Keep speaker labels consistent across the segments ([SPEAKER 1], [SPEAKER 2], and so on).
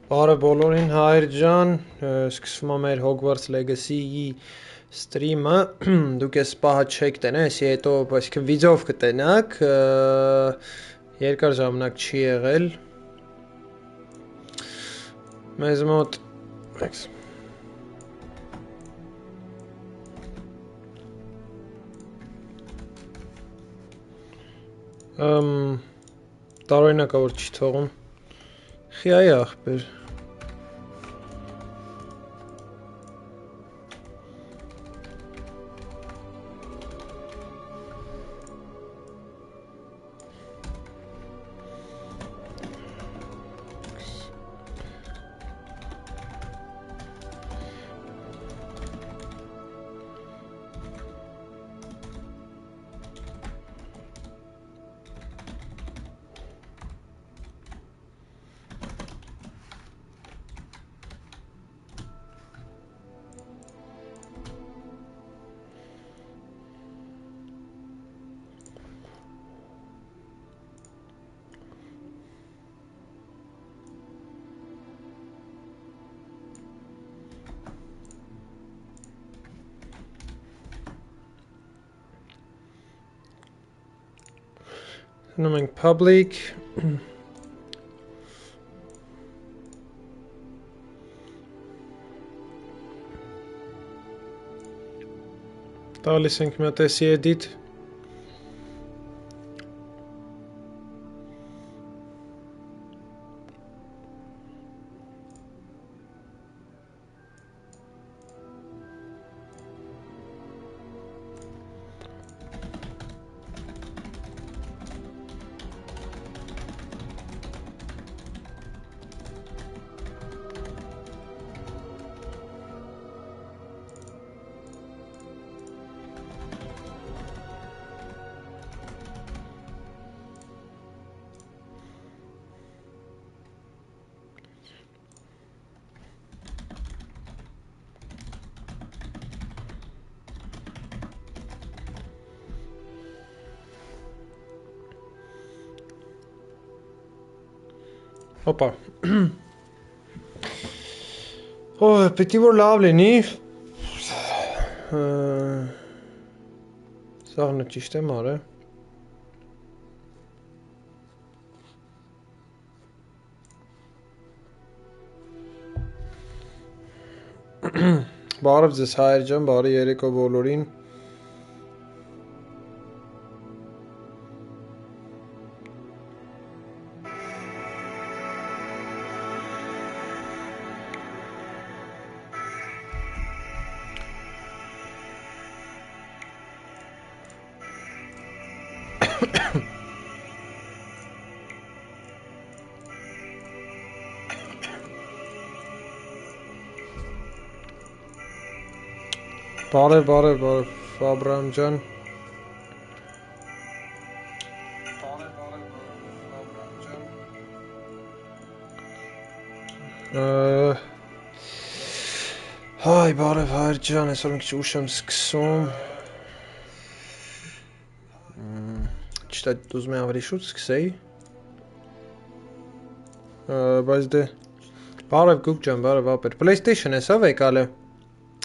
[SPEAKER 1] Բարև բոլորին, հայր ջան, սկսվում է մեր Hogwarts Legacy-ի ստրիմը, դուք ես պահը չեք տենը, եսի հետո այսինքն վիդեով կտենաք, երկար ժամանակ չի եղել, մեզ մոտ տարօրինակա որ չի թողում, խիայի ախպեր Նոմենք public տալիս ենք մի հատ էսի edit Հոպա պետք է որ լավ լինի սաղնը ճիշտ եմ արը բարև ձեզ հայր ջան, բարի երեկո բոլորին բարև Աբրահամ ջան հայ բարև հայր ջան այսօր մի քիչ ուշ եմ սկսում չտա ուզում եմ ավելի շուտ սկսեի բայց դե բարև գուկ ջան բարև ապեր PlayStation ես ավ եկալ է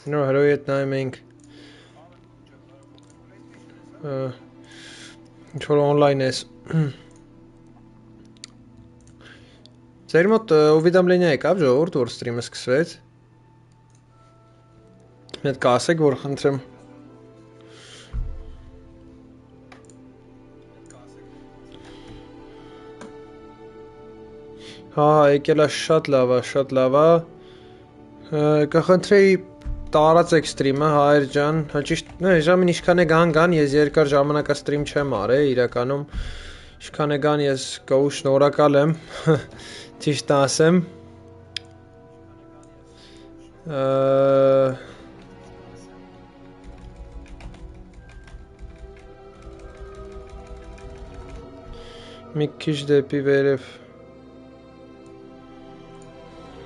[SPEAKER 1] նոր հրոյի հետ նայում ենք ինչ-որ online ես ձեր մոտ уведомление եկավ ժողովուրդ որ ստրիմը սկսվեց մի հատ կասեք որ խնդրեմ հա եկել է շատ լավ է կխնդրեի տարածեք ստրիմը հայր ջան, ճիշտ, ժամին ինչքան է գան, ես երկար ժամանակա ստրիմ չեմ արել, իրականում ինչքան է գան ես կողու շնորհակալ եմ, ճիշտ ասեմ, մի քիչ դեպի վերև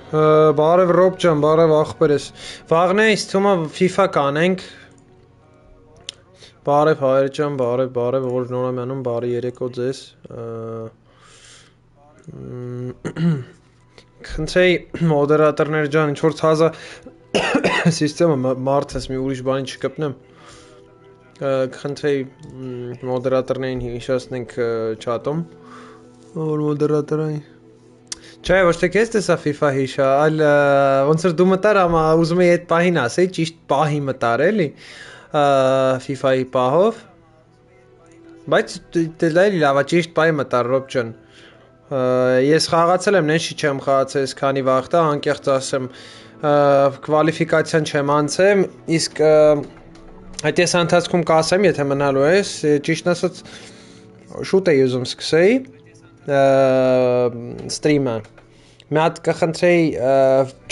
[SPEAKER 1] Բարև Ռոբ ջան, բարև ախպեր ես Վաղն է ինձ թվում է FIFA կանենք Բարև հայր ջան, բարև որ նորամյանում բարի երեկո ձեզ Խնդրեի մոդերատորներ ջան, ինչ որ ցազա սիստեմը մարդ ես մի ուրիշ բանի չկպնեմ։ Խնդրեի մոդերատորներին հիշեցնենք չաթում, որ մոդերատորային։ Չէ, ոչ թե քեզ տեսա FIFA հիշա, այլ ոնց որ դու մտար, ամա ուզում եի այդ պահին ասեի, ճիշտ պահի մտար էլի FIFA-ի պահով։ Բայց դե լավ, ճիշտ պահի մտար Ռոբ ջան։ Ես խաղացել եմ, նենշի չեմ խաղացել, քանի վաղտա, անկեղծ ասեմ, կվալիֆիկացիան չեմ անցել, իսկ այդ ես ընթացքում կասեմ, եթե մնալու ես, ճիշտ ասած շուտ էի ուզում սկսեի ստրիմը։ Մի հատ կխնդրեի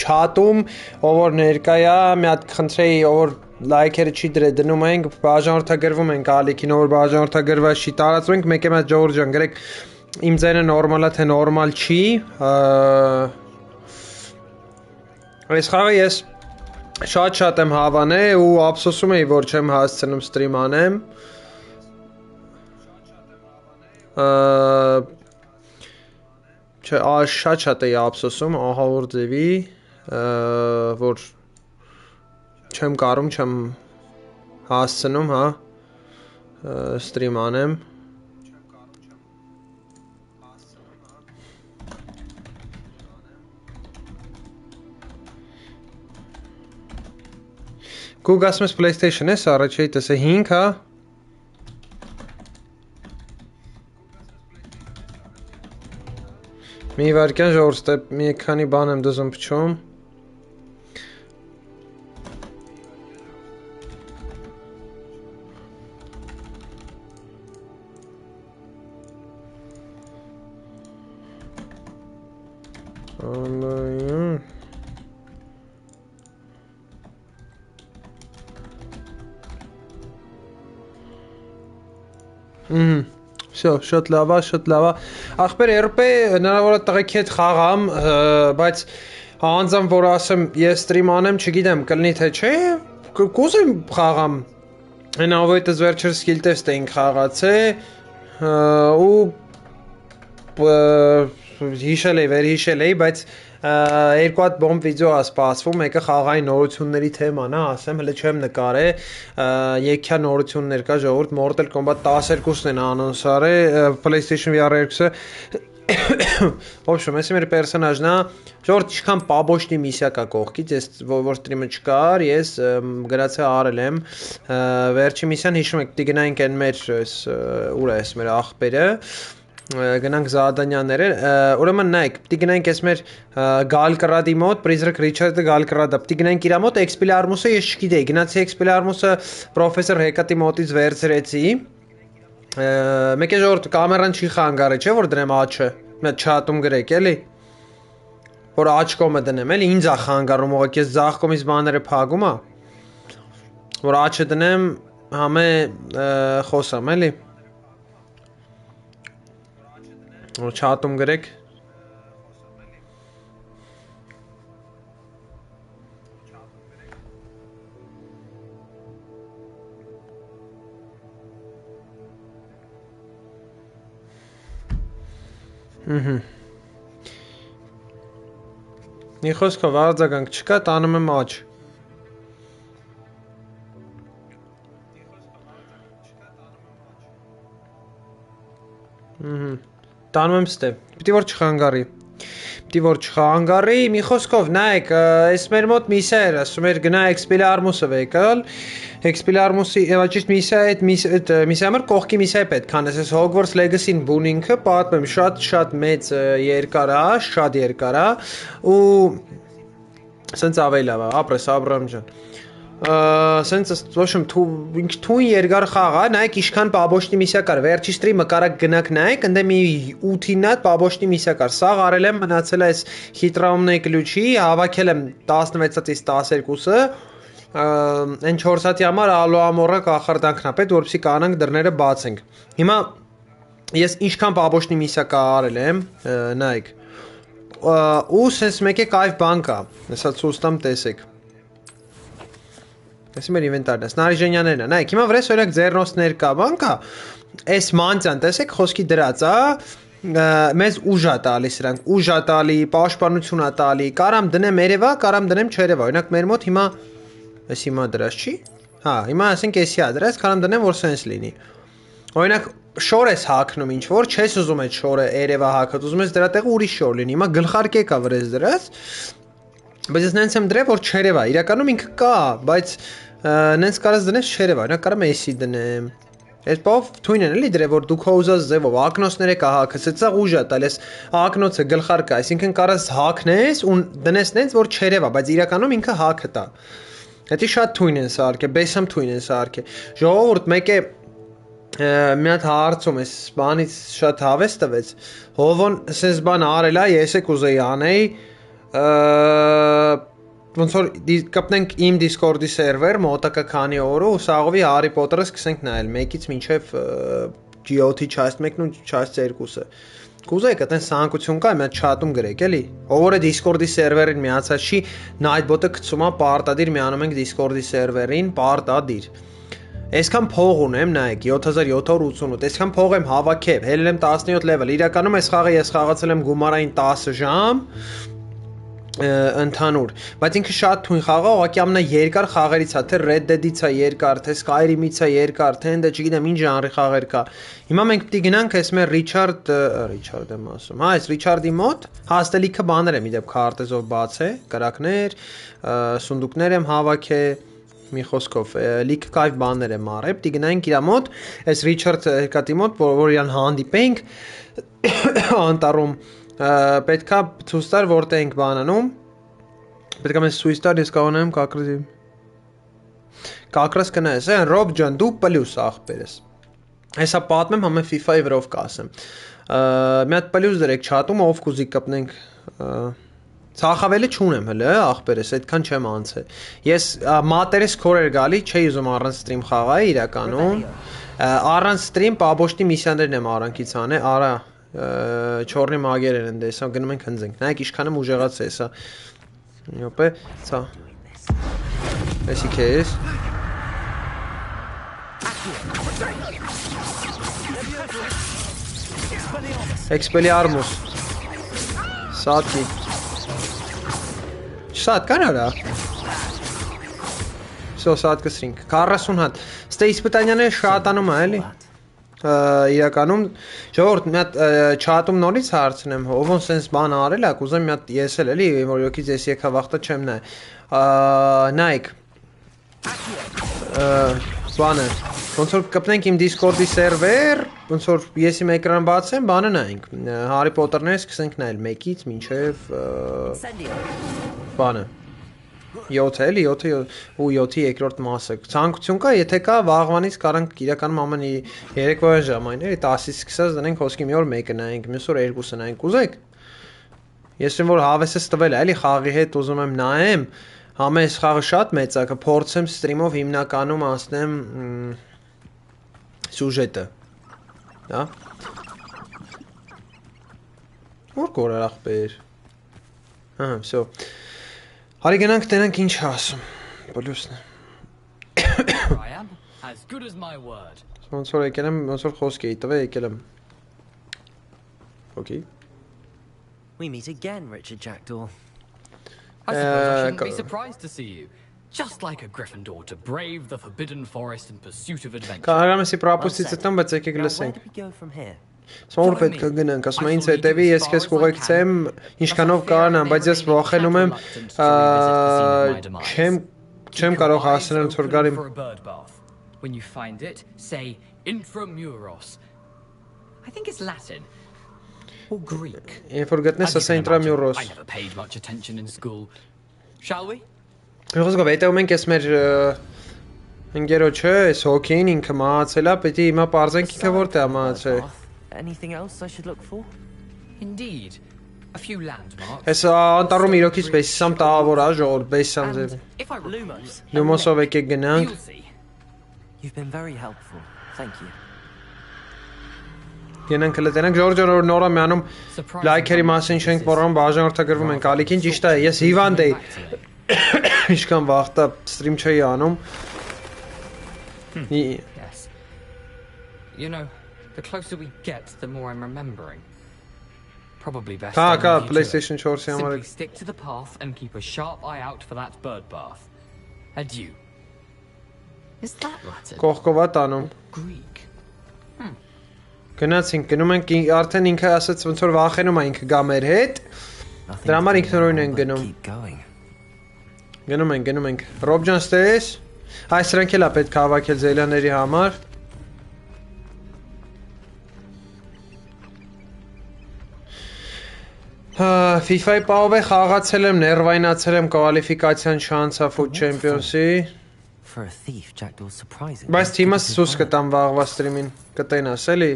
[SPEAKER 1] չաթում, ով որ ներկա է, մի հատ կխնդրեի, ով որ լայքերը չի դնում ենք, բաժանորդագրվում ենք ալիքին, ով որ բաժանորդագրված չի տարածում ենք, մեկ եմ այդ Ջորջ ջան, գրեք իմ ձայնը նորմալ է, թե նորմալ չի։ Այս խաղը ես շատ եմ հավանել ու ափսոսում էի, որ չեմ հասցնում ստրիմ անեմ։ Չէ, շատ էի ափսոսում, ահա որ ձևի, որ չեմ կարում, չեմ հասցնում, հա, ստրիմ անեմ։ Գուգ ասում ես PlayStation ես, առաջ էի տեսե 5, հա։ Մի վարկյան ժողովուրդ, մի քանի բան եմ դուզում փչում։ Շատ լավ է, շատ լավ է։ Ախպեր RP հնարավոր է տղեքի հետ խաղամ, բայց անձամբ որ ասեմ ես ստրիմ անեմ, չգիտեմ, կլինի թե չէ, կուզեմ խաղամ։ Հնավոյտս վերջերս սկիլ տեստ էինք խաղացել ու հիշել էի, վերհիշել էի, բայց երկու հատ բոմբ վիդեո է սպասվում, մեկը խաղային նորությունների թեման է, ասեմ, հələ չեմ նկարել, եկյա նորություններ կա, ժողովուրդ, Mortal Kombat 12-ն են անոնս արել, PlayStation VR 2-ը, в общем, если մեր պերսոնաժն է, ժողովուրդ, ինչքան պաբոշնի միսիա կա կողքից, ես որ ստրիմը չկար, ես գրացել արել եմ, վերջի միսիան հիշում եք, պիտի գնայինք այն մեր, ուր է ես մեր աղբերը, գնանք զադանյաները, ուրեմն նայեք, պիտի գնանք ես մեր Գալկրադի մոտ, Prизрак Ռիչարդը Գալկրադը, պիտի գնանք իրա մոտ, Էքսպելիարմուսը ես չգիտեի, գնացի Էքսպելիարմուսը պրոֆեսոր Հեկատի մոտից վերցրեցի, մեկ է ժողովուրդ կամերան չի խանգարի, չէ որ դնեմ աչը, մեկ չատում գրեք էլի, որ աչ կոմը դնեմ էլի, ինձ է խանգարում, ուղղակի ես ձախ կողմից բաները փակում է, որ աչը դնեմ, համե խոսամ էլի Չատում գրեք Մի խոսքով արձագանք չկա, տանում եմ աչ Տանում եմ ստե, պիտի որ չխանգարի, մի խոսքով, նայեք, ես մեր մոտ միսիա էր, ասում էր գնա Էքսպելիարմուսը վեկալ, Էքսպելիարմուսի, ճիշտ միսիա մր կողքի միսիա է պետք, քան ես Hogwarts Legacy-ին բուն ինքը, պատմեմ, շատ մեծ երկար է, շատ երկար է, ու սենց ավեյլ է, ապրես Աբրամ ջան, սենց ոչմ թույն երկար խաղ է, նայեք իշքան պաբոշնի միսիա կար, վերջի ստրիմը կարակ գնակ նայեք, ընդե մի 8-ին հատ պաբոշնի միսիա կար, սաղ արել եմ, մնացել է այս խիտրաումնեի կլուչի, հավաքել եմ 16-ից 12-ը, այն 4 հատի համար ալո ամորա կախարդանքն է պետ, որպեսզի կանանք դռները բացենք, հիմա ես ինչքան պաբոշնի միսիա կա արել եմ, նայեք, ու սենց մեկ է կայվ բան կա, հեսա ցուստամ տեսեք, Ես մեր ինվենտարն է, սնարիժենյաներն է, նայք, հիմա վրես օրակ ձերնոսներ կա, բան կա, ես մանցյան, տեսեք, խոսքի դրած, մեզ ուժ է տալիս սրանք, ուժ է տալի, պաշտպանություն է տալի, կարամ դնեմ երևա, կարամ դնեմ չերևա, օրինակ մեր մոտ հիմա, ես հիմա դրած չի, հա, հիմա ասենք էսի է դրած, կարամ դնեմ, որ սենց լինի, օրինակ շոր ես հակնում ինչ-որ, չես ուզում այդ շորը երևա հակած, ուզում ես դրա տեղը ուրիշ շոր լինի, հիմա գլխարկե կա վրես դրած, բայց ես նենց եմ դրել, որ չերևա, իրականում ինքը կա, բայց նենց կարած դնես չերևա, օրինակ կարամ էսի դնեմ Այս բավ թույն են էլի դրե որ դու քո ուզած ձևով ակնոցները կա հակած, սա ուժ է տալիս ակնոցը գլխարկը, այսինքն կարաս հակնես ու դնես նենց որ չերևա, բայց իրականում ինքը հակը տա։ Դա շատ թույն են սարքե, բեսամ թույն են սարքե։ Ժողովուրդ մեկ է մի հատ հարցում էս բանից շատ հավես տվեց։ Հովոն սենց բան արել է, ես եք ուզեի անեի ոնց որ կապնենք իմ Discord-ի սերվեր մոտակա քանի օրը ու սաղովի Harry Potter-ը սկսենք նայել 1-ից մինչև GOT часть 1-ն ու часть 2-ը։ Կուզեի կտեն սանկություն կա, մի հատ chat-ում գրեք, էլի։ Ով որ է Discord-ի սերվերին միացած չի, Nightbot-ը գցում է պարտադիր միանում ենք Discord-ի սերվերին, պարտադիր։ Այսքան փող ունեմ, նայեք, 7788, այսքան փող եմ հավաքել, հելել եմ 17 level, իրականում այս խաղը ես խաղացել եմ գումարային 10 ժամ ընդհանուր, բայց ինքը շատ թույն խաղ է, ուղղակի ամենաերկար խաղերից է, թե Red Dead-ից է երկար, թե Skyrim-ից է երկար, թե ընդ չգիտեմ ինչ ժանրի խաղեր կա։ Հիմա մենք պիտի գնանք այս մեր Richard եմ ասում, հա, այս Richard-ի մոտ հաստելիքը բաներ եմ իդեպ քարտեզով բացե, կրակներ, սունդուկներ եմ հավաքել, մի խոսքով, լիքը կայֆ բաներ եմ արել, պիտի գնանք իր մոտ, այս Richard կատի մոտ, որ իրան հանդիպենք անտառում պետքա ցույց տար որտեղ ենք բանանում պետքա մեզ ցույց տար ես կանեմ կակրաս կնայես այն Ռոբ ջան դու պլյուս ախպերես հեսա պատմեմ համե FIFA-ի վրով կասեմ մի հատ պլյուս դրեք chat-ում ով կուզի կպնենք ցախավելը չունեմ հələ ախպերես այդքան չեմ անցել ես մատերես քորեր գալի չի ուզում առանց ստրիմ խաղայի իրականում առանց ստրիմ պաբոշտի միսիաներն եմ արանքից անել արա Չորնի մագերեն են դեսա գնում ենք հնձենք նայեք իշքան եմ ուժեղած է սա Յոպե ցա Էսի քեզ Էքսպելիարմուս Սատի Շատ կան արա Всё սատ կսրինք 40 հատ Ստե իսպիտանյաները շատանում է էլի իրականում ժողովուրդ մի հատ chat-ում նորից հարցնեմ ով ոնց sense բան արել է կուզեմ մի հատ ես էլի որ յոքից ես եկա վախտա չեմ նայեք բանը ոնց որ կպնենք իմ Discord-ի սերվեր ոնց որ ես իմ էկրան բացեմ բանը նայենք Harry Potter-ները սկսենք նայել 1-ից մինչև բանը 7 էլի 7 ու 7-ի երկրորդ մասը ցանկություն կա եթե կա վաղվանից կարանք իրականում ամեն երեկվա ժամայինների 10-ից սկսած դնենք հոսքի մի օր մեկը նայենք մյուս օր երկուսը նայենք ուզեք ես որ հավեսս տվել է էլի խաղի հետ ուզում եմ նայեմ համե այս խաղը շատ մեծ է կփորձեմ ստրիմով հիմնականում ասնեմ սյուժետը հա որ կորար ախպեր ահա всё Հարի գնանք տենանք ինչ ասում պլյուսն ոնց որ եկել եմ ոնց որ խոսք էի տվել եկել եմ Okay
[SPEAKER 2] We meet again Richard Jackdaw I suppose I shouldn't be surprised to see you Just like a Gryffindor to brave the forbidden forest in pursuit of adventure
[SPEAKER 1] Կարամ էսի պրապուստից տամ բայց եկեք լսենք
[SPEAKER 2] Where do we go from here?
[SPEAKER 1] Սոր պետք է գնանք, ասում ինձ հետևի, ես քեզ կուղեկցեմ, ինչքանով կանամ, բայց ես վախենում եմ, չեմ կարող հասնել ոնց որ գարիմ։
[SPEAKER 2] When you find it, say intramuros. I think it's Latin or Greek.
[SPEAKER 1] Երբ որ գտնես, ասա intramuros։
[SPEAKER 2] I never paid much attention in school. Shall we?
[SPEAKER 1] Ողջույն, հետևում ենք ես մեր ընկերոջը, այս հոքին ինքը մահացել է, պետք է հիմա բարձենք ինքը որտեղ է մահացել։
[SPEAKER 2] Anything else I should look for? Indeed. A few landmarks.
[SPEAKER 1] Այս անտառում իրոքից բեսամ տաղավոր է, ժողովուրդ, բեսամ ձև։
[SPEAKER 2] If I Lumos.
[SPEAKER 1] Լումոսով եկեք գնանք։
[SPEAKER 2] You've been very helpful. Thank you.
[SPEAKER 1] Գնանք լետենանք Ժորժը նորա միանում լայքերի մասին չենք մոռանում, բաժանորդագրվում ենք ալիքին, ճիշտ է, ես հիվանդ էի։ Ինչքան վախտա ստրիմ չէի անում։
[SPEAKER 2] Yes. You know, the closer we get, the more I'm remembering. Probably best.
[SPEAKER 1] PlayStation 4-ի համար.
[SPEAKER 2] Simply stick to the path and keep a sharp eye out for that bird bath. Adieu. Is that Latin?
[SPEAKER 1] Կողքովա տանում.
[SPEAKER 2] Greek.
[SPEAKER 1] Գնացինք, գնում ենք արդեն ինքը ասաց ոնց որ վախենում է ինքը գա մեր հետ։ Դրա համար ինքնուրույն են գնում։ Գնում ենք։ Ռոբջան ստես։ Այս սրանք էլ է պետք է հավաքել զելյաների համար։ FIFA-ի պահով է խաղացել եմ, ներվայնացել եմ կվալիֆիկացիան չանցա Food Champions-ի։ Բայց թիմս սուս կտամ վաղվա ստրիմին, կտենաս էլի։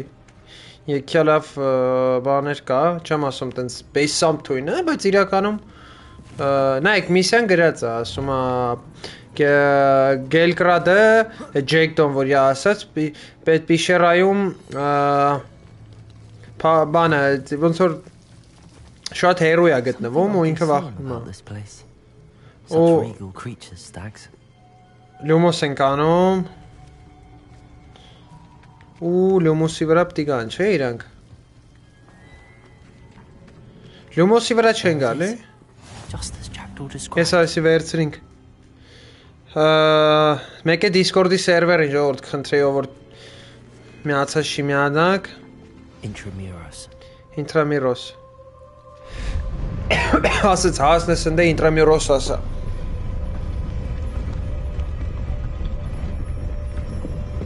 [SPEAKER 1] Եկյա լավ բաներ կա, չեմ ասում տենց բեսամ թույն է, բայց իրականում նայեք միսիան գրած է, ասում է Գելկրադը, Ջեյքտոն որ յա ասաց, պետ պիշերայում բանը, ոնց որ շատ հերոյ է գտնվում ու ինքը վախնում է։ Լումոս ենք անում։ Ու լումոսի վրա պտի գան, չէ իրանք։ Լումոսի վրա չեն գալի։ Ես այսի վերցրինք։ Մեկ է Discord-ի սերվերին ժողովուրդ խնդրեի ով որ միացած չի միանակ։ Intramuros։ Ասաց հասնես ընդ Intramuros ասա։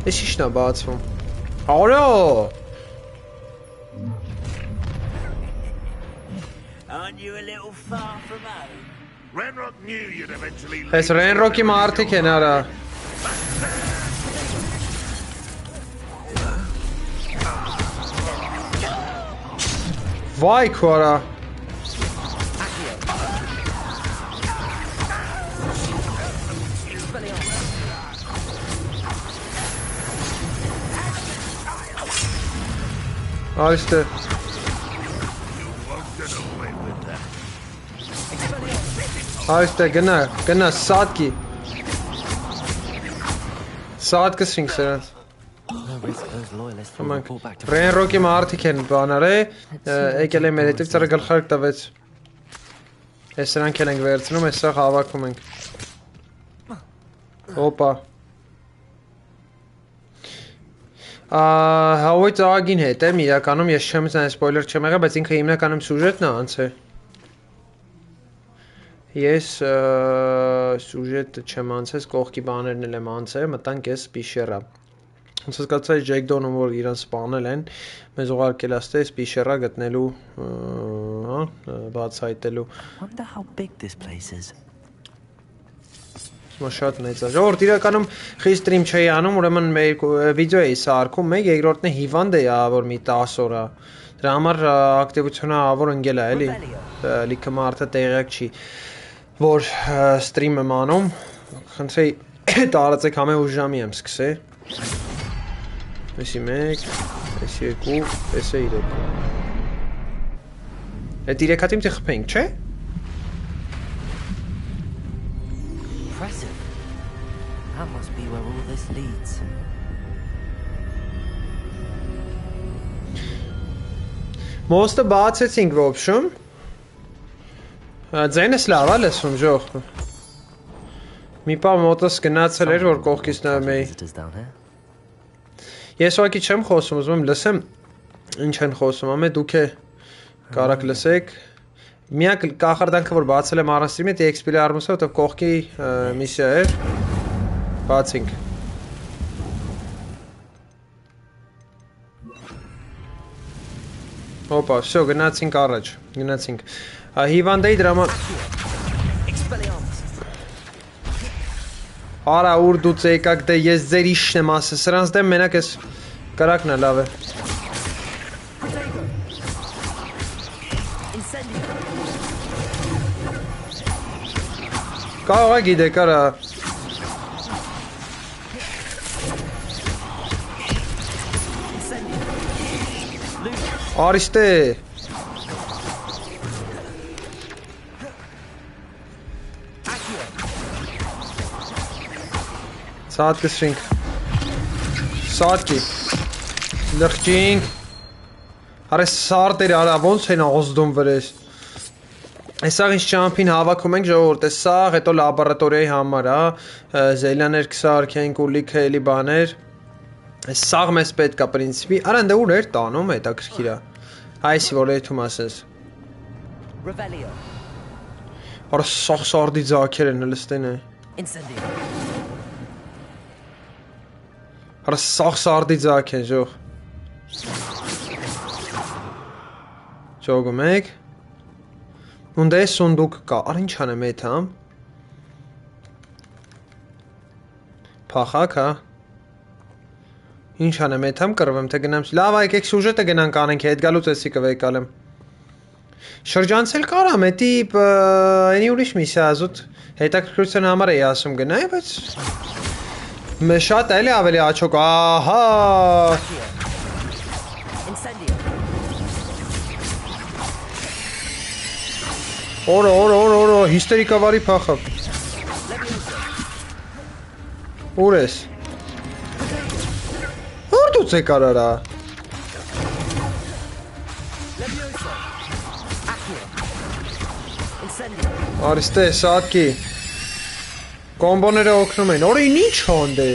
[SPEAKER 1] Էս ի՞նչն է բացվում։ Ալո։
[SPEAKER 3] Aren't you a little far from home? Renrock knew you'd eventually leave.
[SPEAKER 1] Այս Renrock-ի մարդիկ են արա։ Վայ քո արա։ Այստե։ Այստե գնա սատկի։ Սատկը սինք սրանց։ Renrock-ի մարդիկ են բանարե, եկել են մեր հետիվ ծրը գլխարկ տվեց։ Ես սրանք էլ ենք վերցնում, ես սաղ հավաքում ենք։ Հոպա։ Հավոյ ծաղագին հետ եմ, իրականում ես չեմ զան սպոյլեր չեմ եղել, բայց ինքը հիմնականում սուժետն է անցե։ Ես սուժետը չեմ անցես, կողքի բաներն էլ եմ անցե, մտանք ես պիշերա։ Ոնց հասկացա Ջեյքդոնում որ իրան սպանել են, մեզ ուղարկել աստ է պիշերա գտնելու, բացահայտելու։ Շատ մեծ է։ Ժողովուրդ իրականում խիստ ստրիմ չէի անում, ուրեմն մեր վիդեո էի սարքում, մեկ երկրորդն է հիվանդ է որ մի 10 օր է։ Դրա համար ակտիվությունը ավոր ընկել է, էլի։ Լիքը մարդը տեղյակ չի, որ ստրիմ եմ անում։ Խնդրեի տարածեք համե ուժ ժամի եմ սկսե։ Էսի 1, էսի 2, էսի 3։ Այդ 3 հատի մտի խփենք, չէ։
[SPEAKER 3] That must be where all this leads.
[SPEAKER 1] Մոստը բացեցինք ոբշում։ Ձայնս լավ է լսում ժող։ Մի պահ մոտս գնացել էր որ կողքից նայում էի։ Ես ուղղակի չեմ խոսում, ուզում եմ լսեմ ինչ են խոսում, ամե դուք է կարաք լսեք։ Միակ կախարդանքը որ բացել եմ առանց ստրիմի, դա Էքսպելիարմուսը, որտեղ կողքի միսիա էր։ Բացինք։ Հոպա, всё, գնացինք առաջ, գնացինք։ Հիվանդեի դրամա։ Արա ուր դուց եկաք դե ես ձեր իշն եմ ասը, սրանց դեմ մենակ ես կրակն է լավ է։ Կարող է գիտեք արա։ Արիստե։ Saat կսրինք։ Սատկի։ Լղջինք։ Արա սարտեր արա ոնց են ազդում վրես։ Այսաղ ինչ ճամփին հավաքում ենք ժողովուրդ, սաղ հետո լաբորատորիայի համար, հա, զելյաներ կսարքենք ու լիքը էլի բաներ։ Սաղ մեզ պետք է պրինցիպի։ Արա ընդ ուր էր տանում հետաքրքիր է։ Այսի որ եթում ասես։ Արա սաղ սարդի ձակեր են լստեն է։ Արա սաղ սարդի ձակ են ժող։ Ժողում եք։ Ունդ է սունդուկ կա, առ ինչ անեմ էտ համ։ Պախակ հա։ Ինչ անեմ էտ համ կրվեմ, թե գնամ, լավ այկեք սուժետը գնանք անենք, հետ գալուց էսի կվեկալեմ։ Շրջանցել կարամ, էտի ենի ուրիշ միսա ազուտ, հետաքրքրության համար էի ասում գնայի, բայց շատ էլի ավելի աչոք, ահա։ Օրո, հիստերիկավարի պախավ։ Ուր ես։ Որ դուց եք արարա։ Արիստե, սատկի։ Կոմբոները օգնում են, օրին ինչ հոնդ է։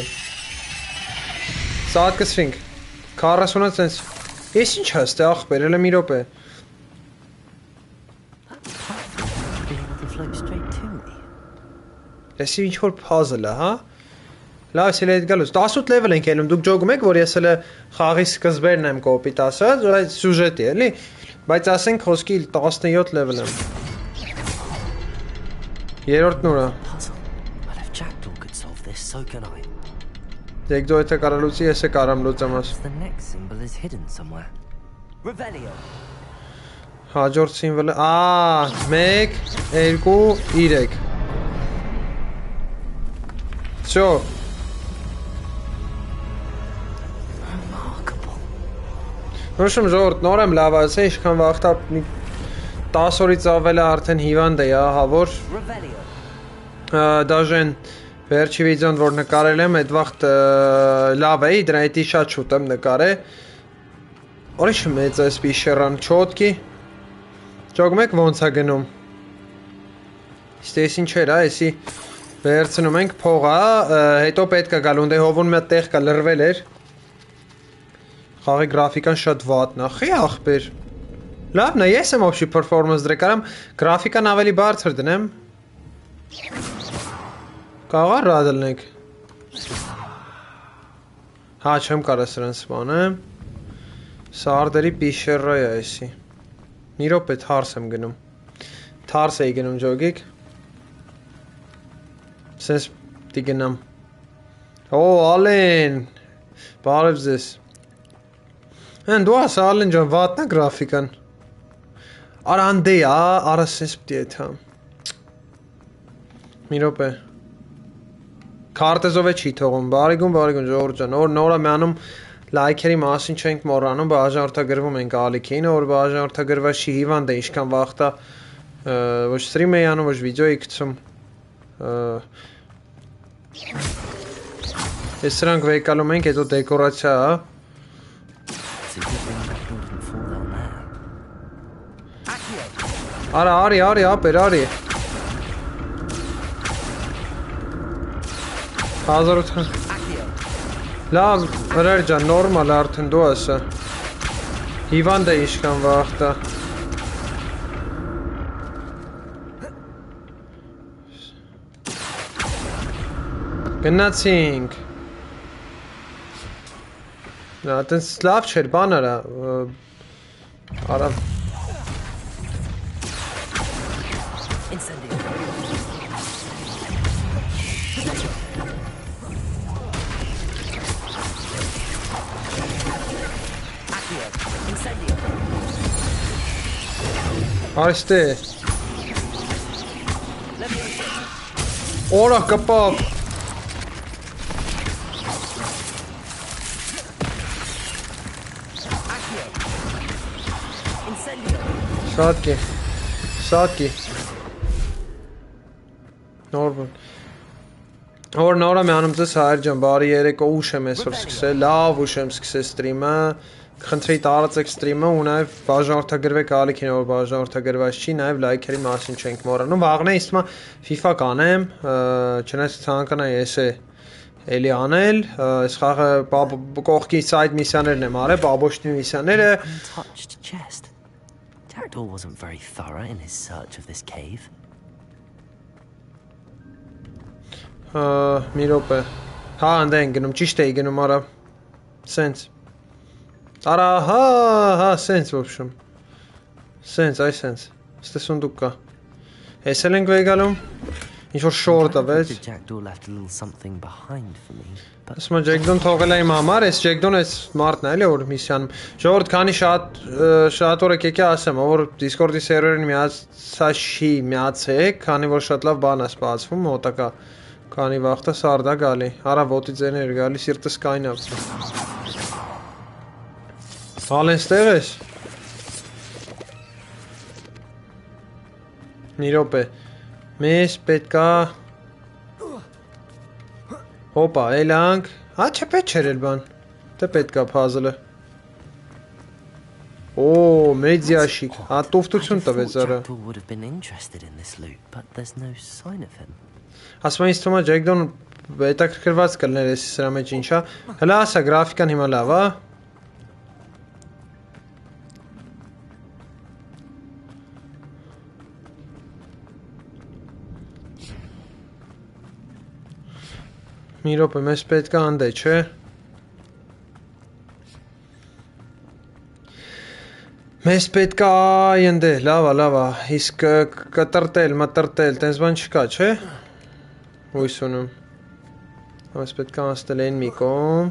[SPEAKER 1] Սատ կսվինք, 40-ը ծենց, ես ինչ հաստ է աղբեր, էլ է մի ռոպ է։ Լեսի ինչ-որ պազլ է, հա։ Լավ ես էլ հետ գալուց, 18 լևել ենք ելում, դուք ջոգում եք, որ ես էլ խաղի սկզբերն եմ կոպիտ ասած, որ այդ սուժետի էլի, բայց ասենք խոսքի 17 լևել եմ։ Երորդ նուրա։ Դեք դու եթե կարալուծի, ես է կարամ լուծեմ աս։ Հաջորդ սիմվելը, 1, 2, 3 Всё. Նոշում ժողորդ նոր եմ լավացե, իշքան վաղթա 10 օրից ավել է արդեն հիվանդ է, հա, որ դաժեն վերջի վիդեոն, որ նկարել եմ, այդ վաղթ լավ էի, դրա հետի շատ շուտ եմ նկարե Օրիշ մեծ այս պիշերան չոտքի Ճոգում եք ոնց է գնում Իսկ ես ինչ էր, այսի վերցնում ենք փողա, հետո պետք է գալ, ունդե հովուն մի տեղ կա լրվել էր Խաղի գրաֆիկան շատ վատն է, խի աղբեր Լավն է, ես եմ ոբշի պերֆորմանս դրե կարամ գրաֆիկան ավելի բարձր դնեմ Կաղա ռադլնեք Հա, չեմ կարա սրան սպանեմ Սարդերի պիշերրայ է այսի Մի ռոպետ հարս եմ գնում Թարս էի գնում ջոգիկ Սենց պտի գնամ Օ, ալեն Բարև ձեզ Են դու ասա ալեն ջան վատնա գրաֆիկան Արա անդե է, արա սենց պտի էտ հա Մի ռոպե Քարտեզով է չի թողում, բարիգուն ժողոր ջան Որ նորա միանում լայքերի մասին չենք մորանում Բաժանորդագրվում ենք ալիքին Որ բաժանորդագրված չի հիվանդ է Իշքան վաղթա Ոչ ստրիմ էի անում, ոչ վիդեո էի կցում Ես սրանք վեկալում ենք, հետո դեկորացիա հա Արա, արի, ապեր, արի Հազարութան Լավ, հրար ջան, նորմալ արդեն դու ասա Հիվանդ է իշքան վաղթա Գնացինք Տենց լավ չեր, բան արա Արա Այստե Օրա կպապ Սատկի Նորվան Որ նորա մի անում ձեզ հայր ջան բարի երեկո ուշ եմ այսօր սկսել Լավ ուշ եմ սկսել ստրիմը Խնդրի տարածեք ստրիմը ու նաև բաժանորդագրվեք ալիքին, որ բաժանորդագրված չի, նաև լայքերի մասին չենք մոռանում։ Վաղն է իստմա FIFA կանեմ, չնայած ցանկանայի էսե էլի անել, այս խաղը կողքի սայդ միսիաներն եմ արել, բաբոշնի միսիաները։
[SPEAKER 3] Jackdaw wasn't very thorough in his search of this cave.
[SPEAKER 1] Մի րոպե։ Հա, անդե են գնում, ճիշտ էի գնում, արա։ Սենց։ Արա, հա, սենց, в общем։ Սենց, այ սենց։ Ստե սունդուկ կա։ Հեսել ենք վեգալում։ Ինչ որ շորտ ավեց։
[SPEAKER 3] Jackdaw left a little something behind for me.
[SPEAKER 1] Ասում Jackdaw-ն թողել է իմ համար, այս Jackdaw-ն այս մարդն է, էլի որ միսիան։ Ժողովուրդ, քանի շատ օր եկեք ասեմ, որ Discord-ի սերվերին միացաշի միացեք, քանի որ շատ լավ բան է սպասվում, մոտակա։ Քանի վաղտը սարդա գալի։ Արա ոտի ձեներ գալի, սիրտս կայնավ։ Ալեն ստեղ ես։ Մի րոպե։ Մեզ պետքա Հոպա, էլանք։ Հա, չպետ չէր էլ բան։ Դե պետքա փազլը։ Օ, մեծ յաշիկ։ Հա, տուֆտություն տվեց արա։ Ասում եմ, ինձ թվում է Jackdaw-ն հետաքրքրված կլներ էսի սրա մեջ ինչա։ Հլա ասա գրաֆիկան հիմա լավ, հա։ Մի րոպե, մեզ պետքա անդե, չէ։ Մեզ պետքա այնդե, լավա, իսկ կտրտել, մտրտել, տենց բան չկա, չէ։ Հույս ունում։ Մեզ պետքա անցնել են մի կողմ։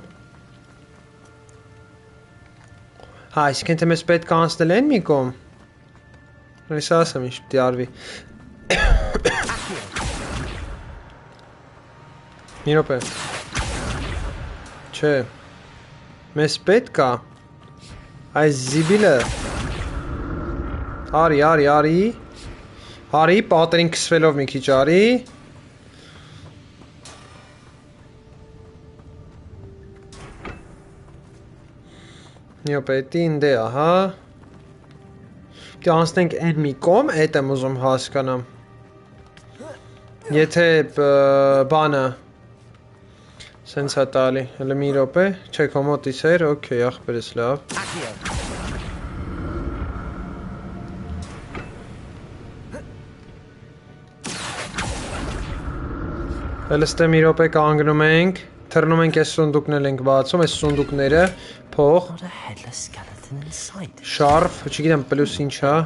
[SPEAKER 1] Հա, այսինքն թե մեզ պետքա անցնել են մի կողմ։ Ես ասեմ ինչ պիտի արվի։ Մի րոպե։ Չէ։ Մեզ պետք է այս զիբիլը Արի, պատերին քսվելով մի քիչ արի։ Մի րոպե, էտի ինձ է, ահա։ Դե անցնենք այն մի կողմ, էդ եմ ուզում հասկանամ։ Եթե բանը Սենց հա տալի, հլը մի րոպե, չէ կոմոտիս էր, ոքեյ, ախպերս լավ։ Հլը ստե մի րոպե կանգնում ենք, թռնում ենք այս սունդուկն էլ ենք բացում, այս սունդուկները, փող, շարֆ, չգիտեմ պլյուս ինչա։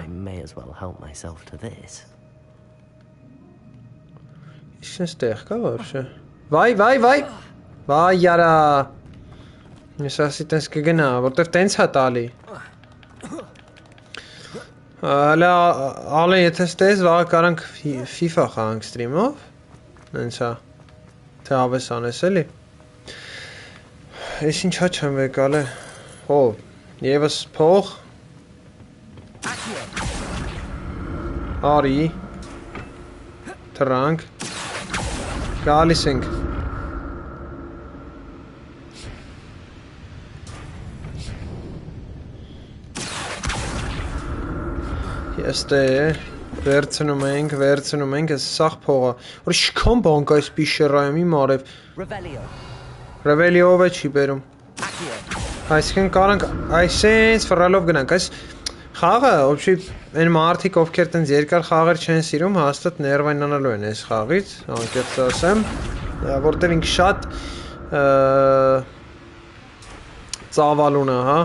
[SPEAKER 1] Ինչ ստեղ կա վարշը։ Վայ, Վայ յարա, ես ասի տենց կգնա, որտև տենց հա տալի։ Հալա, ալեն եթե ստես վաղը կարանք FIFA խաղանք ստրիմով, նենց հա, թե ավես անես էլի։ Ես ինչա չեմ վեկալ է, հով, եվս փող, արի, թրանք, գալիս ենք։ Եստե վերցնում ենք, ես սաղ փողա, որ շքան բան կա այս պիշերայում իմ արև, Ռևելիով է չի բերում, այսքեն կարանք այսենց վրալով գնանք, այս խաղը, ոբշի են մարդիկ ովքեր տենց երկար խաղեր չեն սիրում, հաստատ ներվայնանալու են այս խաղից, անկեղծ ասեմ, որտև ինք շատ ծավալուն է, հա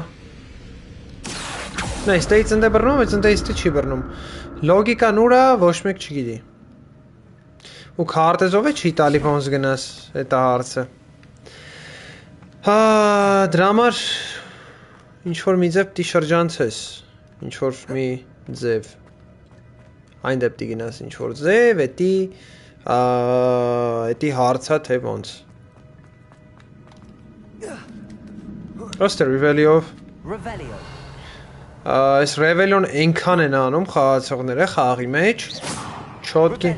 [SPEAKER 1] Նա իստեից ընդ է բրնում, այս ընդ է իստե չի բրնում Լոգիկան ուրա ոչ մեկ չգիտի Ու քարտեզով է չի տալի ոնց գնաս էտա հարցը Հա դրա համար ինչ-որ մի ձև պտի շրջանցես Ինչ-որ մի ձև Այն դեպտի գնաս ինչ-որ ձև Էտի հարցա թե ոնց Ոստե Ռիվելիով Այս Ռևելիոն ենքան են անում խաղացողները խաղի մեջ Չոտկի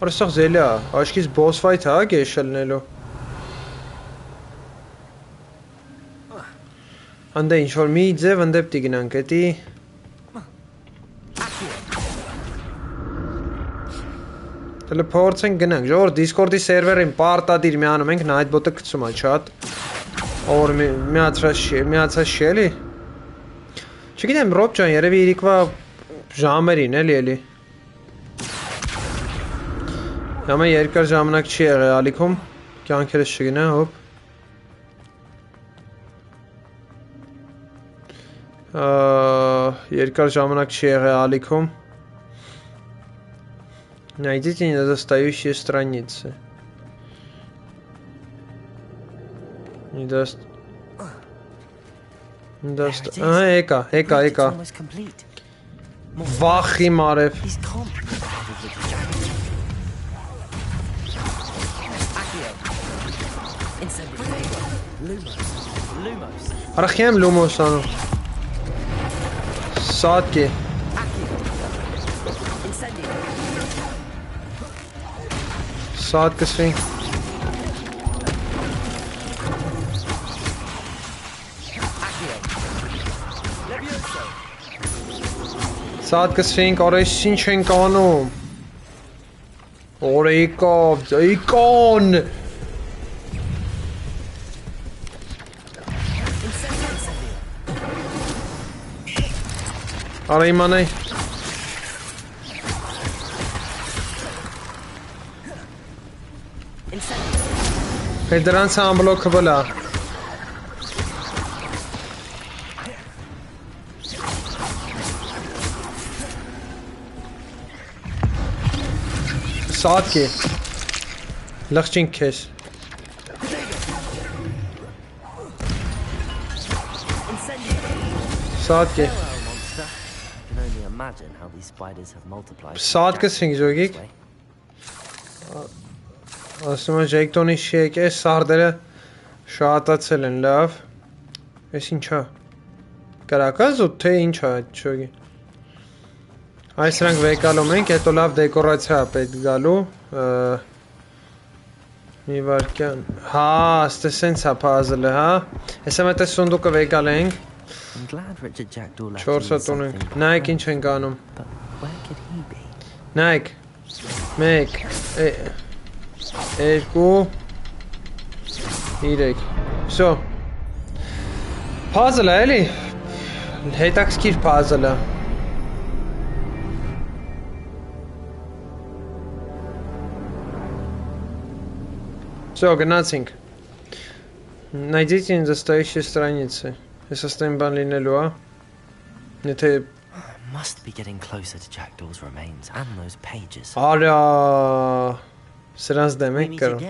[SPEAKER 1] Որ ստեղ զելի է, աշկից բոս վայթ է գեշելնելու Անդե ինչ-որ մի ձև ընդեպ տի գնանք, էտի Տելեպորցենք գնանք, ժողոր Discord-ի սերվերին պարտադիր միանում ենք, Nightbot-ը կծում է չատ Որ միացած չի էլի Չգիտեմ, Ռոբ ջան, երևի իրիկվա ժամերին էլի էլի Համա երկար ժամանակ չի եղել ալիքում Կյանքերս չգնա, հոպ Երկար ժամանակ չի եղել ալիքում Найдите недостающие страницы. Էկա Վախի մարև Արախի եմ լումոս անում Սատկի Saat կսվենք Saat կսվենք, արեշ ինչ ենք անում Օրը իկան Արա իմանայ Դրանց ամբլոքը բլա Սատկի Լղջինք կեզ Սատկի Սատ կսվինք ժոգիկ Ասում է ժեկտոնի շեք է սարդերը շատացել են լավ Ես ինչա Կարակազ ու թե ինչա չոգի Այս rank վեկալում ենք հետո լավ դեկորացիա պետք գալու Մի վարկյան Հա ստե սենց հա պազլը հա Ես եմ էտես սունդուկը վեկալ ենք 4 հատ ունենք Նայք ինչ ենք անում Նայք Մեկ Երկու Իրեք Всё Puzzle է էլի Հետաքրքիր puzzle է Всё գնացինք Найдите недостающие страницы Ես աստեմ բան լինելու է Եթե
[SPEAKER 2] Must be getting closer to Jackdaw's remains and those pages
[SPEAKER 1] Արա Сразу дам эккару.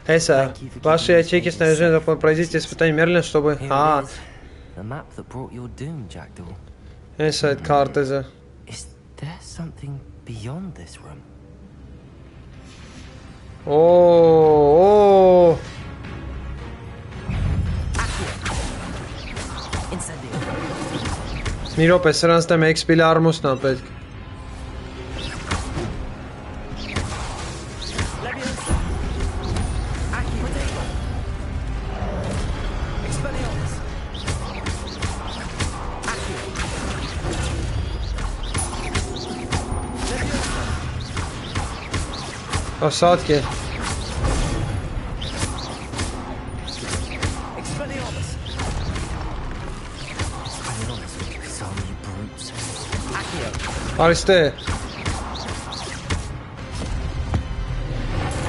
[SPEAKER 1] Эса, ваши ячейки снаряжены по производству испытаний Мерлина, чтобы... Эса, это карта за... О. Миропе, сразу дам Էքսպելիարմուս նա պետք. Осадки. Аристе.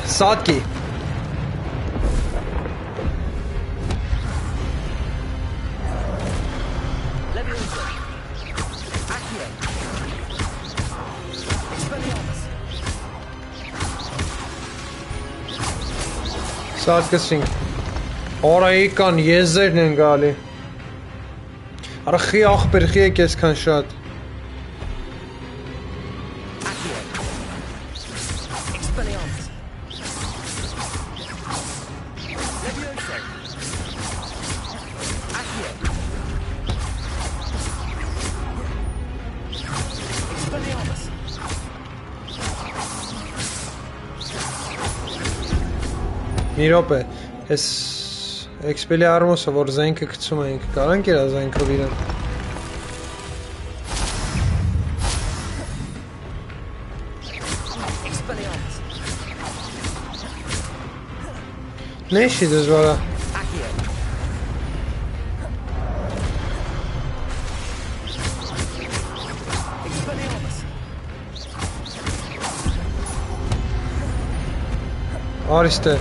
[SPEAKER 1] Садки. Սարկսին Օրայիկան եզերն են գալի Արխի աղբեր խի եք եսքան շատ Մի րոպե, ես Էքսպելիարմուսը, որ զենքը գցում ենք, կարանք իրա զենքով իրան։ Նեշի դժվար է։ Արիստե։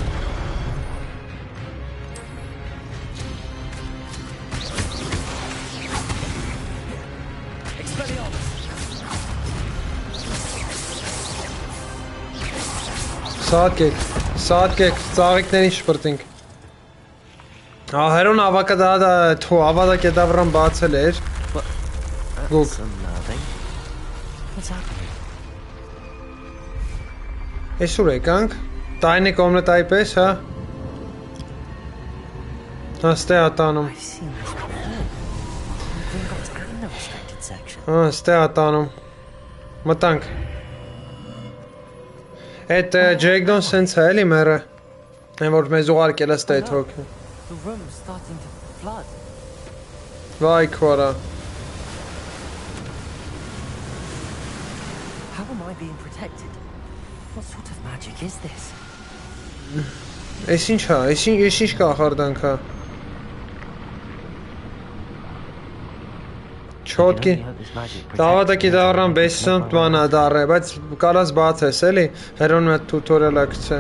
[SPEAKER 1] Սատկեք, ծաղիկներին շպրտինք։ Հերոն ավակա կետավրան բացել էր։ Գուկ։ Էսուր եկանք, տայնի կոմնետայի պես, հա։ Ստե ատանում։ Ստե ատանում։ Մտանք։ Այդ Ջեգդոն սենց է էլի մերը, են որ մեզ ուղարկել է ստեյթ հոք։ Վայ քորա։ Էս ինչ հա, էս ինչ կախարդանք հա։ Չոտքի, դավատակի դարան բեսսան տվանա դար է, բայց կարաս բաց ես էլի, հերոն մետ տուտորելա կցե։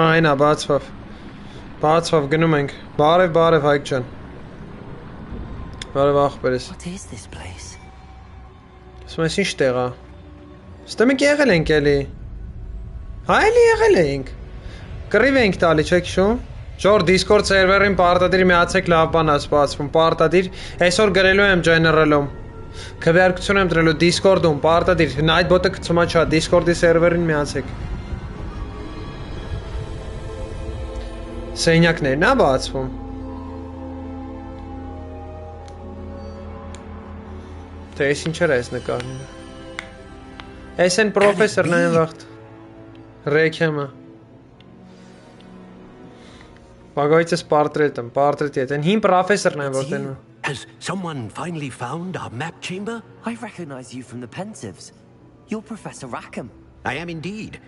[SPEAKER 1] Այնա, բացվավ, գնում ենք, բարև հայք ճան։ Բարև աղբերես։ Սում ես ինչ տեղա։ Ստե մենք եղել ենք էլի։ Հա էլի եղել ենք։ Կռիվ ենք տալի, չեք շում։ Ժոր Discord server-ին պարտադիր միացեք լավ բան ասպացվում, պարտադիր, այսօր գրելու եմ general-ում, քվեարկություն եմ դրելու Discord-ում, պարտադիր, Nightbot-ը կցումա չա, Discord-ի server-ին միացեք։ Սենյակներն է բացվում։ Թե ես ինչեր է ես նկարնում։ Ես են պրոֆեսորն են վաղթ, ռեքեմը։ Has
[SPEAKER 3] someone finally found our map chamber?
[SPEAKER 4] I recognize you from the Pensives. You're Professor Rackham.
[SPEAKER 3] I am indeed.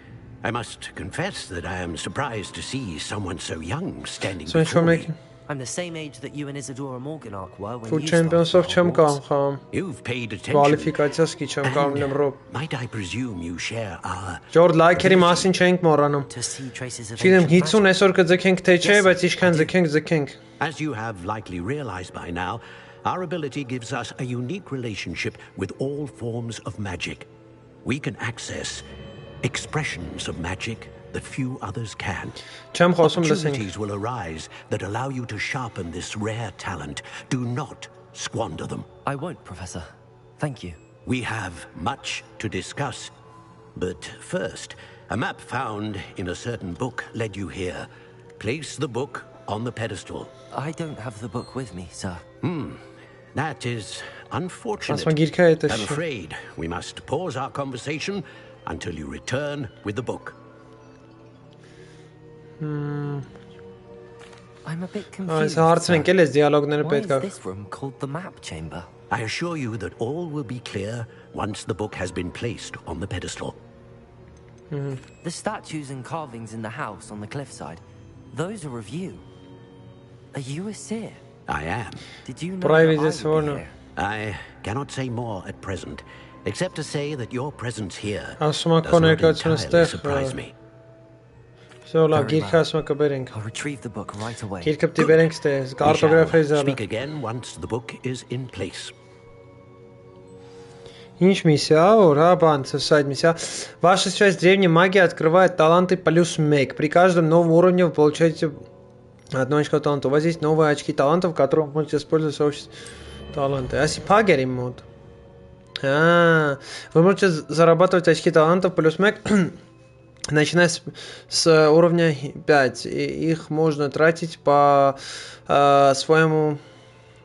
[SPEAKER 3] I must confess that I am surprised to see someone so young standing before me.
[SPEAKER 4] I'm the same age that you and Isadora Morganark were when
[SPEAKER 1] Food
[SPEAKER 4] you
[SPEAKER 1] champions of Chamkam.
[SPEAKER 3] You've paid attention. And might I presume you share our...
[SPEAKER 1] George like him asking Chank Moranum.
[SPEAKER 4] to see traces of
[SPEAKER 1] the king.
[SPEAKER 3] As you have likely realized by now, our ability gives us a unique relationship with all forms of magic. We can access expressions of magic that few others can. Opportunities will arise that allow you to sharpen this rare talent. Do not squander them.
[SPEAKER 4] I won't, Professor. Thank you.
[SPEAKER 3] We have much to discuss. But first, a map found in a certain book led you here. Place the book on the pedestal.
[SPEAKER 4] I don't have the book with me, sir.
[SPEAKER 3] That is unfortunate. I'm afraid we must pause our conversation until you return with the book.
[SPEAKER 4] I'm a bit confused.
[SPEAKER 1] Why is
[SPEAKER 4] this room called the map chamber?
[SPEAKER 3] I assure you that all will be clear once the book has been placed on the pedestal.
[SPEAKER 4] The statues and carvings in the house on the cliffside, those are of you. Are you a seer?
[SPEAKER 3] I am.
[SPEAKER 4] Did you know that I would be here?
[SPEAKER 3] I cannot say more at present, except to say that your presence here does not entirely surprise me.
[SPEAKER 1] So,
[SPEAKER 4] I'll retrieve the book right away.
[SPEAKER 3] We shall speak again once the book is in place.
[SPEAKER 1] Ինչ миссия, бан, сайт миссия. Ваша часть древней магии открывает таланты +1. При каждом новом уровне вы получаете одно очко таланта. У вас есть новые очки талантов, которые вы можете использовать в сообществе таланты. Асипагери мод. Вы можете зарабатывать очки талантов +1, начиная с уровня 5. Их можно тратить по своему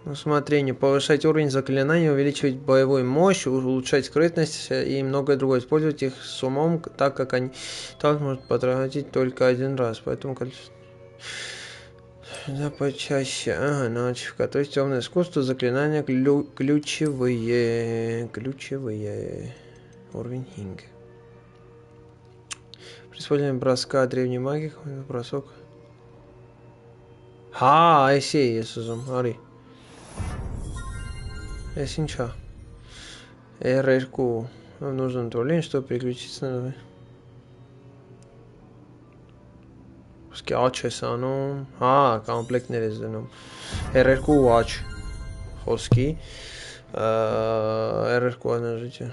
[SPEAKER 1] Усмотрение. Повышать уровень заклинаний, увеличивать боевую мощь, улучшать скрытность и многое другое. Использовать их с умом, так как они так может потратить только один раз. Поэтому количество... Да, почаще. Ага, начивка. То есть темное искусство, заклинания ключевые. Ключевые. Уровень Хинг. При использовании броска древней магии. Бросок. I see, Иисусом. Ари. Эсинча. R2. Нам нужно управление, чтобы переключиться на... Աչ ես անում, կոմպլեկտներ ես դնում, R2 աչ, խոսքի, R2 անաժիճը,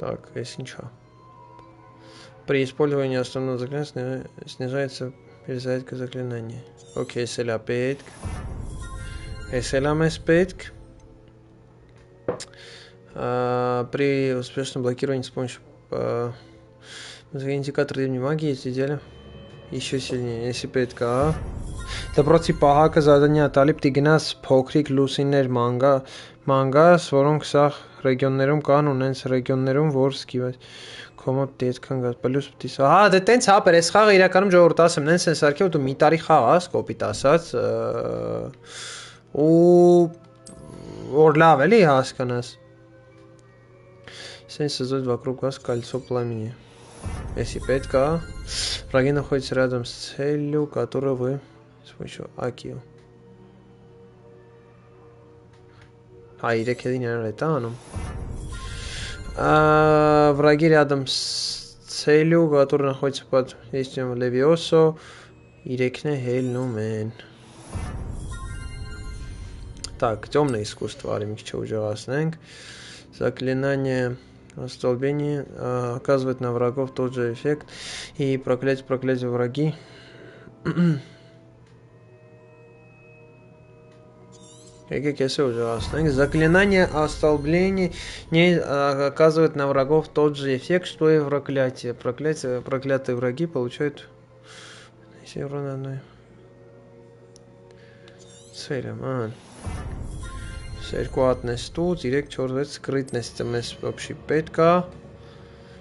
[SPEAKER 1] так, ես ինչա, при использовании основного заклинания снижается перезарядка заклинания, окей, ես էլա պետք, ես էլա մեզ պետք, при успешном блокировании с помощью индикатора древней магии есть идеально. Еще сильнее, если պետք, դպրոցի պահակը զադանյա տալի պիտի գնաս փոքրիկ լուսիններ մանգաս, որոնք սա ռեգիոններում կան, ունենց ռեգիոններում, որ սկիված կոմա պիտի այդքան գաս, պլյուս պիտի սա, դե տենց հապեր, ես խաղը իրականում ժողովուրդ ասեմ, նենց են սարքել, դու մի տարի խաղ ես, կոպիտ ասած, ու որ լավ էլի հասկանաս, սենց զոտ վակրուկ գաս կալիցո պլամինի. Если պետք, враги находятся рядом с целью, которую вы с помощью АКИ. Ирек единый ретаном. Враги рядом с целью, которая находится под действием Левиосо. Ирекне хельнумен. Так, темное искусство, Аремикча уже расненг. Заклинание... Столбение оказывает на врагов тот же эффект и проклятие враги. Заклинание остолбления не оказывает на врагов тот же эффект, что и проклятие. Проклятые враги получают целям. Серкуатность тут, директ черт скрытность вообще петка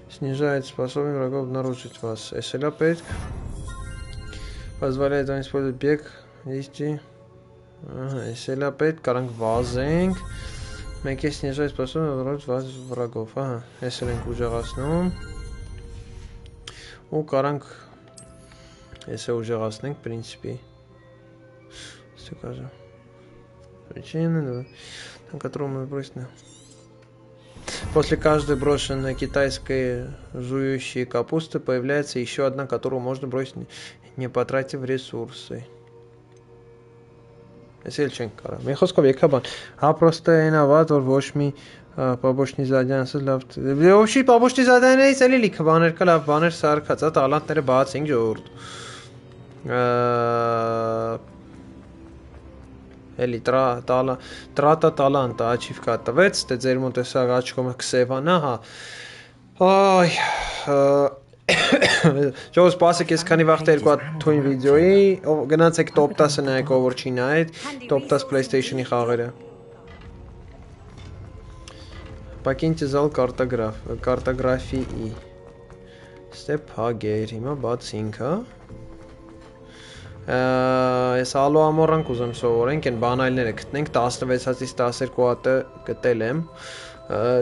[SPEAKER 1] снижает способность врагов обнаружить вас. SLA петк позволяет вам использовать бег, вести. SLA петк, каранг вазенг. Меке снижает способность обнаружить вас врагов. SLA ужасным. У каранг, если ужасный, в принципе. Что кажется? Причина, на которую мы бросили. После каждой брошенной китайской жующей капусты появляется еще одна, которую можно бросить, не потратив ресурсы. Сельченко. Мехосков екабан. Просто инноват, вошми побочный задание слав. Вообще побочный задание есть или лик баннер калав баннер саркац, а талантները բաց ենք ժողովուրդ. Էլի տրատա տալանտա աչիվկա տվեց, դե ձեր մոտ էսա աչկոմը կսևանա, հա, այ, ժողով սպասեք ես քանի վաղտ երկու թույն վիդեոյի, գնացեք տոպ 10-ը նայեք ով որ չի նայეთ, տոպ 10 PlayStation-ի խաղերը, պակինտի զալ կարտագրաֆիի, ստեպ հագեր, հիմա բացինք, հա, Ես ալո ամորանք ուզեմ սովորենք, են բանայլները գտնենք, 16-ից 12 հատը գտել եմ,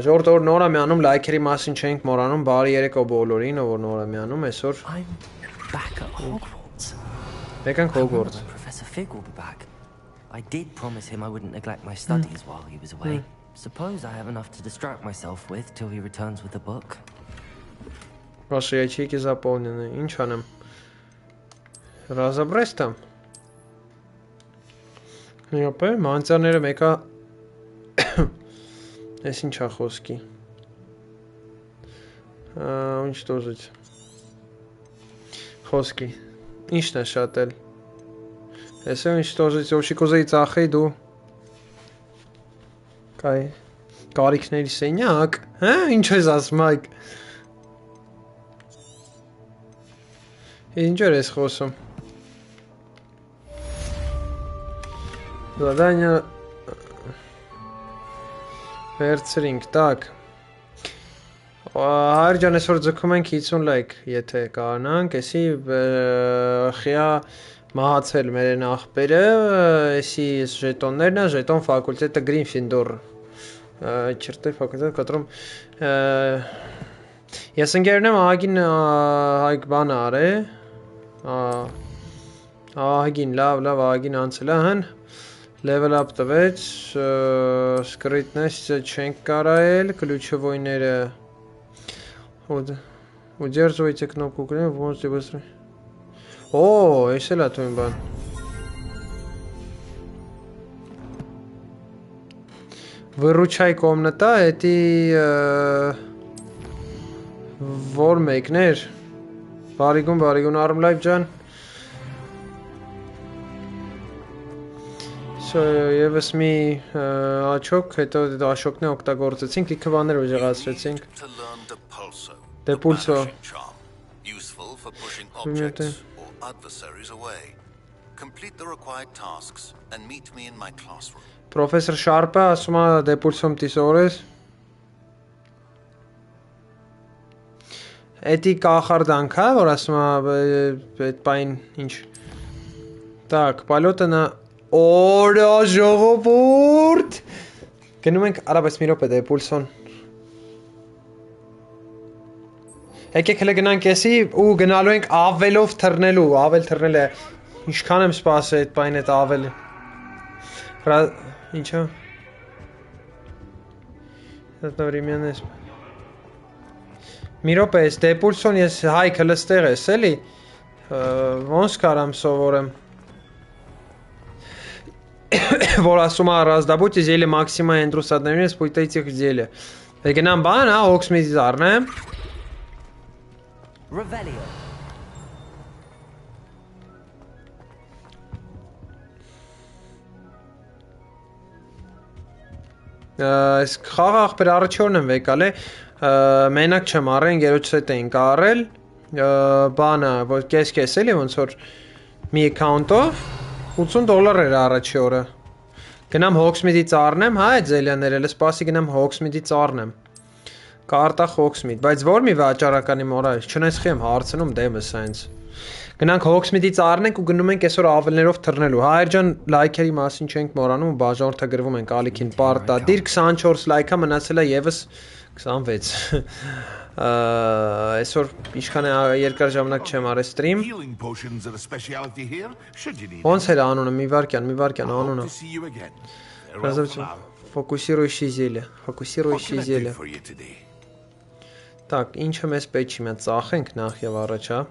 [SPEAKER 1] ժողովուրդ որ նոր եմ անում, լայքերի մասին չենք մոռանում, բարի երեկո բոլորին, ով որ նոր եմ անում, այսօր Մեկանք Hogwarts.
[SPEAKER 4] Professor Fig will be back. I did promise him I wouldn't neglect my studies while he was away. Suppose I have enough to distract myself with till he returns with the book.
[SPEAKER 1] Ваши ячейки заполнены. Ինչ անեմ? Разобрать там. Ёпե, մանցաները մեկա Էս ինչա խոսքի. Уничтожить. Խոսքի. Ինչն է շատել. Էսը уничтожить, ոչի կուզեի ծախեի դու. Կայ. Կարիքների սենյակ, հա, ինչ ես ասում այք. Ինչ էր ես խոսում. Задание վերցրինք, так. Հարջան այսօր ձգում ենք 50 լայք, եթե կանանք, էսի խիա մահացել մեր են աղբերը, էսի ժետոններն է, ժետոն ֆակուլտետը Գրինֆինդոր, չրտե ֆակուլտետ, կտրում, ես ընգերն եմ ահագին հայք բան արե, ահագին, լավ, ահագին անցել է հն, level up տվեց, սկրիտնեսը չենք կարայել, կլուչովոյները Удерживайте кнопку крема, вы можете быстро. О, еще ла твой бан. Выручай комната, эти вормейкнер. Բարիգուն, Arm Life ջան. Եվս մի աչոք, հետո աշոկն է օգտագործեցինք, լիքը բաներ ուժեղացրեցինք. Depulso.
[SPEAKER 5] Useful for pushing objects or adversaries away. Complete the required tasks and meet me in my classroom.
[SPEAKER 1] Professor Sharp-ը ասում է Depulso-ում տիսորես. Էդի կախարդանք է, որ ասում է այդ պայն ինչ. Так, պալոտը նա Օրա ժողովուրդ Գնում ենք արաբես մի րոպե Depulso-ն Եկեք հələ գնանք էսի ու գնալու ենք ավելով թռնելու, ավել թռնել է, ինչքան եմ սպասել այդ պայն այդ ավելը, ինչա, մի րոպե ես Depulso-ն ես հայքը լստեղ ես էլի, ոնց կարամ սովորեմ, որ ասում է раздобудьте зелье максима эндрус одновременно спутайте их зелья. Գնամ բան, հա, Հոքսմիթից առնեմ.
[SPEAKER 4] Revelio.
[SPEAKER 1] Այս խաղաղ բեր առաջորն եմ վեկալ է, մենակ չեմ առել, գերոջս հետ էինք առել, բանը, որ կես էլի, ոնց որ մի account-ով $80 էր առաջի օրը, գնամ Հոքսմիթից առնեմ, հա այդ զելյաներ էլ սպասի գնամ Հոքսմիթից առնեմ, Կարտա Հոքսմիթ, բայց որ մի վաճառականի մորայ, չնայսխի եմ հարցնում դեմս այնց, գնանք Հոքսմիթից առնենք ու գնում ենք այսօր ավելներով թռնելու, հայր ջան լայքերի մասին չենք մոռանում ու բաժանորդագրվում ենք ալիքին պարտադիր 24 լայքա մնացել է եւս 26 այսօր ինչքան է երկար ժամանակ չեմ արել ստրիմ ոնց էր անունը մի վարքյան անունը ֆոկուսирующий зелье Так, ինչը մեզ պետք չի, մենք ծախենք նախ եւ առաջ, հա։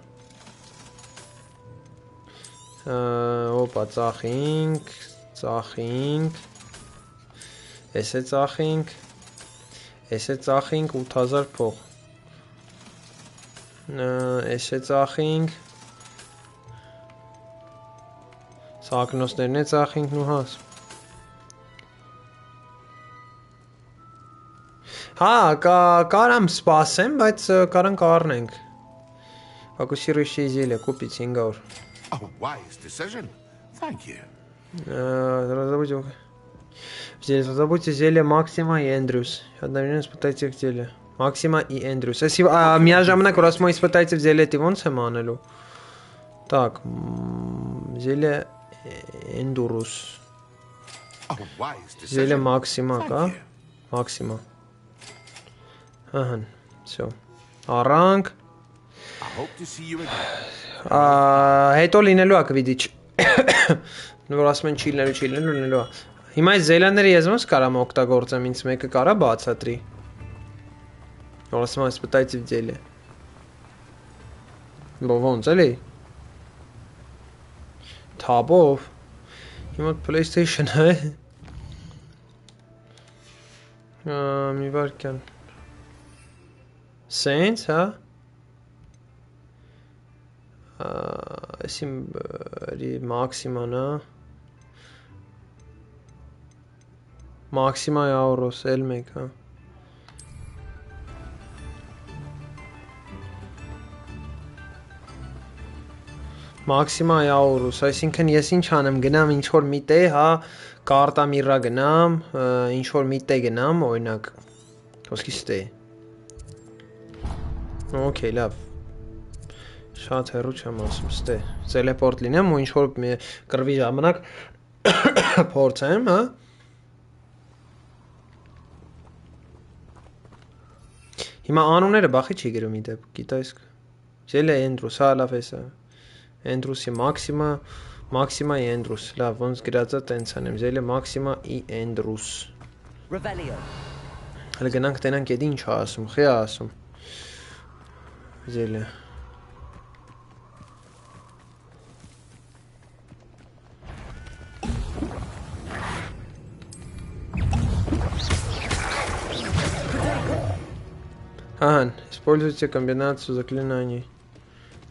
[SPEAKER 1] Օպա, ծախինք, Էսե ծախինք 8000 փող։ Էսե ծախինք։ Սակնոսներն է ծախինք նու հաս։ Հա, կարամ սպասեմ, բայց կարանք առնենք։ Фокусирующее зелье купить 500.
[SPEAKER 5] A wise decision. Thank you.
[SPEAKER 1] Забудьте зелье Максима и Эндрюс. Одновременно испытайте их зелье. Максима и Эндрюс. Если միաժամանակ որ ասում испытайте зелье, ты ոնց եմ անելու։ Так, зелье Эндурус. Зелье Максима, կա։ Максима. Ահա, всё. Առանք։ Հետո լինելու է կվիդիչ։ Որ ասում են չի լինելու է։ Հիմա այս զելյանները ես ոնց կարամ օգտագործեմ, ինձ մեկը կարա բացատրի։ Որ ասում եմ испытайте зелье։ Ոնց էլի։ Թաբով։ Հիմա PlayStation-ը է։ Մի վարքյան։ Սենց, հա։ Էսի Մաքսիման, հա։ Մաքսիմա Աուրոս, էլ մեկ, հա։ Maxima Aurus, այսինքն ես ինչ անեմ, գնամ ինչ որ մի տեղ, հա, կարտամիրա գնամ, ինչ որ մի տեղ գնամ, օրինակ, ոսկի ստե։ Okay, լավ։ Շատ հեռու չեմ ասում, ստե։ Տելեպորտ լինեմ ու ինչ որ կռվի ժամանակ փորձեմ, հա։ Հիմա անունները բախի չի գրում ի դեպ, գիտես։ Ջելը Էնդրուս, հա, լավ է սա։ Էնդրուսի Maxima и Էնդրուս, լավ, ոնց գրածա տենց անեմ, Ջելը Maxima и Էնդրուս։ Հələ գնանք տենանք էդ ինչ ասում, խի ասում։ Ջելը։ Ага, используйте комбинацию заклинаний.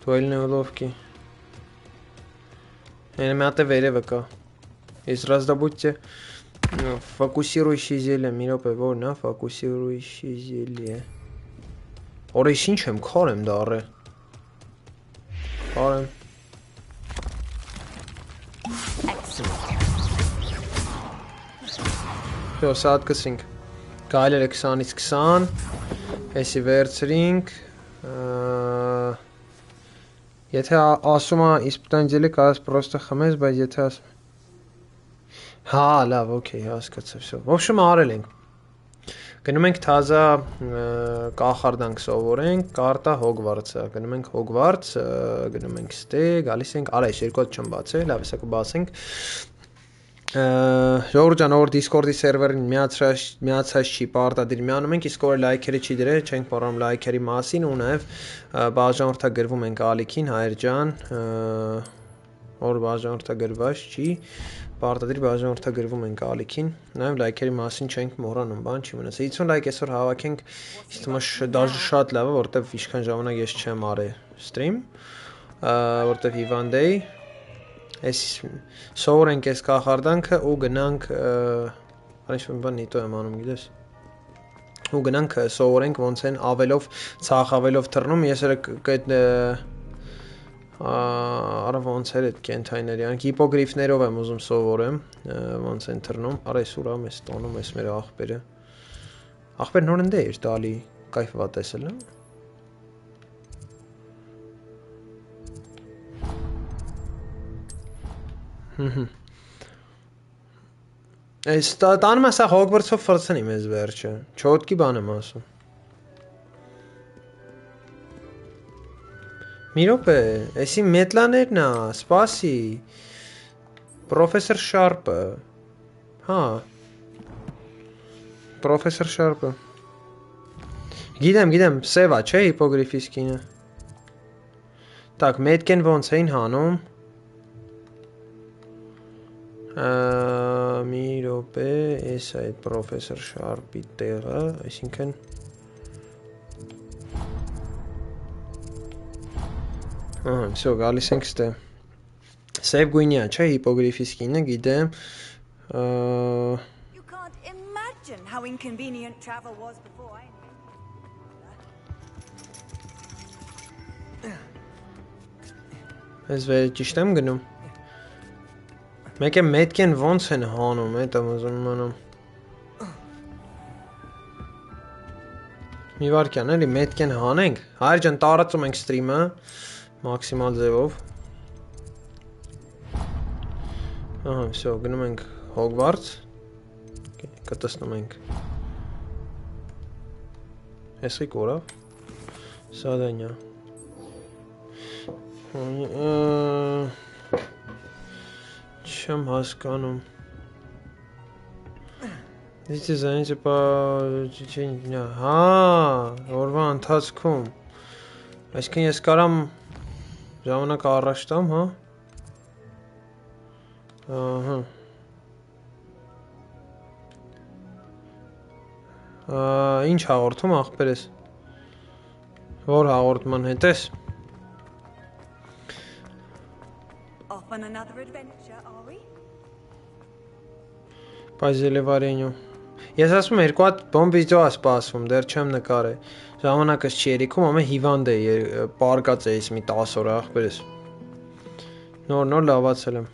[SPEAKER 1] Дуэльные уловки. Элементы веревка. Из раздобудьте фокусирующие зелья. Миропе ворна, фокусирующие зелья. Оре шинчем карем дاره. Карем. Yo, saat կսինք։ Գայլերը 20-ից 20, հեսի վերցրինք, եթե ասում է իսպտանջելի կարաս պրոստը խմես, բայց եթե ասում հա, լավ, ոքեյ, հասկացա, վсё։ В общем, արել ենք։ Գնում ենք թազա կախարդանք սովորենք, կարտա Հոգվարթսը, գնում ենք Հոգվարթս, գնում ենք ստե, գալիս ենք, արա, ես երկու հատ չեմ բացել, լավ, հեսա կբացենք։ Ժողովուրդ ջան, որ Discord-ի սերվերին միացած չի, պարտադիր միանում ենք, իսկ որ լայքերը չի դրել, չենք մոռանում լայքերի մասին ու նաև բաժանորդագրվում ենք ալիքին, հայր ջան, որ բաժանորդագրված չի, պարտադիր բաժանորդագրվում ենք ալիքին, նաև լայքերի մասին չենք մոռանում, բան չի մնաց։ 50 լայք այսօր հավաքենք, իսկ թվում է դաժե շատ լավ է, որտեվ ինչքան ժամանակ ես չեմ արել stream, որտեվ հիվանդ էի։ Այս սովորենք այս կախարդանքը ու գնանք արիշում բան նիտո եմ անում գիտես ու գնանք սովորենք ոնց են ավելով ցախավելով թռնում ես այդ արա ոնց էր այդ կենթայիների անք հիպոգրիֆներով եմ ուզում սովորեմ ոնց են թռնում արա այս ուրամ էս տոնում էս մեր ախպեր նոր ընդ էր տալի կայֆվա տեսել եմ Այս տանում ասա Հոգվարթսով ֆրցնի մեզ վերջը, չոտքի բան եմ ասում։ Մի րոպե, էսի մետլաներն է, սպասի, պրոֆեսոր Շարպը, հա, պրոֆեսոր Շարպը, գիտեմ, սև է, չէ, հիպոգրիֆիս կինը, տակ, մետքեն ոնց էին հանում, մի րոպե, էս այդ պրոֆեսոր Շարպի տեղը, այսինքն վсё, գալիս ենք ստե սև գույնյա, չէ, հիպոգրիֆիս կինը, գիտեմ
[SPEAKER 6] You can't imagine how inconvenient travel was before
[SPEAKER 1] Ես վեր ճիշտ եմ գնում Մեկ է մետքեն ոնց են հանում, էտ եմ ուզում մնում Մի վարկյան էլի մետքեն հանենք Հայր ջան տարածում ենք ստրիմը Մաքսիմալ ձևով Ահա, վсё, գնում ենք Հոգվարթս Կտսնում ենք Հեսի կորավ Սադանյա Չեմ հասկանում Դիցի զանիցը հա, որվա ընթացքում Այսքն ես կարամ ժամանակ առաջ տամ, հա Ինչ հաղորդում աղբեր ես Որ հաղորդման հետ ես
[SPEAKER 6] Off on another adventure, are we?
[SPEAKER 1] Բայց ելևարենյու Ես ասում երկու հատ բոմ վիդեո ասպասվում, դեռ չեմ նկարել Ժամանակս չի երիքում, ամեն հիվանդ է, պարկած է ես մի 10 օր աղբեր ես Նոր լավացել եմ։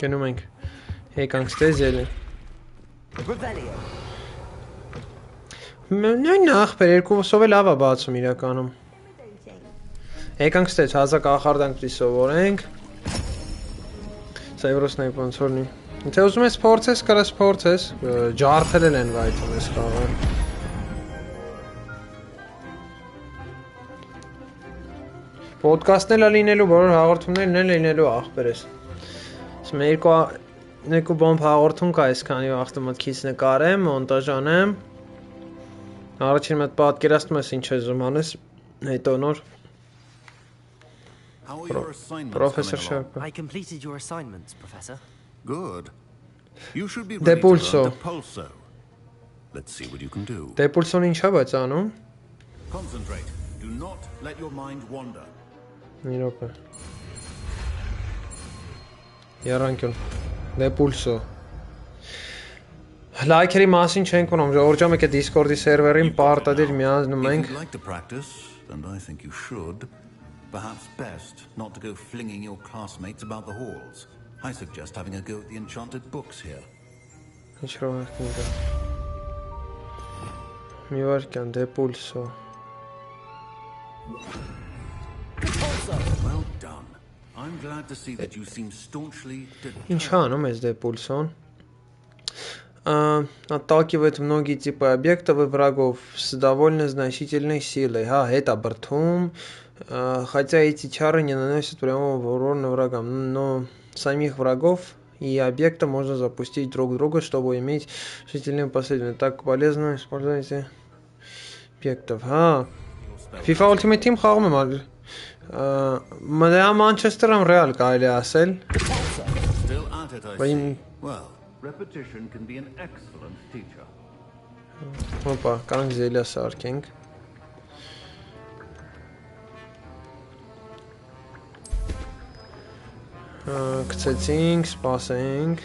[SPEAKER 1] Գնում ենք։ Եկանք ստեզել։ Նույն ախպեր երկուսով է լավ է բացում իրականում։ Եկանք ստեզ հազա կախարդանք պիտի սովորենք։ Սա եվրոսնայի ոնց որնի։ Եթե ուզում ես փորձես, կարաս փորձես, ջարդել են վայթում ես խաղը։ Պոդքասթն էլ լինելու, բոլոր հաղորդումներն էլ լինելու ախպերես։ Երկու բոմբ հաղորդում կա այսքանի վաղտը մտքից նկարեմ, մոնտաժ անեմ։ Առաջին մոտ պատկերացնում ես ինչ ես զում անես, հետո նոր Professor Sharp.
[SPEAKER 4] I completed your assignments, Professor.
[SPEAKER 5] Good. You should be ready to learn the pulso. Let's see what you can do.
[SPEAKER 1] Depulson ինչ է բայց անում։
[SPEAKER 5] Concentrate. Do not let your mind wander.
[SPEAKER 1] Մի րոպե։ Եռանկյուն։ Depulso։ Լայքերի մասին չենք ունում, ժողովրդում եկե Discord-ի սերվերին պարտադիր միացնում ենք։
[SPEAKER 5] If you'd like to practice, and I think you should, perhaps best not to go flinging your classmates about the halls. I suggest having a go at the enchanted books here.
[SPEAKER 1] Ինչ ռոհակին կա։ Մի վարկյան, Depulso։
[SPEAKER 5] Well done. I'm glad to see that you seem staunchly
[SPEAKER 1] Ինչ անում ես Depulson? Отталкивает многие типы объектов и врагов с довольно значительной силой. Это бортом. Хотя эти чары не наносят прямого урона врагам, но самих врагов и объекта можно запустить друг друга, чтобы иметь сильные последствия. Так полезно использовать эти объектов. FIFA Ultimate Team խաղում եմ արել։ Մնա Manchester-ում Real կարելի ասել։
[SPEAKER 5] Well, repetition can be an excellent teacher.
[SPEAKER 1] Հոպա, կարանք զելիա սարքենք։ Գցեցինք, սպասենք։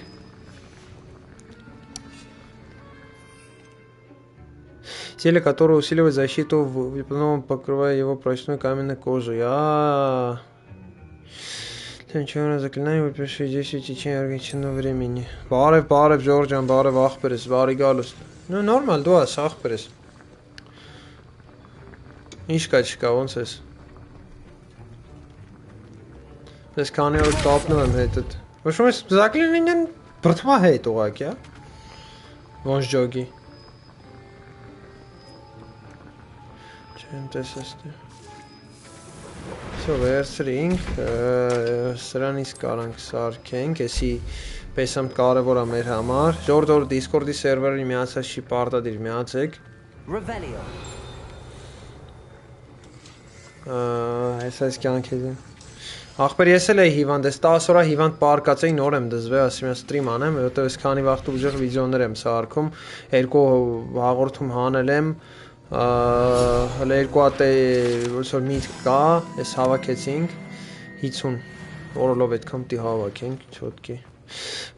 [SPEAKER 1] Теле, которое усиливает защиту, потом покрывая его прочной каменной кожей. Темчура заклинание, выпиши 10 течение ограниченного времени. Բարև, Ժորժան, բարև ախպերս, բարի գալուս։ Ну, նորմալ, դու ես ախպերս։ Ինչ կա չկա, ոնց ես։ Ես քանի օր կապնում եմ հետդ։ Ոչմ ես zaklinaניין բրթվա հետ ուղակի, հա։ Ոնց ջոգի։ Չեմ տեսստի։ Սո վերցրինք, սրանից կարանք սարքենք, եսի պեսամ կարևոր է մեր համար։ Ժորդոր Discord-ի սերվերին միացած չի պարտադիր միացեք։ Այս կյանքեզին։ Ախպեր ես էլ էի հիվանդ, ես 10 օրա հիվանդ պարկած էի, նոր եմ դզվել, ասում եմ ստրիմ անեմ, որտեղ ես քանի վաղ ուժեղ վիդեոներ եմ սարքում, երկու հաղորդում հանել եմ, հələ երկու հատ ոնց որ միտք կա, ես հավաքեցինք 50 օրելով այդքան պիտի հավաքենք, չոտքի։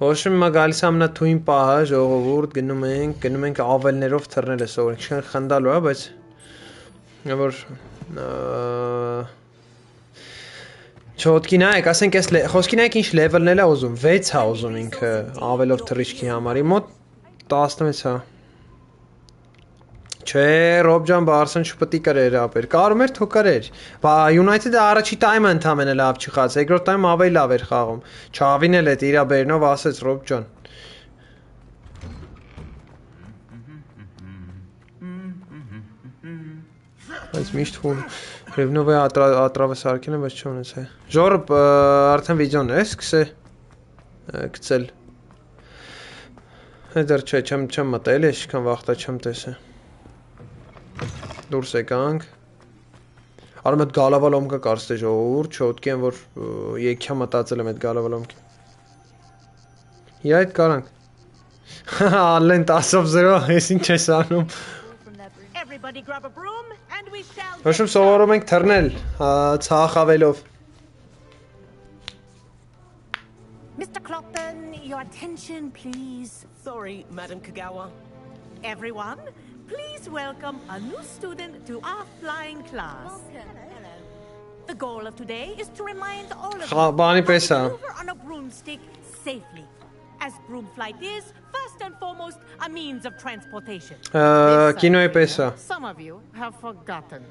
[SPEAKER 1] Ոչմ հիմա գալիս ամնա թույն պահը, ժողովուրդ գնում ենք ավելներով թռնել է սովորենք, չեն խնդալու, հա, բայց որ Չոտքի նայեք, ասենք այս խոսքի նայեք ինչ լեվելն է ուզում, 6 է ուզում ինքը ավելով թռիչքի համար, մոտ 16 է։ Չէ, Ռոբջան Բարսեն չպետք է կրեր ապեր, կարում էր թո կրեր, բա United-ը առաջի տայմը ընդամենը լավ չի խաղաց, երկրորդ տայմը ավելի լավ էր խաղում, Չավին էլ էդ իրա բերնով ասեց Ռոբջան։ Այս միշտ խուլ Ռևնովը ատրավը սարքեն է, բայց չոնեց է։ Ժորը արդեն վիդեոն է սկսե գցել։ Դեռ չէ, չեմ մտել, ես շքան վաղտա չեմ տեսե։ Դուրս եկանք։ Արում էդ գալավալոմկը կարծտ է ժողովուրդ, չոտքի են, որ եկյա մտածել եմ էդ գալավալոմկի։ Իրա էդ կարանք։ Ալեն 10-0, ես ինչ ես անում։ Ոչմ սովորում ենք թռնել, ցախավելով։
[SPEAKER 6] Mr. Clopton, your attention, please.
[SPEAKER 4] Sorry, Madam Kagawa.
[SPEAKER 7] Everyone, please welcome a new student to our flying class. The goal of today is to remind all of you how to maneuver on a broomstick safely. As broom flight is, first and foremost, a means of transportation.
[SPEAKER 1] Some
[SPEAKER 7] of you have forgotten.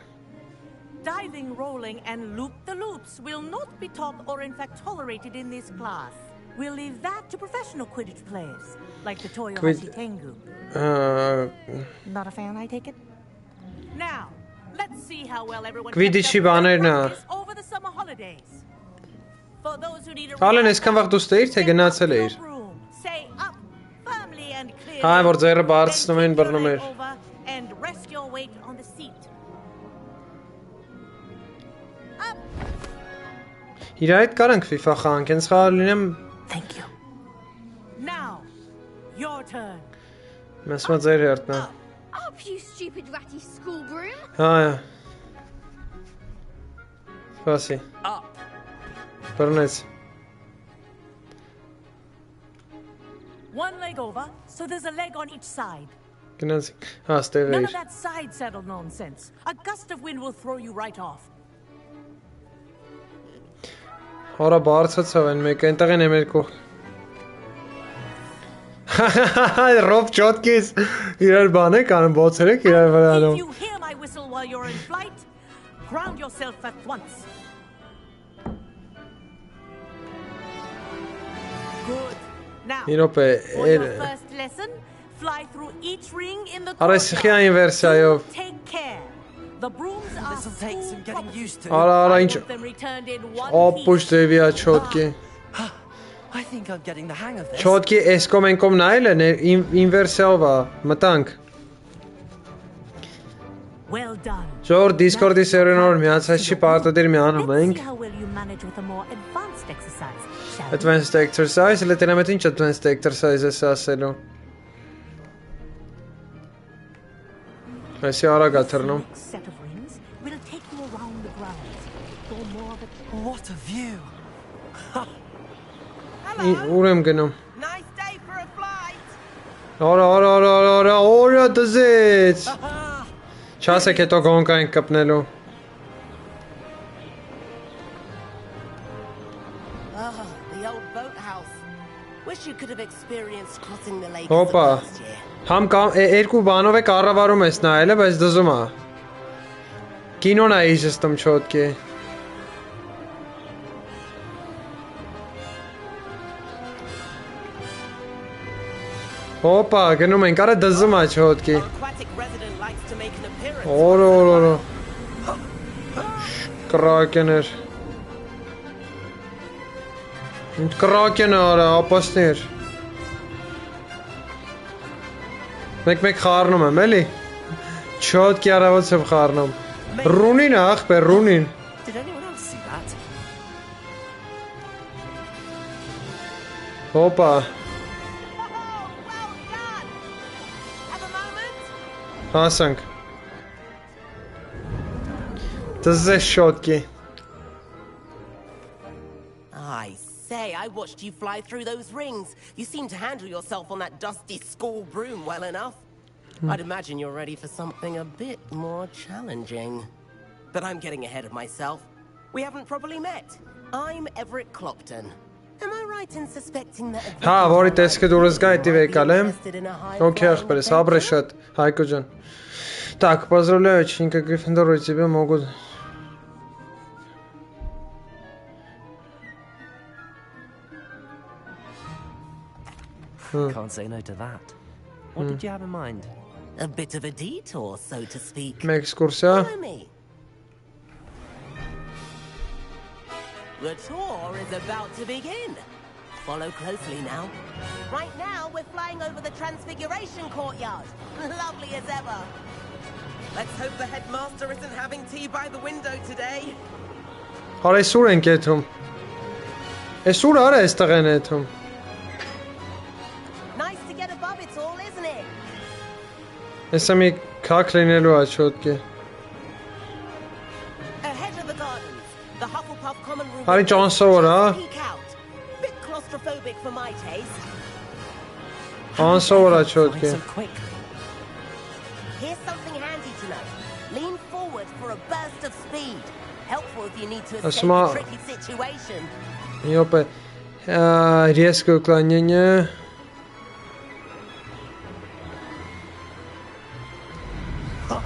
[SPEAKER 7] Diving, rolling, and loop-the-loops will not be taught or in fact tolerated in this class. We'll leave that to professional Quidditch players, like the Toyohashi Tengu. Not a fan, I take it? Now, let's see how well everyone practice over the summer holidays. For those who need a say up firmly and clearly. And rest your weight on the seat. Up. Thank you. Now, your turn.
[SPEAKER 8] Up, you stupid ratty school broom.
[SPEAKER 2] Up.
[SPEAKER 7] One leg over, so there's a leg on each side. None of that side saddle nonsense. A gust of wind will throw you right off.
[SPEAKER 1] Ora բարձացավ են մեկ այնտեղ են երկու Ռոբ ճոտկից իրար բան է կանում բոցեր եք իրար վրանում
[SPEAKER 7] If you hear my whistle while you're in flight, ground yourself at once. Good. Now, for your first lesson, fly through each ring in the courtyard. Take care. The brooms are
[SPEAKER 4] take some getting used to.
[SPEAKER 1] I
[SPEAKER 4] think I'm getting the hang of this.
[SPEAKER 1] Չոտքի էսկոմ ենկոմ նայել են ինվերսիով է մտանք
[SPEAKER 7] Well done.
[SPEAKER 1] Ժոր Discord-ի սերվերով միացած չի պարտադիր միանում ենք Advanced exercise Լե տենամ էտ ինչ advanced exercise ես ասելու Այսի արագ է թռնում
[SPEAKER 4] What a view
[SPEAKER 1] Ուր եմ գնում Օրա դզեց Չասեք հետո գոնկա ենք կպնելու Հոպա Համ երկու բանով է կառավարում ես նայել է, բայց դզում է Կինոն է իժստում չոտքի Հոպա, գնում ենք, արա դզում է չոտքի Օրո Կրակեն էր Կրակեն արա, ապասներ Մեկ խարնում եմ, էլի Չոտքի արավոց եմ խարնում Ռունին է, աղբեր, ռունին Հոպա Հասանք Դզես շոտքի
[SPEAKER 9] I say, I watched you fly through those rings. You seem to handle yourself on that dusty school broom well enough. I'd imagine you're ready for something a bit more challenging. But I'm getting ahead of myself. We haven't properly met. I'm Everett Clopton. Am I right in suspecting that...
[SPEAKER 1] Հա, որի տեսքը դուրս գա էտի վեկալ եմ Okay, ախպերես, հաբրե շատ, Հայկո ջան Так, поздравляю, ученика Гриффиндора, тебе могут...
[SPEAKER 4] Can't say no to that. What did you have in mind?
[SPEAKER 9] A bit of a detour, so to speak.
[SPEAKER 1] Մեկ սկուրսյա
[SPEAKER 9] The tour is about to begin. Follow closely now. Right now, we're flying over the Transfiguration Courtyard. Lovely as ever. Let's hope the headmaster isn't having tea by the window today.
[SPEAKER 1] Արա այսուր ենք եթում Այսուր արա այստեղ են եթում
[SPEAKER 9] Nice to get above it all, isn't it?
[SPEAKER 1] Այսա մի կակ լինելու է չոտքի
[SPEAKER 9] Ahead of the gardens, the Hufflepuff common room.
[SPEAKER 1] Արի ճանսավոր, հա
[SPEAKER 9] Bit claustrophobic for my taste.
[SPEAKER 1] Անսավոր է չոտքի
[SPEAKER 9] of speed. Helpful if you need to escape a tricky situation.
[SPEAKER 1] Ёпе. Резкое уклонение.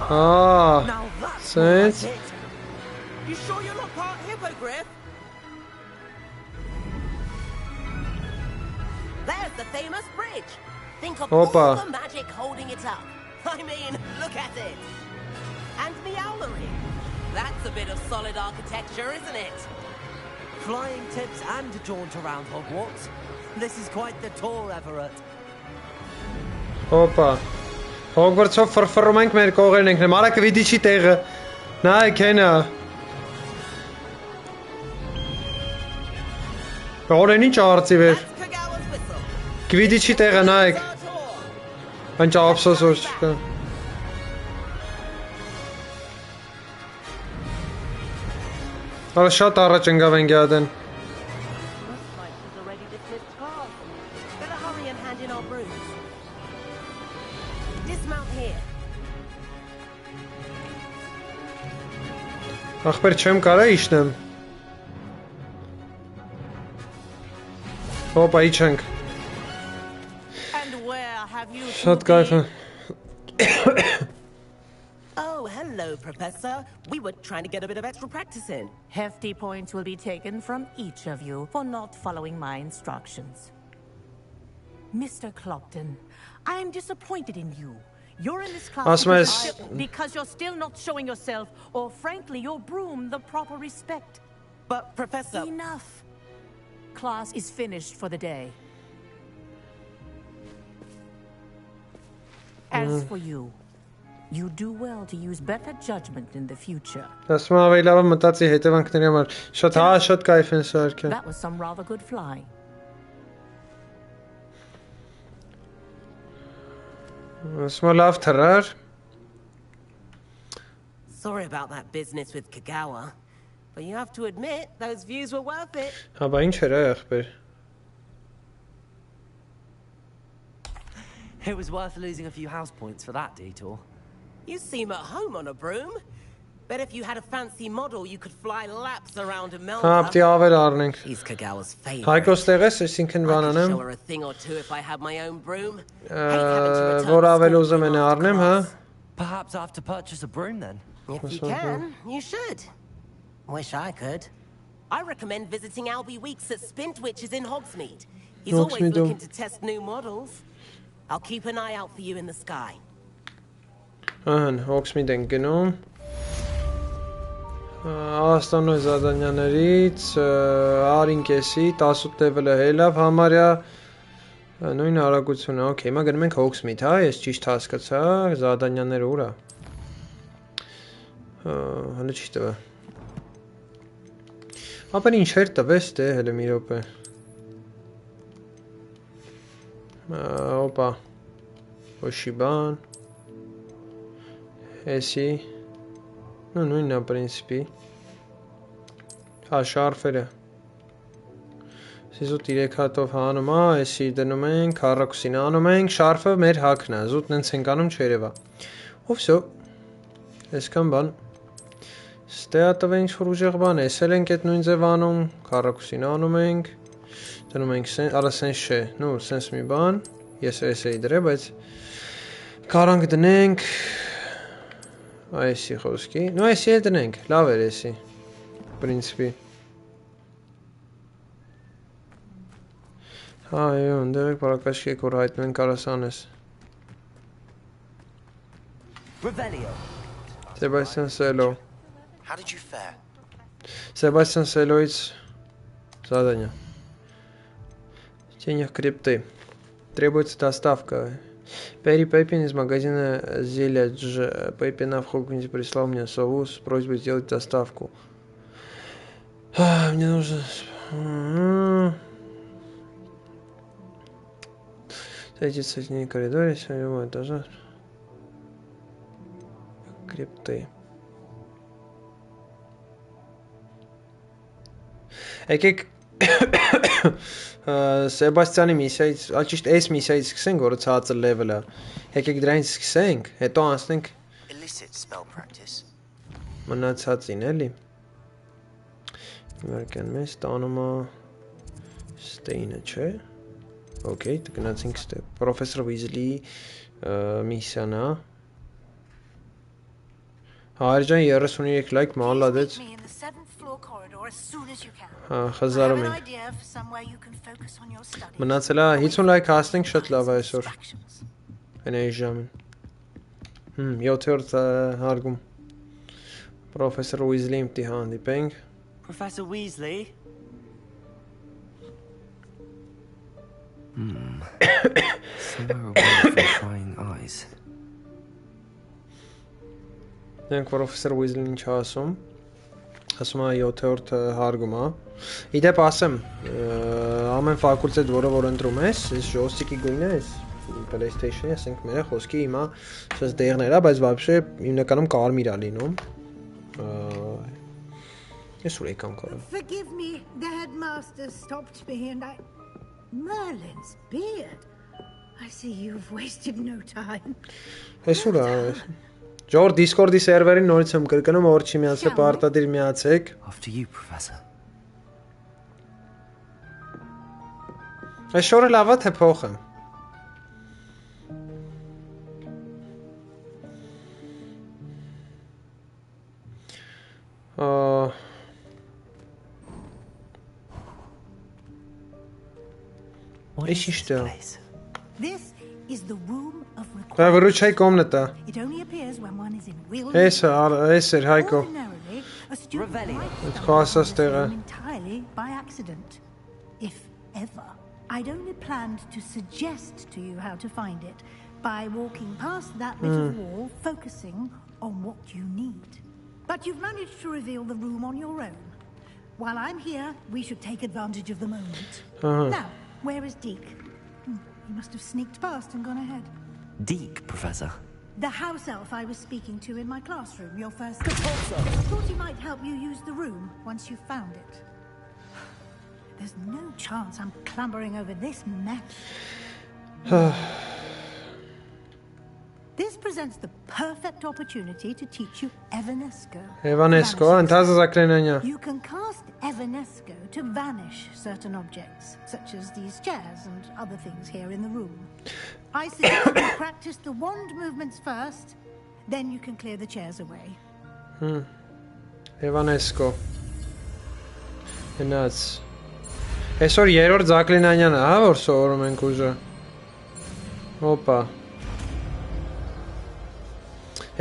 [SPEAKER 9] Now that's more like it. You sure you're not part hippogriff? There's the famous bridge. Think of all the magic holding it up. I mean, look at it. And the owlery. That's a bit of solid architecture, isn't it?
[SPEAKER 4] Flying tips and a jaunt around Hogwarts. This is quite the tour, Everett.
[SPEAKER 1] Opa. Hogwarts-ով ֆրֆռում ենք մեր կողերն ենք, մարակը վիդիչի տեղը, նայեք հենա, օրեն ինչ արծիվ էր, վիդիչի տեղը նայեք, անչ ափսոսոս չկա, արը շատ առաջ ընգավ ենք յադեն, Ախպեր չեմ կարա իշնեմ, հոպա իչենք, շատ կայֆ է,
[SPEAKER 9] Oh, hello, Professor. We were trying to get a bit of extra practice in.
[SPEAKER 7] Hefty points will be taken from each of you for not following my instructions. Mr. Clopton, I am disappointed in you. You're in this class because you're still not showing yourself, or frankly, your broom the proper respect.
[SPEAKER 9] But, Professor...
[SPEAKER 7] Enough. Class is finished for the day. As for you, you do well to use better judgment in the future.
[SPEAKER 1] That
[SPEAKER 7] was some rather good flying.
[SPEAKER 9] Sorry about that business with Kagawa, but you have to admit those views were worth it.
[SPEAKER 4] It was worth losing a few house points for that detour.
[SPEAKER 9] You seem at home on a broom. Bet if you had a fancy model, you could fly laps around a mountain. He's Kagawa's favorite. I could show her a thing or two if I had my own broom.
[SPEAKER 4] Perhaps I have to purchase a broom then.
[SPEAKER 9] If you can, you should. Wish I could. I recommend visiting Albie Weeks at Spintwitches in Hogsmeade. He's always looking to test new models. I'll keep an eye out for you in the sky.
[SPEAKER 1] Hogsmeade ենք գնում. Աստանոյ զադանյաներից արինկեսի 18 level-ը հելավ համարյա նույն արագությունը, օքեյ, հիմա գնում ենք Hogsmeade, հա, ես ճիշտ հասկացա, զադանյաները ուր է, հələ չի տվա, ապեր ինչ էր տվես, դե, հələ մի րոպե, օպա, ոչի բան, էսի, նույնն է պրինսիպի, հա, շարֆերը, Սիզուտ 3 հատով հանում է, էսի դնում ենք, քառակուսին անում ենք, շարֆը մեր հակն է, զուտ նենց ենք անում չերևա, ու վսյո, այսքան բան, ստեա տվենք որ ուժեղ բան, էսել ենք էտ նույն ձև անում, քառակուսին անում ենք, դնում ենք, արա սենց չէ, նու, սենց մի բան, ես էս էի դրե, բայց կարանք դնենք, այսի խոսքի, նու այսի էլ դնենք, լավ էր էսի, պրինցպի, այո, ընդեղ եք պարակաշկ եք որ հայտնեն կարասան ես, Sebastian Selo,
[SPEAKER 10] How did you fare?
[SPEAKER 1] Sebastian Seloից задание. Тень крипты. Требуется доставка. Перри Пеппин из магазина Зелядж. Пеппина в Хогвартсе прислал мне сову с просьбой сделать доставку. Мне нужно... Зайти в соседнем коридоре, седьмого этажа. Крипты. Եկեք Սեբաստյանի միսիայից, ճիշտ այս միսիայից սկսենք, որը ցածր level-ը։ Եկեք դրանից սկսենք, հետո անցնենք
[SPEAKER 10] Illicit spell practice.
[SPEAKER 1] մնացածին էլի։ Իվարկան մեզ տանում է Ստեյնը, չէ։ Okay, գնացինք ստե։ Պրոֆեսոր Վիզլի միսիան է։ Հայրջան 33 լայք մալադեց։ Խզարում ենք։ Մնացել է 50 լայք հասնենք շատ լավ է այսօր։ Այն այս ժամին։ 7-րդ հարգում։ Պրոֆեսոր Weasley իմտի հանդիպենք։
[SPEAKER 4] Professor Weasley. Somewhere away from prying eyes.
[SPEAKER 1] Դենք պրոֆեսոր Weasley-ն ինչ ասում։ Ասում է 7-րդ հարգում է։ Իդեպ ասեմ, ամեն ֆակուլտետ, որ ընտրում ես, այս joystick-ի գույնը, այս PlayStation-ի, ասենք մեր խոսքի հիմա սենց դեղներ է, բայց вообще հիմնականում կարմիր է լինում։ Ես ուր եկամ կարա։
[SPEAKER 11] Forgive me, the headmaster stopped me and I Merlin's beard. I see you've wasted no time.
[SPEAKER 1] Ես ուր է։ Ջոր Discord-ի սերվերին նորից եմ կրկնում, որ չի միացել, պարտադիր միացեք։
[SPEAKER 4] After you, Professor.
[SPEAKER 1] Այս շորը լավ է թե փոխեմ։
[SPEAKER 11] What is this place? This is the room of
[SPEAKER 1] requirement.
[SPEAKER 11] It only appears when one is in real
[SPEAKER 1] Heiko.
[SPEAKER 11] Ordinarily, a student entirely by accident. If ever. I'd only planned to suggest to you how to find it by walking past that bit of wall, focusing on what you need. But you've managed to reveal the room on your own. While I'm here, we should take advantage of the moment. Now, where is Deke? He must have sneaked past and gone ahead.
[SPEAKER 4] Deke, Professor.
[SPEAKER 11] The house elf I was speaking to in my classroom, your first day. Thought he might help you use the room once you found it. There's no chance I'm clambering over this mess. This presents the perfect opportunity to teach you Evanesco. You can cast Evanesco to vanish certain objects, such as these chairs and other things here in the room. I suggest you practice the wand movements first, then you can clear the chairs away.
[SPEAKER 1] Evanesco. Nuts. Այսօր երրորդ Զակլինանյանը, հա, որ սովորում ենք ուժը։ Հոպա։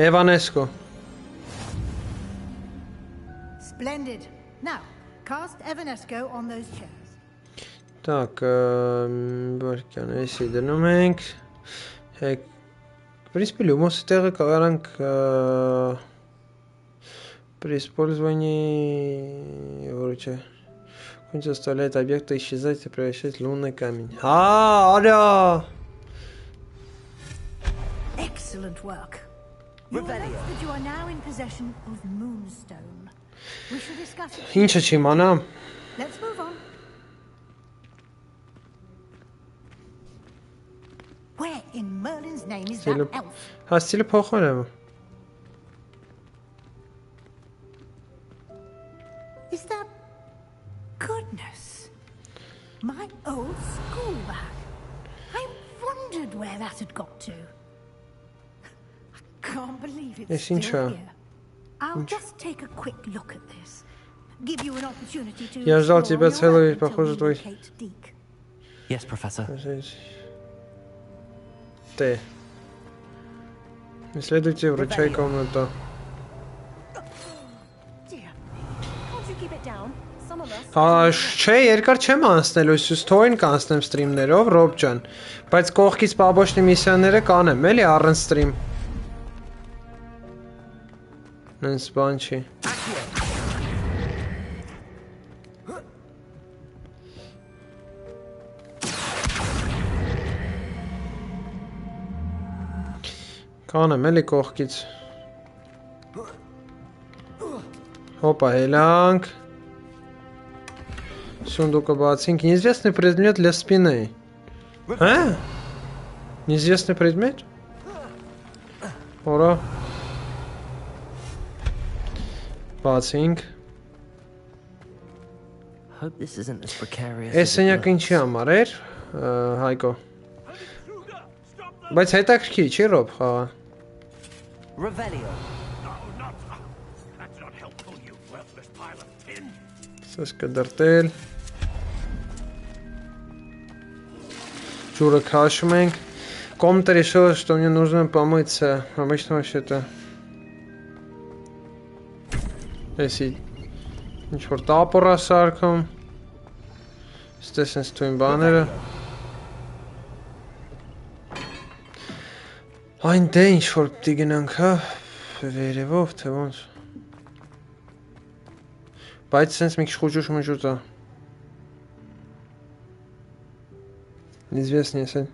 [SPEAKER 1] Evanesco.
[SPEAKER 11] Splendid. Now, cast Evanesco on those chairs.
[SPEAKER 1] Так, բարքան, էսի դնում ենք։ Հեք, принципе, լումոսի տեղը կարանք при использовании, короче, заставляет объекты исчезать и превращать в лунный камень. Алло!
[SPEAKER 11] Excellent work. You announced that you are now in possession of Moonstone. We should discuss it.
[SPEAKER 1] Ինչ չիմանամ։
[SPEAKER 11] Let's move on. Where in Merlin's name is that elf?
[SPEAKER 1] Հա, ստիլը փոխել եմ։
[SPEAKER 11] Is that goodness? My old school bag. I wondered where that had got to. I can't believe it's still here. I'll just take a quick look at this. Give you an opportunity to locate Deke.
[SPEAKER 4] Yes, Professor.
[SPEAKER 1] Ты. Исследуйте, вручай комнату. Չէ, երկար չեմ անցնելու, սյուս թողին կանցնեմ ստրիմներով, Ռոբ ջան, բայց կողքից պաբոշնի միսիաները կանեմ, էլի առն ստրիմ։ Նենց բան չի։ Կանեմ, էլի կողքից։ Հոպա, հելանք։ Сундука бацинки. Неизвестный предмет для спины. А? Неизвестный предмет? Ура. Բացինք։
[SPEAKER 4] Hope this isn't as precarious.
[SPEAKER 1] Այս սենյակը ինչի համար էր, Հայկո։ Բայց հետաքրքիր չի ռոբ խաղը։
[SPEAKER 4] Revelio.
[SPEAKER 1] Սես կդրտել։ Ջուրը քաշում ենք։ Комната решила, что мне нужно помыться. Обычно вообще-то... Если... Ինչ-որ տապոր ասարքում։ Ստես ենք թույն բաները։ Այն դե ինչ-որ պտի գնանք, հա, վերևով, թե ոնց։ Բայց սենց մի քիչ խուճուշ-մուճուց է։ Неизвестно, если...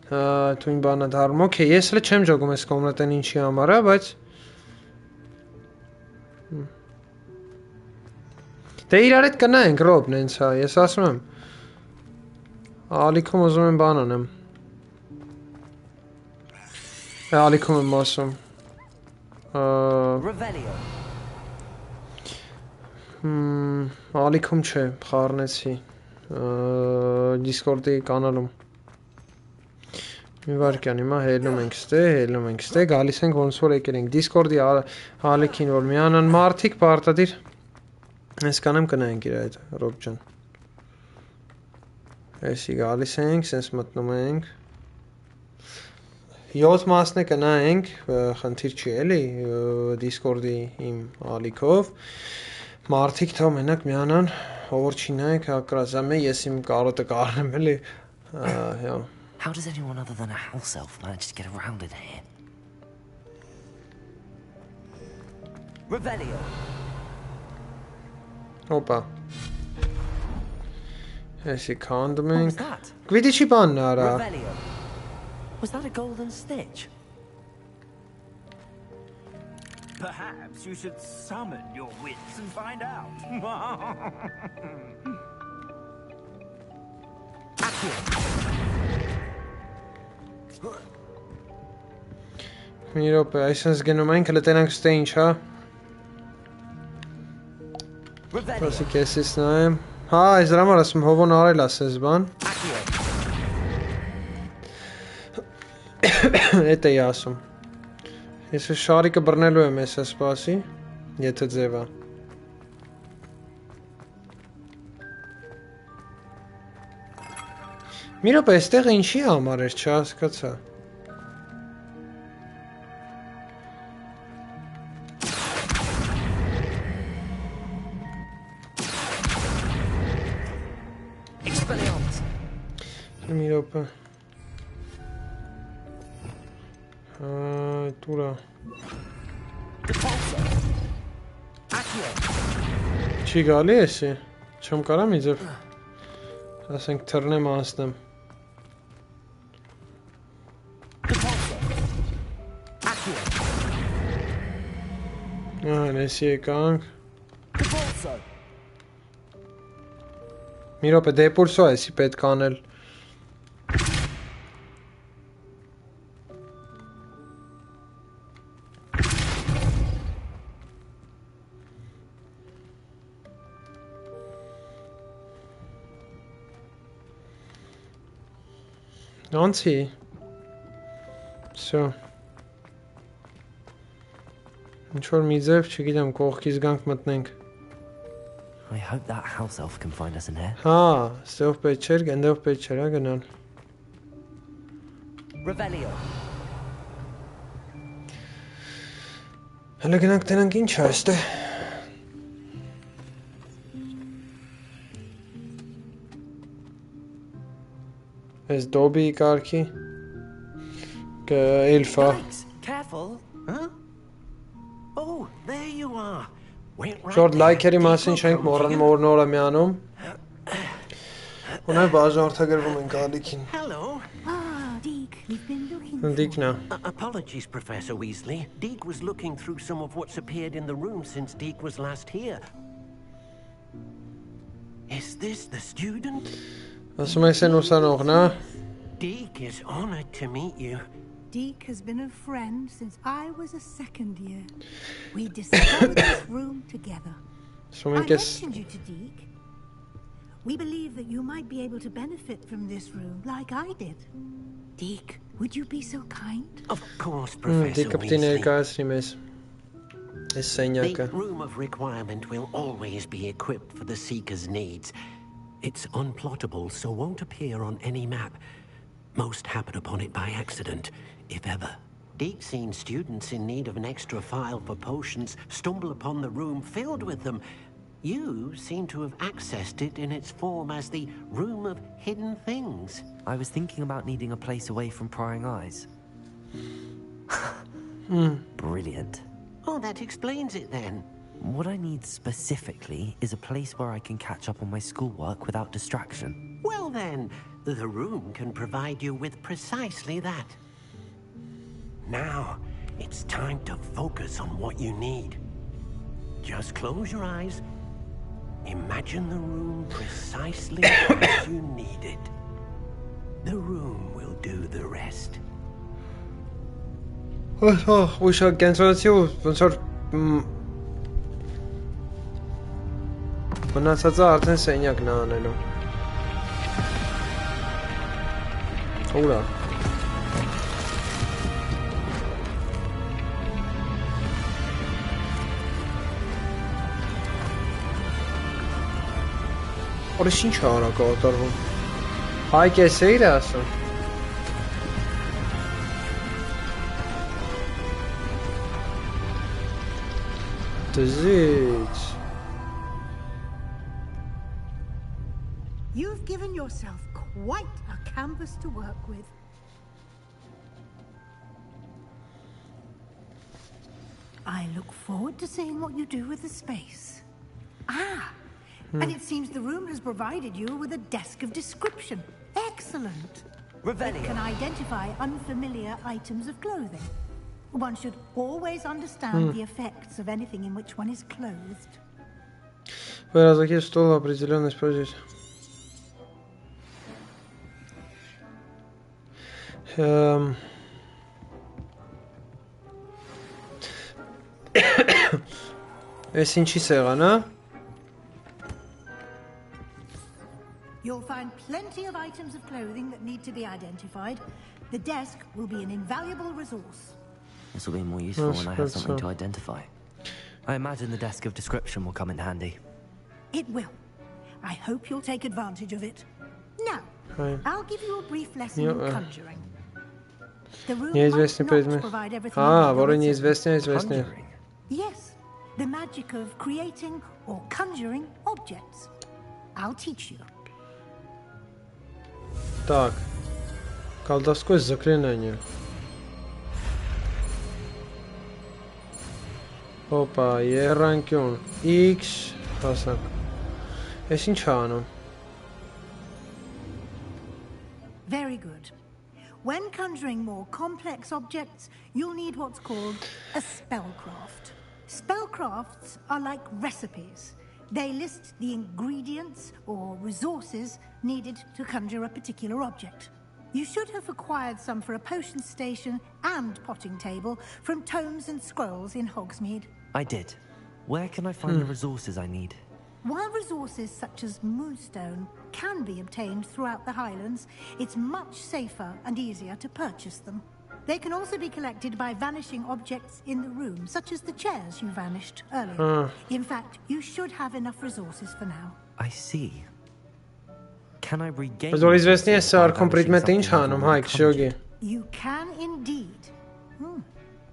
[SPEAKER 1] Թույն բանը դարում, օքեյ, ես հլը չեմ ժոգում ես կոմնատեն ինչի համար է, բայց... Դե իրար հետ կնայենք, ռոբ, նենց հա, ես ասում եմ։ Ալիքում ուզում եմ բան անեմ։ Ալիքում եմ ասում։ Ալիքում չէ, խառնեցի։ Discord-ի կանալում։ Մի վարկյան, հիմա հելնում ենք ստե, գալիս ենք ոնց որ եկել ենք Discord-ի ալիքին, որ միանան մարդիկ պարտադիր։ Ես կանեմ կնայենք իր այդ, Ռոբ ջան։ Էսի գալիս ենք, սենց մտնում ենք։ 7 մասն է կնայենք, խնդիր չի էլի, Discord-ի իմ ալիքով։ Մարդիկ թող մենակ միանան, ով չի նայեք, հակրազամ է, ես իմ կարոտը կարնեմ էլի։
[SPEAKER 4] How does anyone other than a house elf manage to get around in here? Revelio.
[SPEAKER 1] Opa. Էսի քանդում ենք։ Գվիդի չի բանն արա։
[SPEAKER 4] Was that a golden stitch?
[SPEAKER 12] Perhaps you should summon your wits and find out.
[SPEAKER 1] Մի րոպե, այսպես գնում ենք, լտենանք ստե ինչ, հա։ Պասի կեսից նայեմ։ Հա, այս դրա համար ասում հովոն արել ասես բան։ Էդ էի ասում։ Ես շարիկը բռնելու եմ ես սպասի, եթե ձև է։ Մի րոպե, այստեղ ինչի համար էր, չհասկացա։
[SPEAKER 4] Էքսպելիարմուս։
[SPEAKER 1] Մի րոպե։ Տուրա։ Չի գալի էսի։ Չեմ կարամ իձև։ Ասենք թռնեմ անցնեմ։ Էսի եկանք։ Մի րոպե, դեպուլսո էսի պետք անել։ Անցի։ Всё։ Ինչ-որ մի ձև, չգիտեմ, կողքից գանք մտնենք։
[SPEAKER 4] I hope that house elf can find us in here.
[SPEAKER 1] Հա, ստեղ պետք չէր, գնդով պետք չէր, հա գնալ։
[SPEAKER 4] Revelio.
[SPEAKER 1] Հələ գնանք տենանք ինչ է այստեղ։ Այս դոբի կարգի էլֆա։
[SPEAKER 3] Careful, huh? Oh, there you are.
[SPEAKER 1] Շորտ լայքերի մասին չենք մոռանորը միանում։ Ունե բաժանորդագրվում ենք ալիքին։
[SPEAKER 3] Hello.
[SPEAKER 11] Deke, you've been looking.
[SPEAKER 1] Դիկնա։
[SPEAKER 3] Apologies, Professor Weasley. Deke was looking through some of what's appeared in the room since Deke was last here. Is this the student?
[SPEAKER 1] Ասում ես են ուսանողն է։
[SPEAKER 3] Deke is honored to meet you.
[SPEAKER 11] Deke has been a friend since I was a second year. We discovered this room together. I mentioned you to Deke. We believe that you might be able to benefit from this room like I did. Deke, would you be so kind?
[SPEAKER 3] Of course, Professor Weasley. The room of requirement will always be equipped for the Seeker's needs. It's unplottable, so won't appear on any map. Most happen upon it by accident, if ever. Deke's seen students in need of an extra file for potions stumble upon the room filled with them. You seem to have accessed it in its form as the Room of Hidden Things.
[SPEAKER 4] I was thinking about needing a place away from prying eyes. Brilliant.
[SPEAKER 3] Oh, that explains it then.
[SPEAKER 4] What I need specifically is a place where I can catch up on my schoolwork without distraction.
[SPEAKER 3] Well then, the room can provide you with precisely that. Now, it's time to focus on what you need. Just close your eyes. Imagine the room precisely as you need it. The room will do the rest.
[SPEAKER 1] We shall կենտրոնացիու ոնց որ մնացածը արդեն սենյակն է անելու։ Ուրա։ Որը ինչ է արա կատարվում։ Հայք էս էիր ասում։
[SPEAKER 11] You've given yourself quite a canvas to work with. I look forward to seeing what you do with the space. And it seems the room has provided you with a desk of description. Excellent. It can identify unfamiliar items of clothing. One should always understand the effects of anything in which one is clothed.
[SPEAKER 1] Выразки стола определенной используйте. Էս ինչի սեղան է?
[SPEAKER 11] You'll find plenty of items of clothing that need to be identified. The desk will be an invaluable resource.
[SPEAKER 4] This will be more useful when I have something to identify. I imagine the desk of description will come in handy.
[SPEAKER 11] It will. I hope you'll take advantage of it. Now, I'll give you a brief lesson in conjuring. The room might not provide everything you need. Yes, the magic of creating or conjuring objects. I'll teach you.
[SPEAKER 1] Так. Колдовской заклинание. Опа, երանկյուն X հասակ։ Էս ինչ անում։
[SPEAKER 11] Very good. When conjuring more complex objects, you'll need what's called a spellcraft. Spellcrafts are like recipes. They list the ingredients or resources needed to conjure a particular object. You should have acquired some for a potion station and potting table from tomes and scrolls in Hogsmeade.
[SPEAKER 4] I did. Where can I find the resources I need?
[SPEAKER 11] While resources such as moonstone can be obtained throughout the Highlands, it's much safer and easier to purchase them. They can also be collected by vanishing objects in the room, such as the chairs you vanished earlier. In fact, you should have enough resources for now.
[SPEAKER 4] I see. Can I regain?
[SPEAKER 11] You can indeed.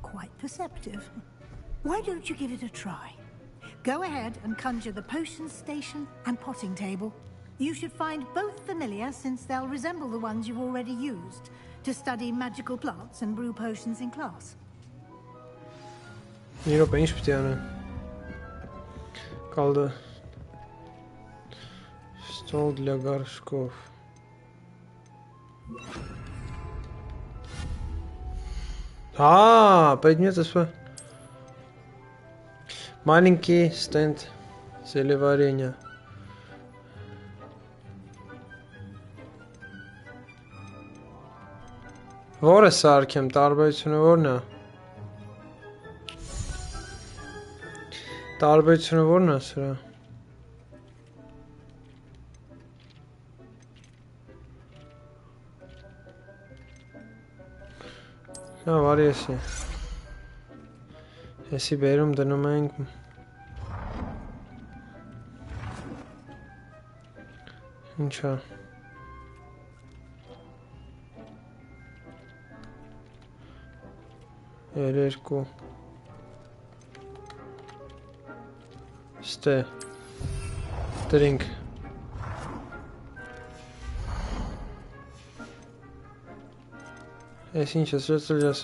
[SPEAKER 11] Quite perceptive. Why don't you give it a try? Go ahead and conjure the potion station and potting table. You should find both familiar, since they'll resemble the ones you've already used to study magical plants and brew potions in class.
[SPEAKER 1] Стол для горшков. Предметы с... Маленький стенд зелеварения. Որը սարքեմ, տարբերությունը որն է։ Տարբերությունը որն է սրա։ Հա, վարի էսի։ Էսի բերում դնում ենք ինչա։ Երկու Ստե Drink Էս ինչ է, սրծլյաս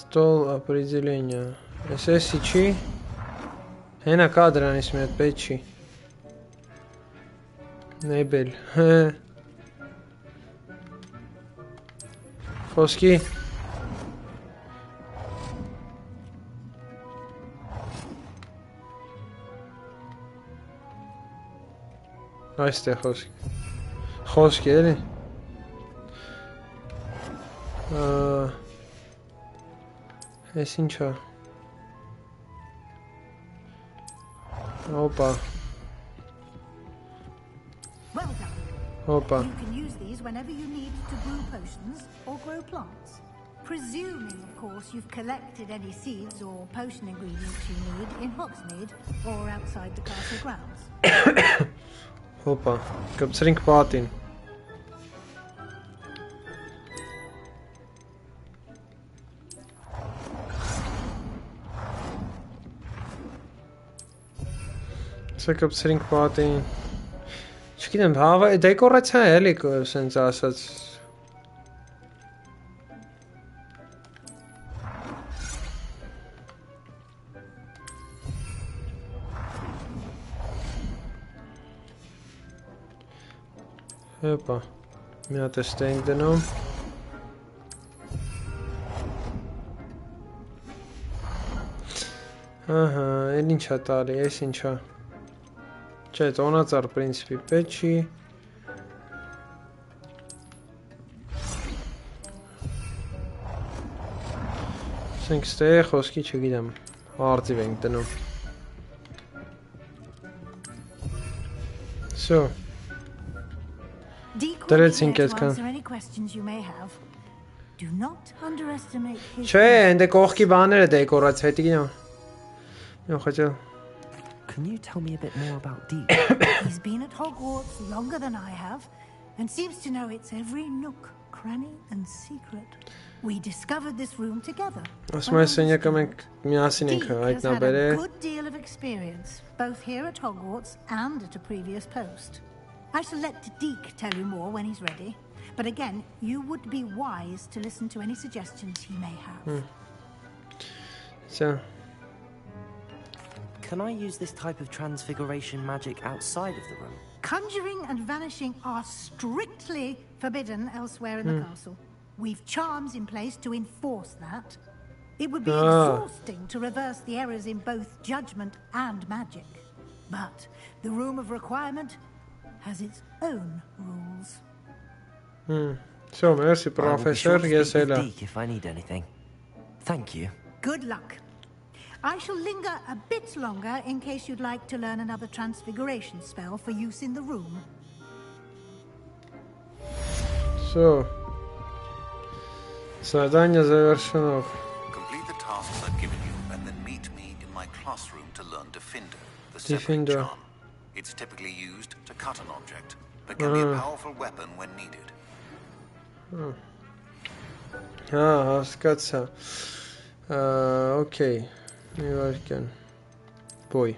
[SPEAKER 1] Stol определения Էսի չի Հենա կա դրանից մի հատ պետք չի Nebel Խոսքի Այստեղ խոսքի Խոսքի էլի Էս ինչա Օպա Opa.
[SPEAKER 11] You can use these whenever you need to brew potions or grow plants. Presuming, of course, you've collected any seeds or potion ingredients you need in Hogsmeade or outside the castle grounds.
[SPEAKER 1] Opa. Կպցրինք պատին. Սա կպցրինք պատին. Չգիտեմ, հավա դեկորացիա է էլի սենց ասած Հեպա մի հատ էստե ենք դնում Ահա, էլ ինչա տալի, ես ինչա Չէ, տոնածար պրինցիպի պետք չի Սենք ստեղ խոսքի չգիտեմ Արձիվ ենք դնում So Դրեցինք էսքան Չէ, ենդ է կողքի բաները դեկորացիա հետի գինեմ Yon խաչել
[SPEAKER 4] Can you tell me a bit more about Deke?
[SPEAKER 11] He's been at Hogwarts longer than I have, and seems to know its every nook, cranny, and secret. We discovered this room together.
[SPEAKER 1] Deke has had
[SPEAKER 11] a good deal of experience, both here at Hogwarts and at a previous post. I shall let Deke tell you more when he's ready, but again, you would be wise to listen to any suggestions he may have.
[SPEAKER 1] So.
[SPEAKER 4] Can I use this type of transfiguration magic outside of the room?
[SPEAKER 11] Conjuring and vanishing are strictly forbidden elsewhere in the castle. We've charms in place to enforce that. It would be exhausting to reverse the errors in both judgment and magic. But the Room of Requirement has its own rules.
[SPEAKER 1] So, merci, Professor. Yes,
[SPEAKER 4] if I need anything. Thank you.
[SPEAKER 11] Good luck. I shall linger a bit longer in case you'd like to learn another transfiguration spell for use in the room.
[SPEAKER 1] So, задание завершено.
[SPEAKER 5] Complete the tasks I've given you and then meet me in my classroom to learn Defender, the separate charm. It's typically used to cut an object, but can be a powerful weapon when needed.
[SPEAKER 1] Հասկացա. Okay. Իվարկյան Բոյ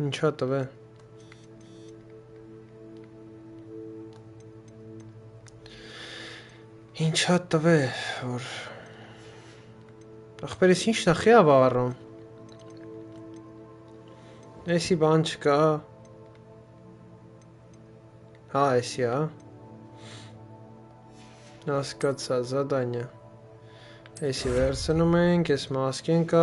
[SPEAKER 1] Ինչա տվե Ինչա տվե որ Ախպերիս ինչ նախի ավարում Էսի բան չկա Հա էսի հա Հասկացա զադանյա Էսի վերցնում ենք, ես մասկեն կա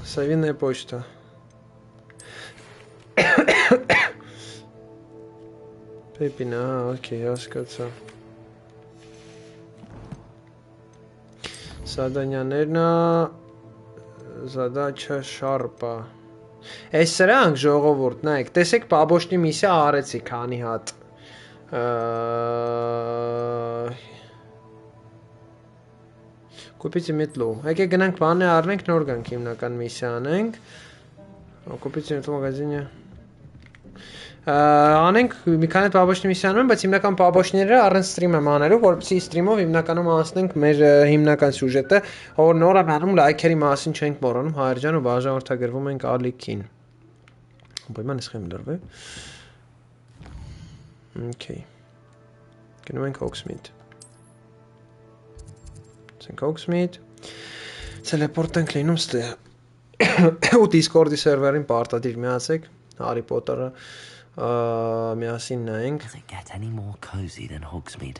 [SPEAKER 1] Սավին է պոչտա Pepin, okay, հասկացա։ Սադանյաներն Զադաչա շարպա։ Այս սրանք ժողովուրդ, նայեք, տեսեք պաբոշնի միսիա արեցի քանի հատ։ Կուպիցի մետնո։ Եկեք գնանք բանը առնենք, նոր գանք հիմնական միսիա անենք։ Կուպիցի մետնո մագազինը։ Անենք մի քանի պաբոշնի միսիա անենք, բայց հիմնական պաբոշները առանց ստրիմ եմ անելու, որպեսզի ստրիմով հիմնականում անցնենք մեր հիմնական սյուժետը, որ նոր եմ անում լայքերի մասին չենք մոռանում, Հայր ջան, ու բաժանորդագրվում ենք ալիքին։ Պայման ես խեմ լրվե։ Okay. Գնում ենք Hogsmeade։ Ցենք Hogsmeade։ Տելեպորտ ենք լինում ստեղ։ Ու Discord-ի սերվերին պարտադիր միացեք, Harry Potter-ը միասին նայենք։
[SPEAKER 4] Does it get any more cozy than Hogsmeade?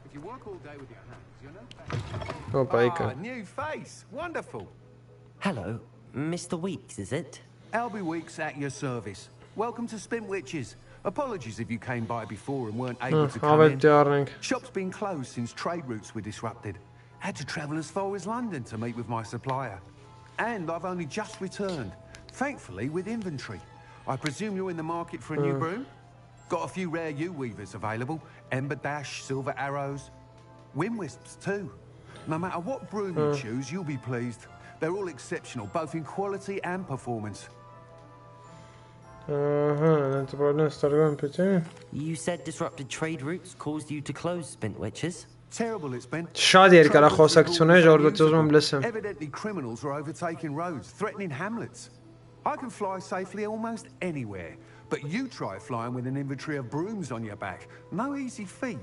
[SPEAKER 13] If you work all day with your hands, you know.
[SPEAKER 1] Oh,
[SPEAKER 13] new face. Wonderful.
[SPEAKER 4] Hello, Mr. Weeks, is it?
[SPEAKER 13] Albie Weeks at your service. Welcome to Spintwitches. Apologies if you came by before and weren't able to come in. Shop's been closed since trade routes were disrupted. Had to travel as far as London to meet with my supplier. And I've only just returned. Thankfully, with inventory. I presume you're in the market for a new broom? Got a few rare U-weavers available. Ember Dash, Silver Arrows. Wind Wisps, too. No matter what broom you choose, you'll be pleased. They're all exceptional, both in quality and performance.
[SPEAKER 4] You said disrupted trade routes caused you to close Spintwitches?
[SPEAKER 13] Terrible it's been. Evidently criminals are overtaking roads, threatening hamlets. I can fly safely almost anywhere, but you try flying with an inventory of brooms on your back. No easy feat.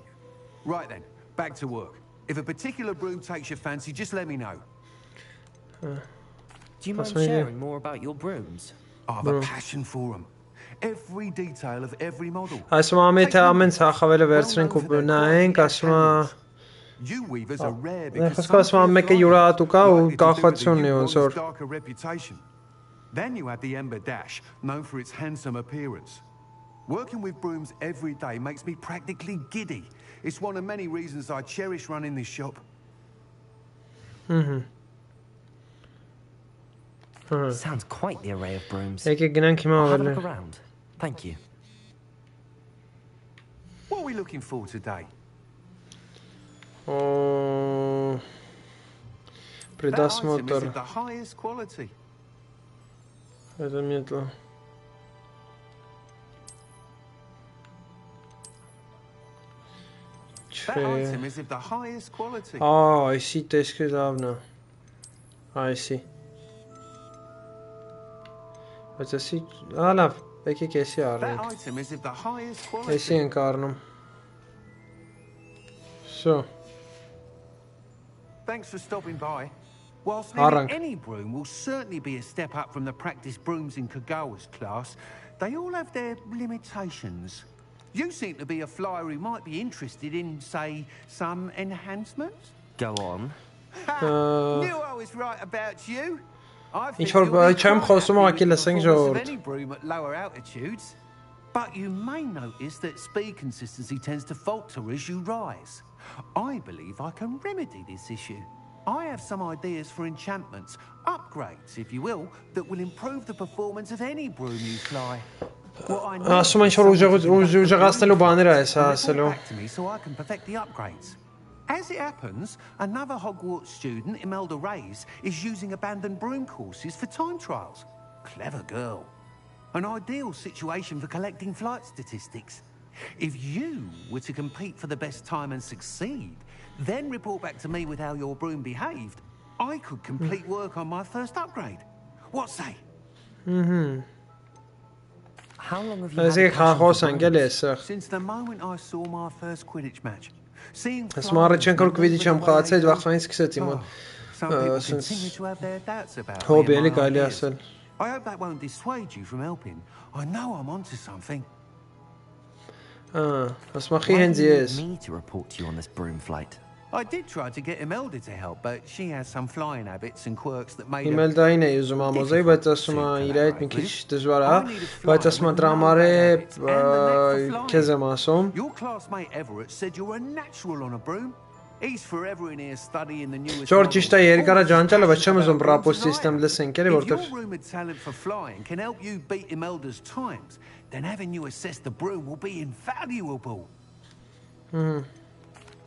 [SPEAKER 13] Right then, back to work. If a particular broom takes your fancy, just let me know.
[SPEAKER 4] Do you mind sharing more about your brooms?
[SPEAKER 13] I have a passion for them. Every detail of every model. U-weavers are rare because some darker reputation. Then you have the Ember Dash, known for its handsome appearance. Working with brooms every day makes me practically giddy. It's one of many reasons I cherish running this shop.
[SPEAKER 4] Sounds quite the array of brooms.
[SPEAKER 1] I'll
[SPEAKER 4] have a look around. Thank you.
[SPEAKER 13] What are we looking for today? That item is of the highest quality.
[SPEAKER 1] That
[SPEAKER 13] item is of the highest quality.
[SPEAKER 1] Oh, I see. I see. What's this? Ah, no. That
[SPEAKER 13] item is of the highest quality.
[SPEAKER 1] I see Incarnum. So.
[SPEAKER 13] Thanks for stopping by. Whilst nearly any broom will certainly be a step up from the practice brooms in Kagawa's class, they all have their limitations. You seem to be a flyer who might be interested in, say, some enhancements?
[SPEAKER 4] Go on.
[SPEAKER 13] Knew I was right about you. I think any broom at lower altitudes. But you may notice that speed consistency tends to falter as you rise. I believe I can remedy this issue. I have some ideas for enchantments, upgrades, if you will, that will improve the performance of any broom you fly. What I need is back to me so I can perfect the upgrades. As it happens, another Hogwarts student, Imelda Reyes, is using abandoned broom courses for time trials. Clever girl. An ideal situation for collecting flight statistics. If you were to compete for the best time and succeed, then report back to me with how your broom behaved, I could complete work on my first upgrade. What say?
[SPEAKER 4] How long have you had
[SPEAKER 13] since the moment I saw my first Quidditch match. Seeing
[SPEAKER 1] some people continue to
[SPEAKER 13] have their doubts about me. I hope that won't dissuade you from helping. I know I'm onto something.
[SPEAKER 4] Why do you need me to report to you on this broom flight?
[SPEAKER 13] I did try to get Imelda to help, but she has some flying habits and quirks that made her...
[SPEAKER 1] Imelda-ին է ուզում ամոզեի, բայց ասում է իր այդ մի քիչ դժվար է, բայց ասում է դրա համար է քեզ եմ ասում։
[SPEAKER 13] Your classmate Everett said you're a natural on a broom. He's forever in here studying the newest...
[SPEAKER 1] George ճիշտ է երկարը ջանջալը, բայց չեմ ուզում ռապո սիստեմ լսենք, էլի որտեղ...
[SPEAKER 13] If your rumored talent for flying can help you beat Imelda's times, then having you assess the broom will be invaluable.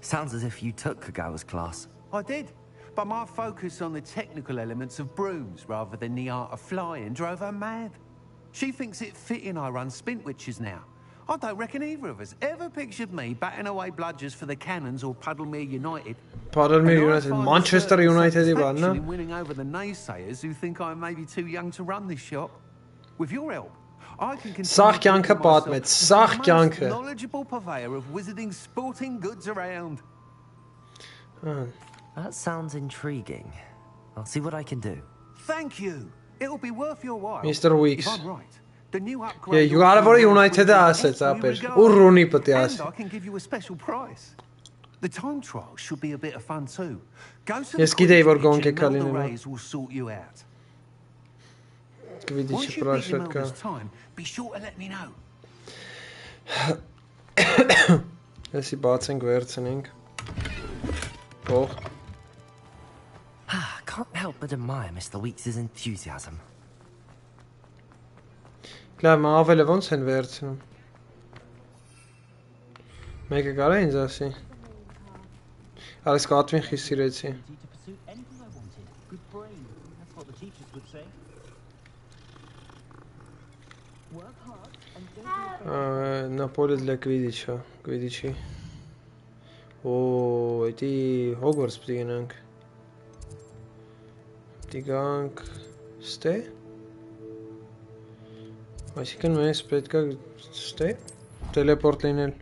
[SPEAKER 4] Sounds as if you took Kagawa's class.
[SPEAKER 13] I did, but my focus on the technical elements of brooms rather than the art of flying drove her mad. She thinks it fitting I run Spintwitches now. I don't reckon either of us ever pictured me batting away bludgers for the Cannons or Puddlemere United.
[SPEAKER 1] Puddlemere United, Manchester United
[SPEAKER 13] actually winning over the naysayers who think I may be too young to run this shop. With your help, I can continue to be the most knowledgeable purveyor of wizarding sporting goods around.
[SPEAKER 4] That sounds intriguing. I'll see what I can do.
[SPEAKER 13] Thank you. It'll be worth your while.
[SPEAKER 1] Mr. Weeks.
[SPEAKER 13] If I'm right. The new
[SPEAKER 1] Yeah,
[SPEAKER 13] upgrade
[SPEAKER 1] you are for United assets, apper. Urruni patias.
[SPEAKER 13] And I can give you a special price. The time trial should be a bit of fun too. Go to
[SPEAKER 1] Yes,
[SPEAKER 13] the
[SPEAKER 1] Rays
[SPEAKER 13] will sort you out.
[SPEAKER 1] Once
[SPEAKER 13] you beat Imelda's time, be sure to let me know.
[SPEAKER 1] Եսի բացենք վերցնենք։ Փող։
[SPEAKER 4] Can't help but admire Mr. Weeks' enthusiasm.
[SPEAKER 1] Լավ, ավելը ոնց են վերցնում։ Մեկը կարա ինձ ասի։ Արես կատվին խիստ սիրեցի։ Նապոլի для Quidditch-ը, Quidditch-ի։ Օ, էդի Hogwarts պիտի գնանք։ Պիտի գանք ստե։ Այսինքն մեզ պետք է ստե տելեպորտ լինել։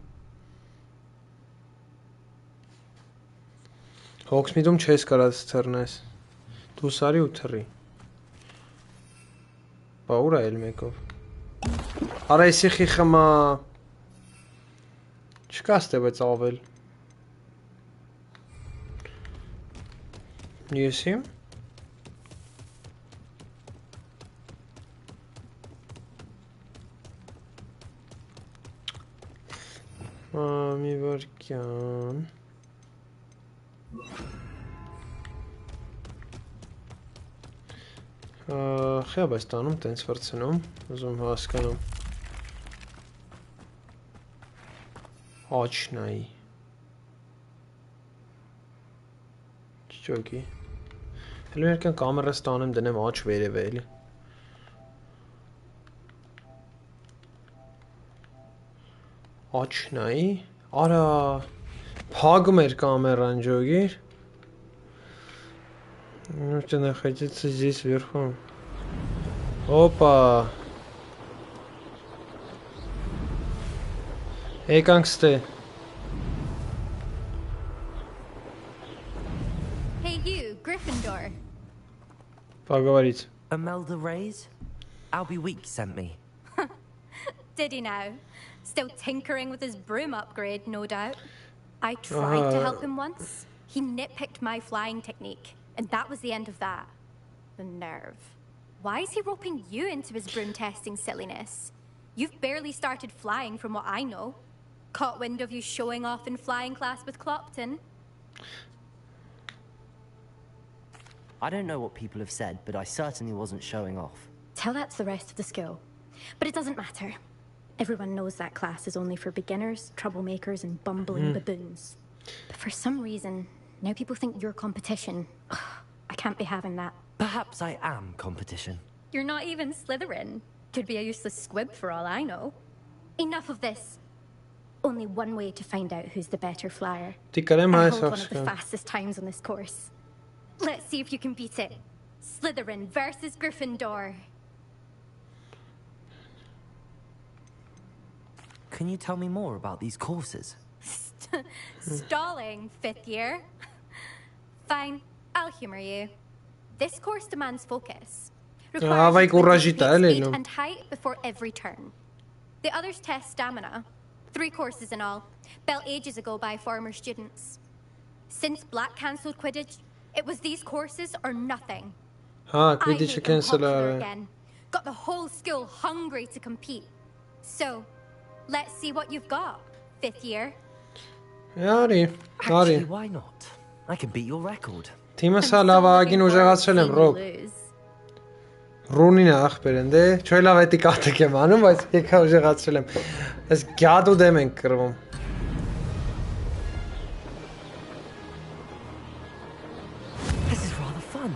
[SPEAKER 1] Հոգսմիդում չես կարած թռնես։ Դու սարի ու թռի։ Բա ուր է էլ մեկով։ Արա եսի խիխմա չկա ստե բայց ավել։ Եսի։ Մի վարկյան։ Խիա բայց տանում, տենց վրցնում, ուզում հասկանում։ Աչնայի։ Չոքի։ Հելու երկան կամերս տանեմ դնեմ աչ վերև է էլի։ Աչնայի, արա, փագում էր կամերան ջոգիր։ Нужно находиться здесь вверху. Опа. Эй, гангсты.
[SPEAKER 8] Hey you, Gryffindor.
[SPEAKER 1] Поговорить.
[SPEAKER 4] Imelda Rays? Albie Weeks sent me.
[SPEAKER 8] Did he now? Still tinkering with his broom upgrade, no doubt. I tried to help him once. He nitpicked my flying technique. And that was the end of that. The nerve. Why is he roping you into his broom testing silliness? You've barely started flying from what I know. Caught wind of you showing off in flying class with Clopton.
[SPEAKER 4] I don't know what people have said, but I certainly wasn't showing off.
[SPEAKER 8] Tell that to the rest of the school. But it doesn't matter. Everyone knows that class is only for beginners, troublemakers, and bumbling baboons. But for some reason, now people think you're competition. Ugh, I can't be having that.
[SPEAKER 4] Perhaps I am competition.
[SPEAKER 8] You're not even Slytherin. Could be a useless squib for all I know. Enough of this. Only one way to find out who's the better flyer. I hold one of the fastest times on this course. Let's see if you can beat it. Slytherin versus Gryffindor.
[SPEAKER 4] Can you tell me more about these courses?
[SPEAKER 8] Stalling, 5th year. Fine, I'll humor you. This course demands focus. Requires speed and height before every turn. The others test stamina. 3 courses in all, built ages ago by former students. Since Black cancelled Quidditch, it was these courses or nothing.
[SPEAKER 1] Quidditch cancel
[SPEAKER 8] again. Got the whole school hungry to compete. So, let's see what you've got. 5th year.
[SPEAKER 4] Actually, why not? I can beat your record.
[SPEAKER 1] Թիմս լավ ագին ուժեղացրել եմ, Ռոբ։ Ռունին է ախպեր են, դե, չէ լավ էտի կատեք եմ անում, բայց եկա ուժեղացրել եմ։ Ես գյադու դեմ ենք կրվում։
[SPEAKER 4] This is rather fun.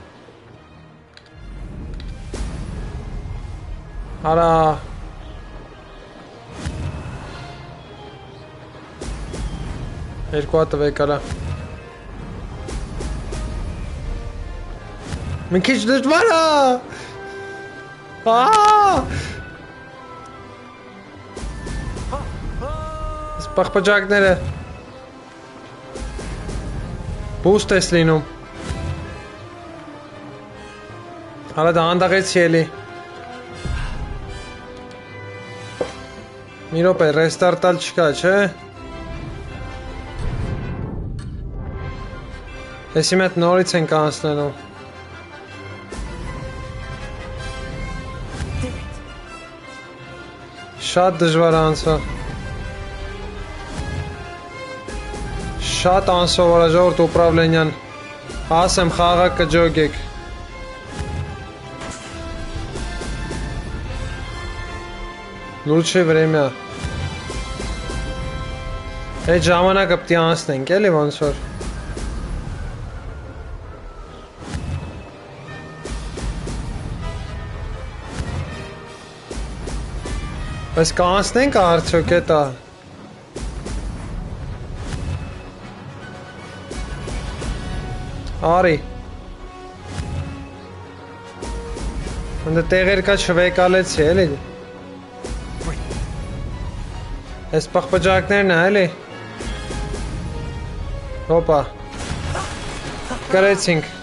[SPEAKER 1] Արա Երկու հատ տվեք արա Մի քիչ դժվար է Այս պախպջակները Բուստ ես լինում Արա դա անդաղեցի էլի Մի րոպե, ռեստարտալ չկա, չէ Հեսի մետ նորից ենք անցնելու Շատ դժվար անցա Շատ անսովոր է ժողովուրդ ուպրավլենյան Ասեմ խաղա կջոգեք Լուչի վրեմյա Այդ ժամանակը պտի անցնենք էլի ոնց որ Բայց կանցնենք արդյոք էտա Արի Ընդ տեղեր կա չվեկալեցի էլի Այս պախպջակներն է էլի Հոպա Կրեցինք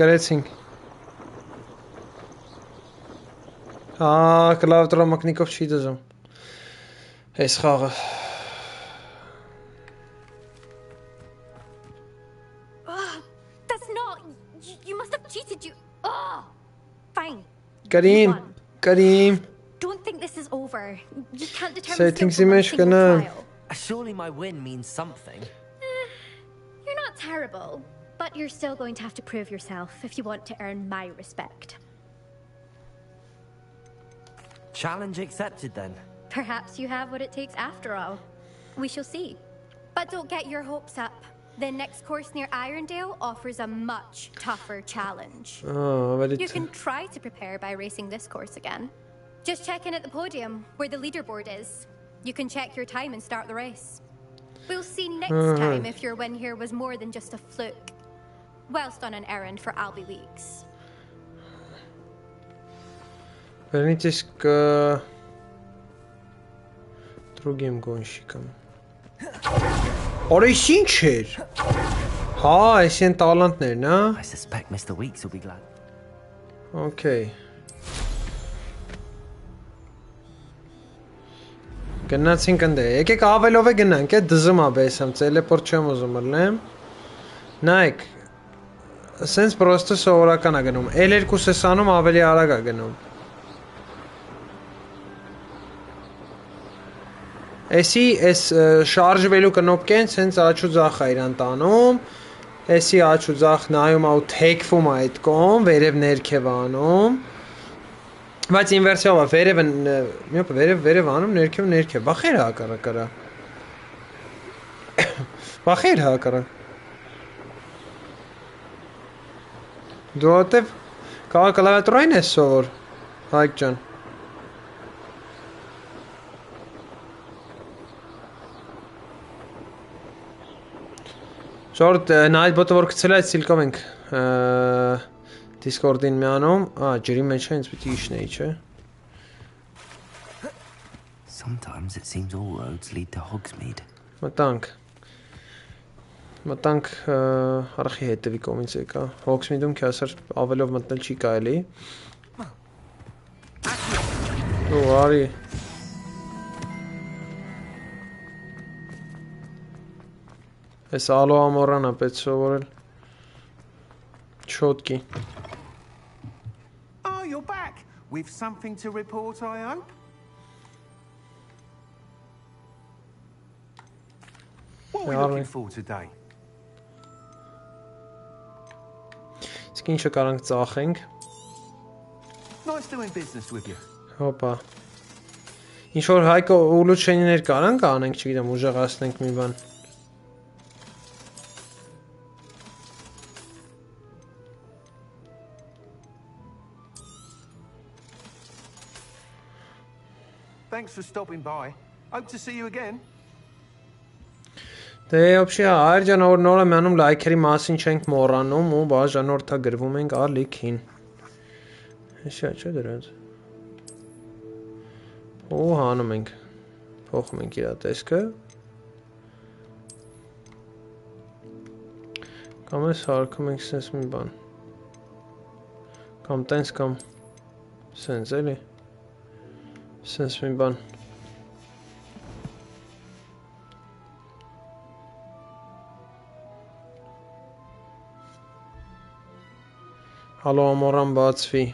[SPEAKER 1] Կրեցինք Կլավ տրամակնիկով չի դզում Այս խաղը
[SPEAKER 8] That's not You must have cheated you Fine
[SPEAKER 1] Karim
[SPEAKER 8] Don't think this is over You can't determine
[SPEAKER 1] Settings image trial
[SPEAKER 4] Surely my win means something
[SPEAKER 8] You're not terrible But you're still going to have to prove yourself If you want to earn my respect
[SPEAKER 4] Challenge accepted then.
[SPEAKER 8] Perhaps you have what it takes after all. We shall see. But don't get your hopes up. The next course near Irondale offers a much tougher challenge. You can try to prepare by racing this course again. Just check in at the podium, where the leaderboard is. You can check your time and start the race. We'll see next time if your win here was more than just a fluke. Whilst on an errand for Albie Weeks.
[SPEAKER 1] Вернитесь к другим гонщикам. Орես ինչ էր։ Հա, այսին տալանտներն, հա։
[SPEAKER 4] I suspect Mr. Weeks will be glad.
[SPEAKER 1] Okay. Գնացինք ընդ։ Եկեք ավելով է գնանք, է դզում ա բեսամ, տելեպորտ չեմ ուզում ըլնեմ։ Նայեք։ Սենց պրոստը սովորական ա գնում։ L2-ս անում ավելի արագ ա գնում։ Էսի էս շարժվելու կնոպկեն սենց աչու ձախ ա իրան տանում, էսի աչու ձախ նայում ա ու թեքվում ա այդ կողմ, վերև ներքև անում, բայց ինվերսիով ա, վերև անում, ներքև, բախեր հակարակ արա, բախեր հակարակ, դու հատև կլավիատուրային ես սովոր, Հայկ ջան, Շորտ նայդ բոտը որ կցել այդ սիլկով ենք Discord-ին միանում, ջրի մեջ է, ինձ պիտի իշնեի, չէ?
[SPEAKER 4] Sometimes it seems all roads lead to Hogsmeade.
[SPEAKER 1] Մտանք արխի հետևի կողմից եկա, Hogsmeade-ում քյասար ավելով մտնել չի կարելի Ու արի Այս ալո ամորանա պետք սովորել։ Չոտկի։
[SPEAKER 13] Oh, you're back with something to report, I hope. What are we looking for today?
[SPEAKER 1] Իսկ ինչը կարանք ծախենք։
[SPEAKER 13] Nice doing business with you.
[SPEAKER 1] Հոպա։ Ինչ որ հայկո ուլուչենիներ կարանք անենք, չգիտեմ, ուժեղացնենք մի բան։
[SPEAKER 13] Thanks for stopping by. Hope to see you again.
[SPEAKER 1] Դե ոբշի այրջան որ նոր եմ անում լայքերի մասին չենք մոռանում ու բաժանորդա գրվում ենք ալիքին։ Հեսա չէ դրանց։ Ու հանում ենք։ Փոխում ենք իր տեսքը։ Կամ էս հարկում ենք սենց մի բան։ Կամ տենց կամ սենց էլի։ Սենց մի բան։ Հալո ամորան բացվի։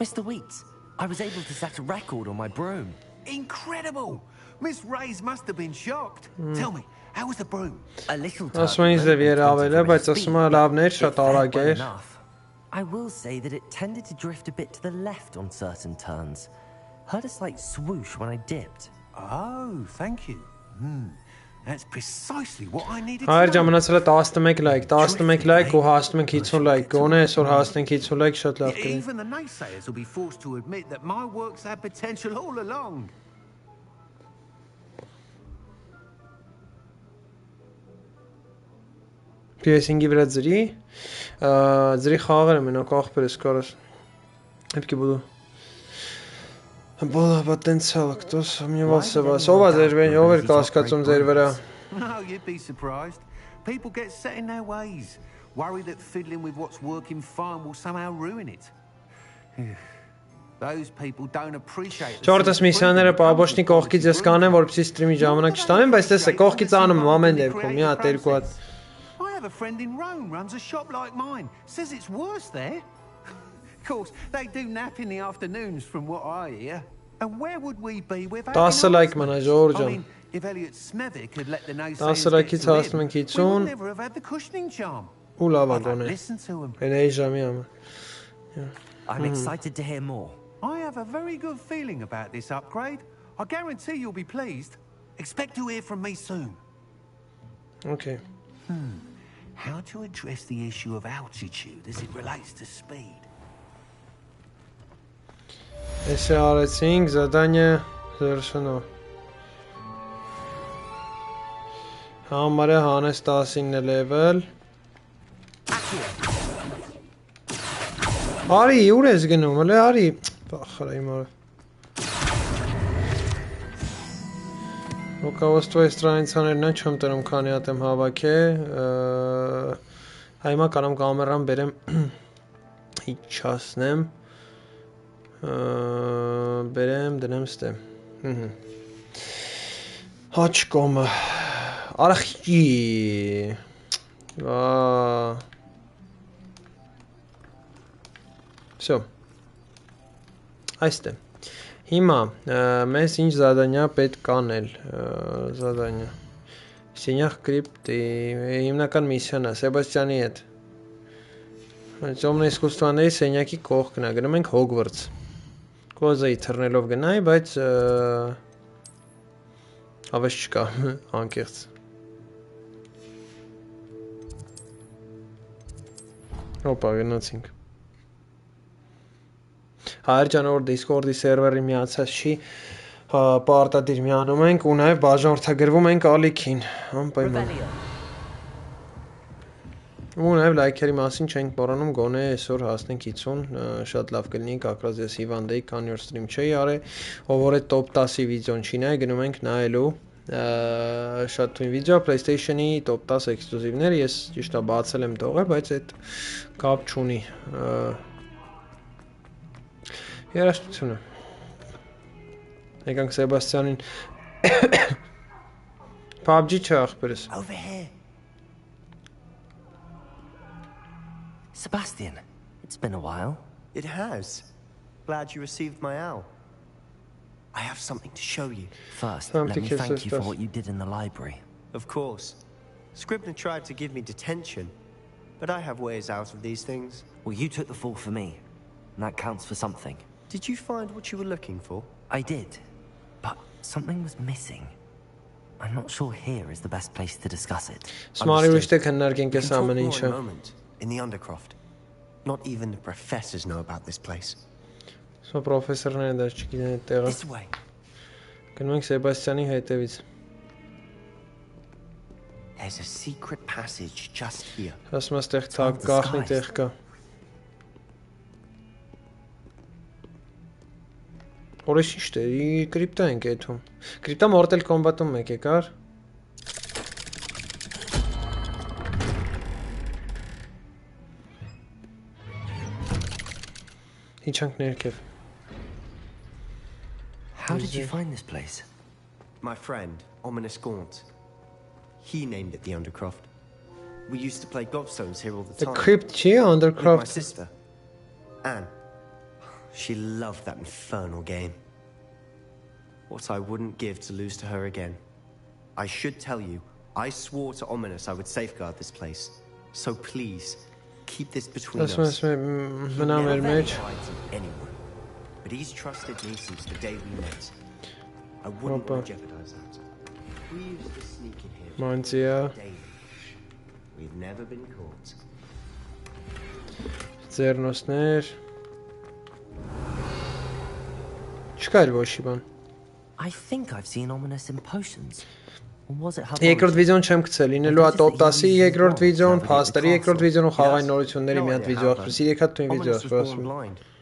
[SPEAKER 4] Mr. Weeks, I was able to set a record on my broom.
[SPEAKER 13] Incredible! Miss Ray's must have been shocked. Tell me, how was the broom?
[SPEAKER 4] A little
[SPEAKER 1] Ասում ինձ դեպ երավել է, բայց ասում է լավներ, շատ արագ էր։
[SPEAKER 4] I will say that it tended to drift a bit to the left on certain turns. Heard a slight swoosh when I dipped.
[SPEAKER 13] Oh, thank you. That's precisely what I needed to
[SPEAKER 1] Այր
[SPEAKER 13] know.
[SPEAKER 1] ժամանացել է 11 լայք, 11 լայք ու հասնում ենք 50 լայք, գոնե այսօր հասնենք 50 լայք շատ լավ կլինի։
[SPEAKER 13] Even the naysayers will be forced to admit that my work's had potential all along.
[SPEAKER 1] PS5-ի վրա ձրի խաղերը մենակ ախպերս կարս։ Հետքի բուդու։ Բոլա տենցալ κτос мне вас ով էր կասկածում ձեր վրա։
[SPEAKER 13] No, you'd be surprised. People get set in their ways, worried that fiddling with what's working fine will somehow ruin it. Those people don't appreciate it.
[SPEAKER 1] Չորտս միսիաները պաբոշնի կողքից ես կանեմ, որպեսզի ստրիմի ժամանակ չտանեմ, բայց տեսեք, կողքից անում եմ ամեն դեպքում, մի հատ երկու հատ։
[SPEAKER 13] I have a friend in Rome runs a shop like mine. Says it's worse there. Of course, they do nap in the afternoons from what I hear. And where would we be without
[SPEAKER 1] 10 լայք մնա Ժորժ ջան։
[SPEAKER 13] If Elliot Smethwick had let the
[SPEAKER 1] 10
[SPEAKER 13] naysayers
[SPEAKER 1] լայքից հասնում ենք
[SPEAKER 13] we
[SPEAKER 1] 50
[SPEAKER 13] would never have had the cushioning charm.
[SPEAKER 1] ու լավ ագոն է։
[SPEAKER 13] Listen to him.
[SPEAKER 1] Էնեի ժամի ամը։
[SPEAKER 4] I'm excited to hear more.
[SPEAKER 13] I have a very good feeling about this upgrade. I guarantee you'll be pleased. Expect to hear from me soon.
[SPEAKER 1] Okay.
[SPEAKER 13] How to address the issue of altitude as it relates to speed?
[SPEAKER 1] Էսի արեցինք задание завершено։ Համարը հանես 19 level։ Արի, ուր ես գնում, հələ արի։ Բախրա իմ արը։ Руководство страницաներն են չեմ տրում, քանի հատ եմ հավաքել։ Հիմա կարամ կամերան բերեմ իջացնեմ։ Բերեմ, դնեմ ստե։ Հաչ կոմը։ Արախի։ Всё։ Այստե։ Հիմա մեզ ինչ задание պետք անել, задание։ Սենյակ կրիպտի, հիմնական միսիան է, Սեբաստյանի հետ։ Темное искусственների սենյակի կողքն է, գնում ենք Hogwarts։ Կոզայի թռնելով գնայի, բայց հավես չկա, անկեղծ։ Հոպա, գնացինք։ Հայրջան որ Discord-ի սերվերի միացած չի, պարտադիր միանում ենք ու նաև բաժանորդագրվում ենք ալիքին, անպայման։ Ու նաև լայքերի մասին չենք մոռանում, գոնե այսօր հասնենք 50, շատ լավ կլինի, կակրած ես հիվանդեի, քանի օր ստրիմ չէի արել, ով որ այդ top 10-ի վիդեոն չի նայ, գնում ենք նայելու շատ թույն վիդեո, PlayStation-ի top 10 էքսկլյուզիվները, ես ճիշտ է բացել եմ տողը, բայց այդ կապ չունի։ Երաժշտությունը։ Եկանք Սեբաստյանին PUBG չէ ախպերս։
[SPEAKER 10] Over here.
[SPEAKER 4] Sebastian, it's been a while.
[SPEAKER 10] It has. Glad you received my owl. I have something to show you.
[SPEAKER 4] First, let me thank you for what you did in the library.
[SPEAKER 10] Of course. Scribner tried to give me detention, but I have ways out of these things.
[SPEAKER 4] Well, you took the fall for me, and that counts for something.
[SPEAKER 10] Did you find what you were looking for?
[SPEAKER 4] I did, but something was missing. I'm not sure here is the best place to discuss it.
[SPEAKER 10] In the Undercroft. Not even the professors know about this place.
[SPEAKER 1] So professorները դա չգիտեն այդ տեղը։
[SPEAKER 10] This way.
[SPEAKER 1] Գնում ենք Սեբաստյանի հետևից։
[SPEAKER 10] There's a secret passage just here.
[SPEAKER 1] Ասում ես տեղ թակ գաղտնի տեղ կա։ Որոշ ինչ է, կրիպտա ենք այդում։ Կրիպտա Mortal Kombat-ում մեկ եկար։ Իջանք ներքև։
[SPEAKER 4] How did you find this place?
[SPEAKER 10] My friend, Ominous Gaunt. He named it the Undercroft. We used to play gobstones here all the time.
[SPEAKER 1] The crypt here, Undercroft.
[SPEAKER 10] With my sister, Anne. She loved that infernal game. What I wouldn't give to lose to her again. I should tell you, I swore to Ominous I would safeguard this place. So please, keep this between us.
[SPEAKER 1] He never lied
[SPEAKER 10] to anyone, but he's trusted me since the day we met. I wouldn't want to jeopardize that. We used to sneak in here daily. We've never been caught.
[SPEAKER 1] Ձեռնոցներ Չկա էլ ոչի բան
[SPEAKER 4] I think I've seen Ominous in potions. Was it
[SPEAKER 1] Երկրորդ վիդեոն չեմ գցել, լինելու է Top 10-ի երկրորդ վիդեոն, Փաստերի երկրորդ վիդեոն ու խաղային նորությունների մի հատ վիդեո ախպերս, 3 հատ թույն վիդեո ախպերս.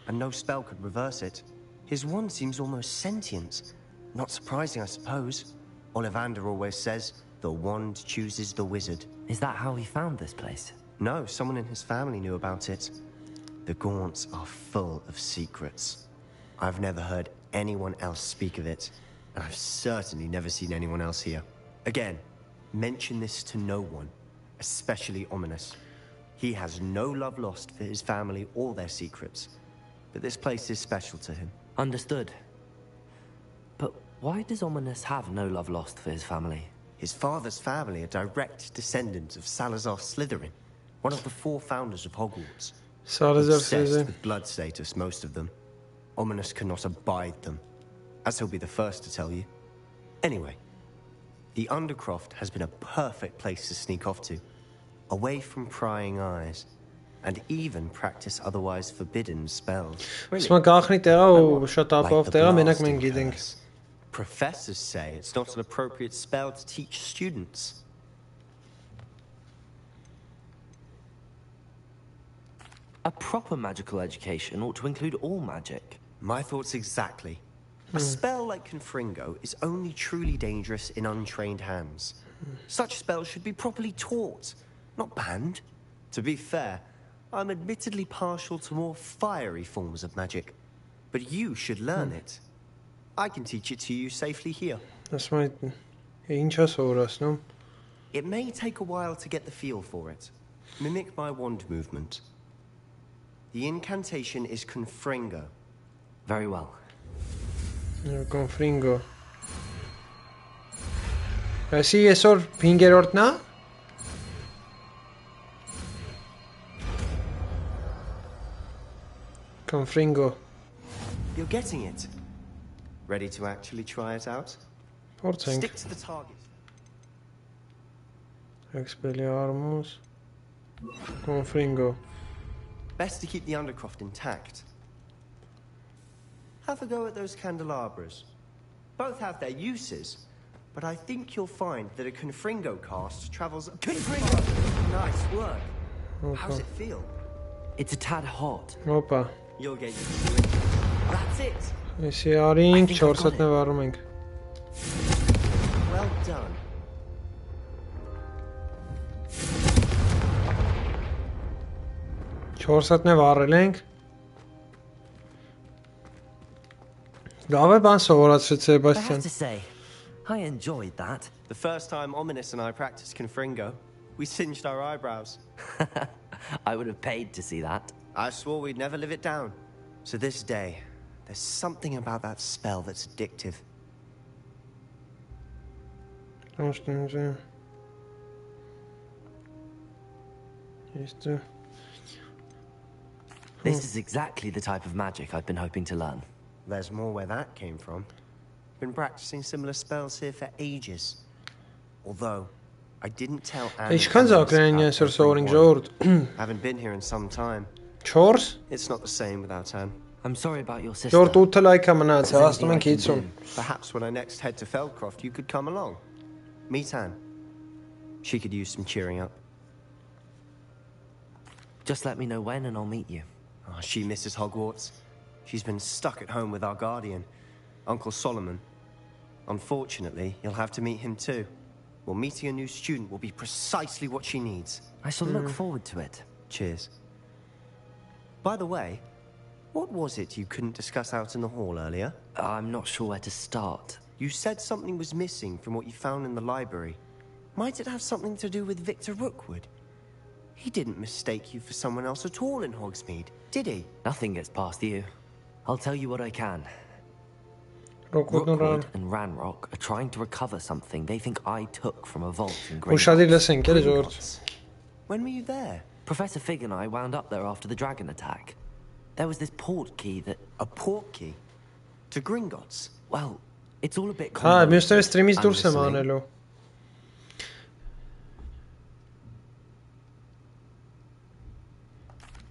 [SPEAKER 10] And no spell could reverse it. His wand seems almost sentient. Not surprising, I suppose. Ollivander always says, the wand chooses the wizard.
[SPEAKER 4] Is that how he found this place?
[SPEAKER 10] No, someone in his family knew about it. The Gaunts are full of secrets. I've never heard anyone else speak of it, and I've certainly never seen anyone else here. Again, mention this to no one, especially Ominous. He has no love lost for his family or their secrets, but this place is special to him.
[SPEAKER 4] Understood. But why does Ominous have no love lost for his family?
[SPEAKER 10] His father's family are direct descendants of Salazar Slytherin, one of the 4 founders of Hogwarts.
[SPEAKER 1] Salazar
[SPEAKER 10] Obsessed with blood status, most of them. Ominous cannot abide them, as he'll be the first to tell you. Anyway, the Undercroft has been a perfect place to sneak off to, away from prying eyes, and even practice otherwise forbidden spells. Professors say it's not an appropriate spell to teach students.
[SPEAKER 4] A proper magical education ought to include all magic.
[SPEAKER 10] My thoughts exactly. A spell like Confringo is only truly dangerous in untrained hands. Such spells should be properly taught, not banned. To be fair, I'm admittedly partial to more fiery forms of magic, but you should learn it. I can teach it to you safely here.
[SPEAKER 1] That's my no?
[SPEAKER 10] It may take a while to get the feel for it. Mimic my wand movement. The incantation is Confringo.
[SPEAKER 4] Very well.
[SPEAKER 1] Confringo. Այսի այսօր 5-րդն է? Confringo.
[SPEAKER 10] You're getting it. Ready to actually try it out? Stick to the target.
[SPEAKER 1] Էքսպելիարմուս. Confringo.
[SPEAKER 10] Best to keep the Undercroft intact. Have a go at those candelabras. Both have their uses, but I think you'll find that a Confringo cast travels... Confringo! Nice work.
[SPEAKER 1] Okay.
[SPEAKER 10] How's it feel?
[SPEAKER 4] It's a tad hot.
[SPEAKER 1] Opa.
[SPEAKER 10] You'll get used to it. That's it.
[SPEAKER 1] Այսի արինք 4 հատնը վառում ենք.
[SPEAKER 10] Well done.
[SPEAKER 1] Չորս հատնը վառել ենք. Լավ է բան սովորացրեց
[SPEAKER 4] I have
[SPEAKER 1] Սեբաստիան։
[SPEAKER 4] to say, I enjoyed that.
[SPEAKER 10] The first time Ominous and I practiced Confringo, we singed our eyebrows.
[SPEAKER 4] I would have paid to see that.
[SPEAKER 10] I swore we'd never live it down. So this day, there's something about that spell that's addictive.
[SPEAKER 4] This is exactly the type of magic I've been hoping to learn.
[SPEAKER 10] There's more where that came from. Been practicing similar spells here for ages. Although, I didn't tell Anne. Haven't been here in some time.
[SPEAKER 1] Chores?
[SPEAKER 10] It's not the same without Anne.
[SPEAKER 4] I'm sorry about your sister.
[SPEAKER 10] Perhaps when I next head to Feldcroft, you could come along. Meet Anne. She could use some cheering up.
[SPEAKER 4] Just let me know when and I'll meet you.
[SPEAKER 10] Oh, she misses Hogwarts. She's been stuck at home with our guardian, Uncle Solomon. Unfortunately, you'll have to meet him too. Well, meeting a new student will be precisely what she needs.
[SPEAKER 4] I shall look forward to it.
[SPEAKER 10] Cheers. By the way, what was it you couldn't discuss out in the hall earlier?
[SPEAKER 4] I'm not sure where to start.
[SPEAKER 10] You said something was missing from what you found in the library. Might it have something to do with Victor Rookwood? He didn't mistake you for someone else at all in Hogsmeade, did he?
[SPEAKER 4] Nothing gets past you. I'll tell you what I can.
[SPEAKER 1] Rookwood
[SPEAKER 4] and Ranrock are trying to recover something they think I took from a vault in Gringotts.
[SPEAKER 10] When were you there?
[SPEAKER 4] Professor Fig and I wound up there after the dragon attack. There was this port key that...
[SPEAKER 10] A port key? To Gringotts?
[SPEAKER 4] Well, it's all a bit
[SPEAKER 1] complicated.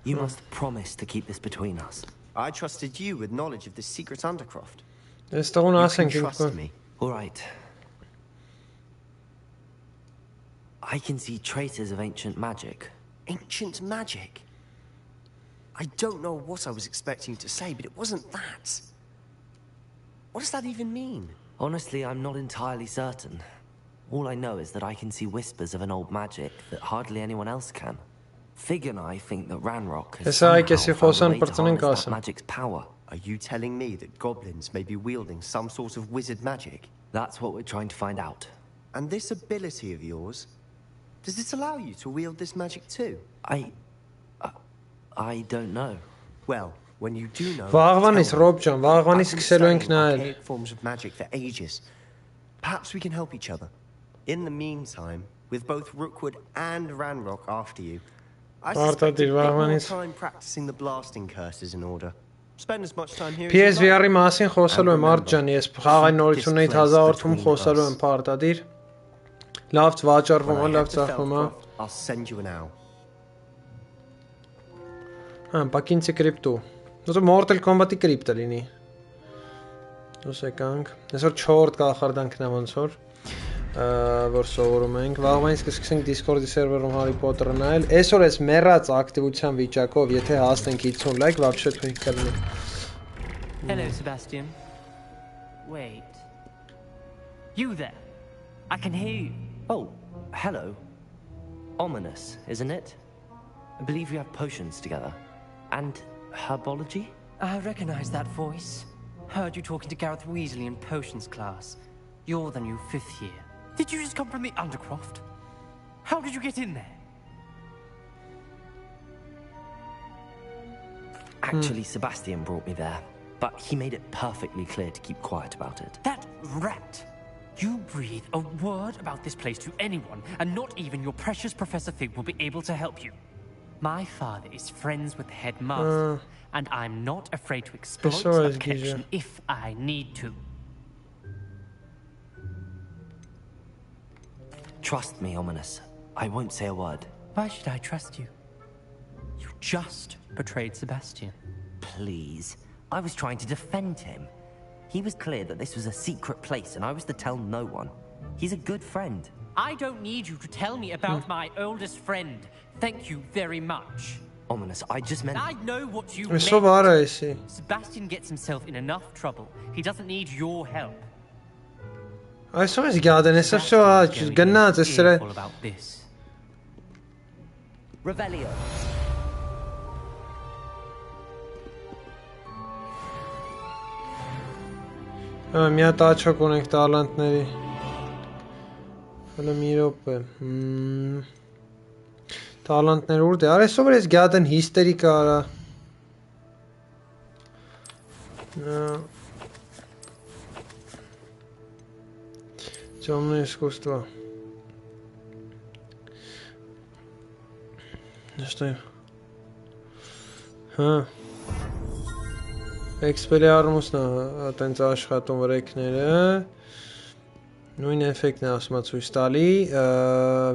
[SPEAKER 4] You must promise to keep this between us.
[SPEAKER 10] I trusted you with knowledge of this secret undercroft.
[SPEAKER 1] You can
[SPEAKER 10] trust me.
[SPEAKER 4] All right. I can see traces of ancient magic.
[SPEAKER 10] Ancient magic? I don't know what I was expecting you to say, but it wasn't that. What does that even mean?
[SPEAKER 4] Honestly, I'm not entirely certain. All I know is that I can see whispers of an old magic that hardly anyone else can. Fig and I think that Ranrock has somehow found a way to harness that magic's power.
[SPEAKER 10] Are you telling me that goblins may be wielding some sort of wizard magic?
[SPEAKER 4] That's what we're trying to find out.
[SPEAKER 10] And this ability of yours, does it allow you to wield this magic too?
[SPEAKER 4] I don't know.
[SPEAKER 10] Well, when you do know,
[SPEAKER 1] forms
[SPEAKER 10] of magic for ages. Perhaps we can help each other. In the meantime, with both Rookwood and Ranrock after you, I suspect a bit more time practicing the blasting curses in order. Spend as much time here as
[SPEAKER 1] PSVR-ի մասին խոսելու եմ Արտջան, ես խաղային նորություններից հազարորդում խոսելու եմ պարտադիր։ Լավ վաճառվում է, լավ ծախվում է։
[SPEAKER 10] I'll send you an owl.
[SPEAKER 1] Պակինցի կրիպտո։ Ոսը Mortal Kombat-ի կրիպտը լինի։ Դուս եկանք։ Այսօր 4 կախարդանքն է ոնց որ որ սովորում ենք։ Վաղվանից կսկսենք Discord-ի սերվերում Harry Potter-ը նայել։ Այսօր էս մեռած ակտիվության վիճակով, եթե հասնենք 50 լայք, вообще թույք կլինի։
[SPEAKER 14] Hello, Sebastian. Wait. You there? I can hear you.
[SPEAKER 4] Oh, hello. Ominous, isn't it? I believe we have potions together. And herbology?
[SPEAKER 14] I recognize that voice. Heard you talking to Gareth Weasley in potions class. You're the new 5th year. Did you just come from the Undercroft? How did you get in there?
[SPEAKER 4] Actually, Sebastian brought me there, but he made it perfectly clear to keep quiet about it.
[SPEAKER 14] That rat! You breathe a word about this place to anyone, and not even your precious Professor Fig will be able to help you. My father is friends with the headmaster, and I'm not afraid to exploit that connection if I need to.
[SPEAKER 4] Trust me, Ominous. I won't say a word.
[SPEAKER 14] Why should I trust you? You just betrayed Sebastian.
[SPEAKER 4] Please. I was trying to defend him. He was clear that this was a secret place, and I was to tell no one. He's a good friend.
[SPEAKER 14] I don't need you to tell me about my oldest friend. Thank you very much.
[SPEAKER 4] Ominous, I just meant...
[SPEAKER 14] I know what you
[SPEAKER 1] meant.
[SPEAKER 14] Sebastian gets himself in enough trouble. He doesn't need your help.
[SPEAKER 1] Այսօր ես գադեն, ես всё գնաց, ես սրա Մի հատ աչոք ունենք տալանտների։ Հələ մի րոպե։ Տալանտներ ուր դե։ Արեսով ես գյադեն հիստերիկա արա։ Темное искусство. Что? Էքսպելիարմուսն է այտենց աշխատում վրեքները նույն էֆեկտն է ասում ցույց տալի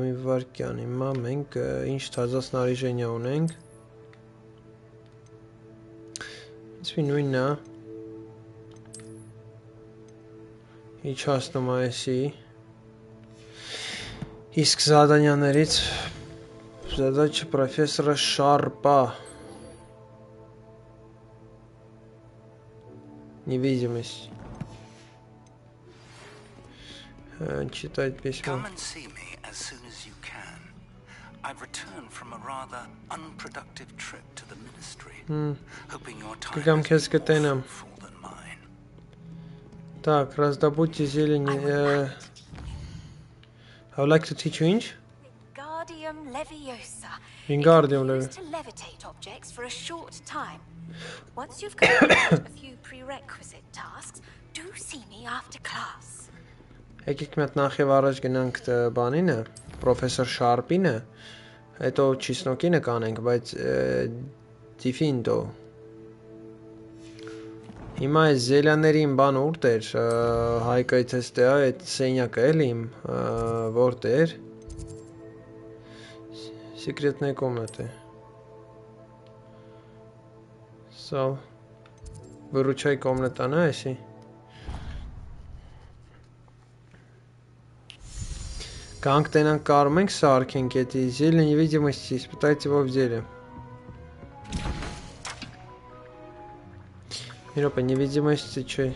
[SPEAKER 1] մի վարքյան հիմա մենք ինչ թազասնարիժենյա ունենք ինձ նույնն է իջացնում այսի իսկ զադանյաներից задача профессора Шарпа невидимость. Читать письмо.
[SPEAKER 5] Come and see me as soon as you can. I've returned from a rather unproductive trip to the ministry. Hoping your time is more fruitful than mine.
[SPEAKER 1] Так, раздобудьте зелень. I would like to teach you inch.
[SPEAKER 8] Wingardium Leviosa.
[SPEAKER 1] Wingardium Leviosa.
[SPEAKER 8] Used to levitate objects for a short time. Once you've completed a few prerequisite tasks, do see me after class.
[SPEAKER 1] Եկեք մի հատ նախև առաջ գնանք բանինը, պրոֆեսոր Շարպինը, հետո Չիսնոկինը կանենք, բայց Դիֆինդո։ Հիմա այս զելյաների իմ բանը ուր դեր, հայկայի թեստե է, այդ սենյակը էլի իմ, որ դեր, Секретная комната. So, выручай комната, на эси. Как ты нам карминг саркинг эти зелень невидимости, испытайте его в деле. Миропа, невидимости, че?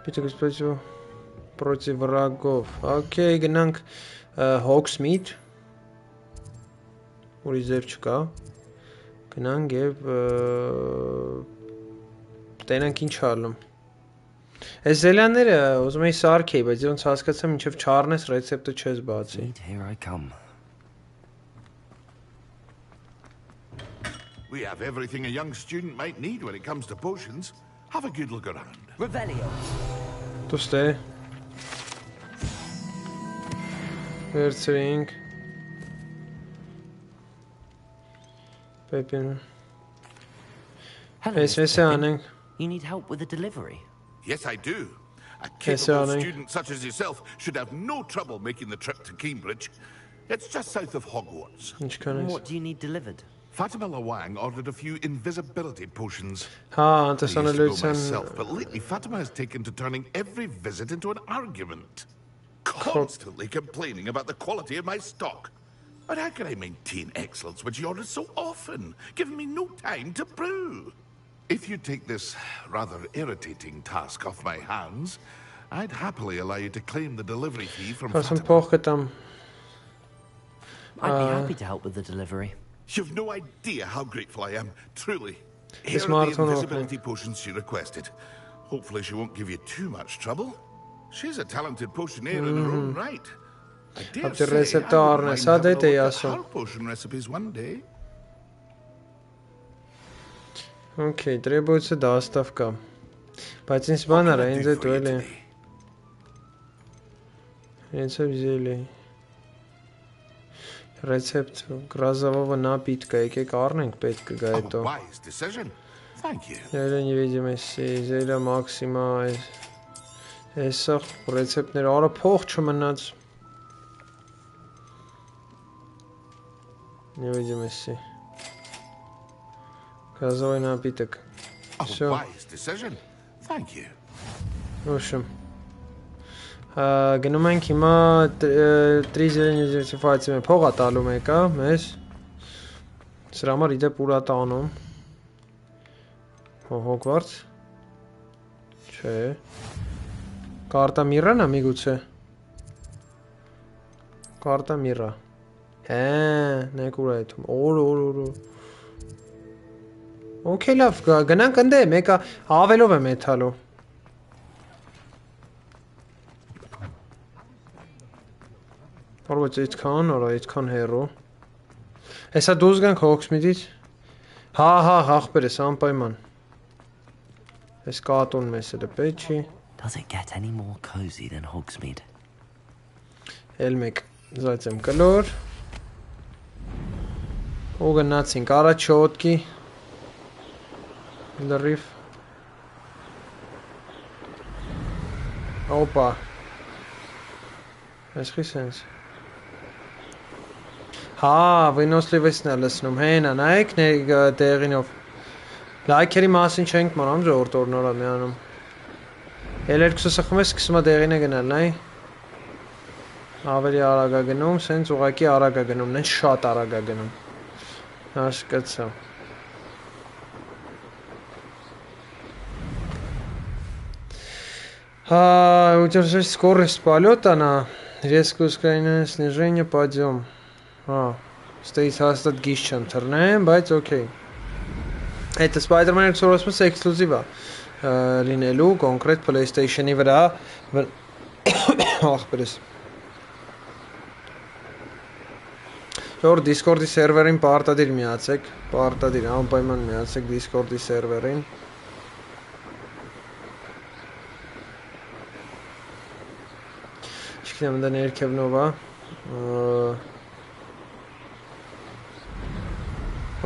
[SPEAKER 1] Питер, использую против врагов. Окей, гнанг Hogsmeade. Ուրի ձև չկա գնանք և տենանք ինչ ալում այս զելյանները ուզում էի սարքեի, բայց ոնց հասկացամ մինչև չառնես ռեցեպտը չես բացի
[SPEAKER 15] We have everything a young student might need when it comes to potions. Have a good look around.
[SPEAKER 9] Revelio.
[SPEAKER 1] Դուս դե վերցրինք Pepin.
[SPEAKER 4] Hello, you need help with the delivery?
[SPEAKER 15] Yes, I do. A capable student such as yourself should have no trouble making the trip to Cambridge. It's just south of Hogwarts.
[SPEAKER 4] What do you need delivered?
[SPEAKER 15] Fatima Lawang ordered a few invisibility potions.
[SPEAKER 1] I
[SPEAKER 15] used to go myself, but lately Fatima has taken to turning every visit into an argument. Constantly complaining about the quality of my stock. But how can I maintain excellence when she orders so often, giving me no time to brew? If you take this rather irritating task off my hands, I'd happily allow you to claim the delivery fee from Fatima.
[SPEAKER 4] I'd be happy to help with the delivery.
[SPEAKER 15] You've no idea how grateful I am, truly. Here are the invisibility potions she requested. Hopefully she won't give you too much trouble. She's a talented potioneer in her own right. I dare say I wouldn't mind having a look at her potion recipes one day.
[SPEAKER 1] Okay, требуется доставка. Բայց ինձ բան արա, ինձ էդ էլ է։ Ինձ է взяли. Ռեցեպտ գրազավովը նապիտկա, եկեք առնենք պետք կգա հետո։ Zele невидимости, zele maxima, այսա ռեցեպտներ, արա փող չմնաց։ Невидимости. Газовый напиток. Все. В общем. Գնում ենք հիմա 3 զելень դիվերսիֆիկացիա փողա տալու մեկա, մեզ։ Սրա համար իդեպ ուրա տանում։ Հոգվարթս։ Չէ։ Կարտա միրան է միգուցե։ Կարտա միրա։ Հա, նեք ուրա այդ։ Օր։ Okay, լավ, գնանք ընդ է, մեկը ավելով է մեթալու։ ոչ այդքան, օր այդքան հեռու։ Հեսա դուրս գանք Hogsmeade-ից։ Հա, ախպերս անպայման։ Այս կատուն մեզ էլ պետք չի։
[SPEAKER 4] Does it get any more cozy than Hogsmeade?
[SPEAKER 1] Էլ մեկ զայցեմ կլոր։ Ու գնացինք առաջ շոտկի։ Լրիվ։ Օպա։ Այս խի սենց։ Հա, վինոսլիվեսն է լսնում, հենա, նայեք դեղինով։ Լայքերի մասին չենք մանամ ժողորդ օրնորա միանում։ Էլ երկուսը սխում է սկսում է դեղին է գնալ, նայ։ Ավելի արագ է գնում, սենց ուղակի արագ է գնում, նենց շատ արագ է գնում։ Հասկացա։ Удержать скорость полета на резкое ускорение снижение подъем. Стоит հաստատ գիշ չեմ թռնեմ, բայց օքեյ։ Այդ Spider-Man 2-ը էքսկլյուզիվ է լինելու կոնկրետ PlayStation-ի վրա։ Ախպերս։ Որ Discord-ի սերվերին պարտադիր միացեք, պարտադիր անպայման միացեք Discord-ի սերվերին։ Չգիտեմ, դա ներքևնով է։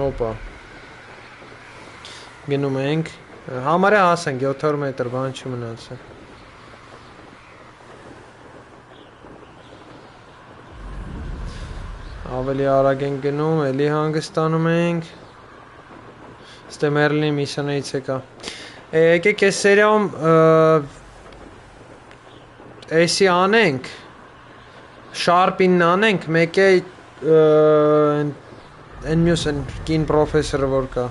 [SPEAKER 1] Օպա։ Գնում ենք, համարյա հասանք 700 մետր, բան չմնացել։ Ավելի արագ ենք գնում, էլի հանգստանում ենք։ Ստե Մերլինի միսիոնից եկա։ Եկեք այս սերիայում էսի անենք, շարպինն անենք, մեկ է Են մյուս են կին պրոֆեսորը որ կա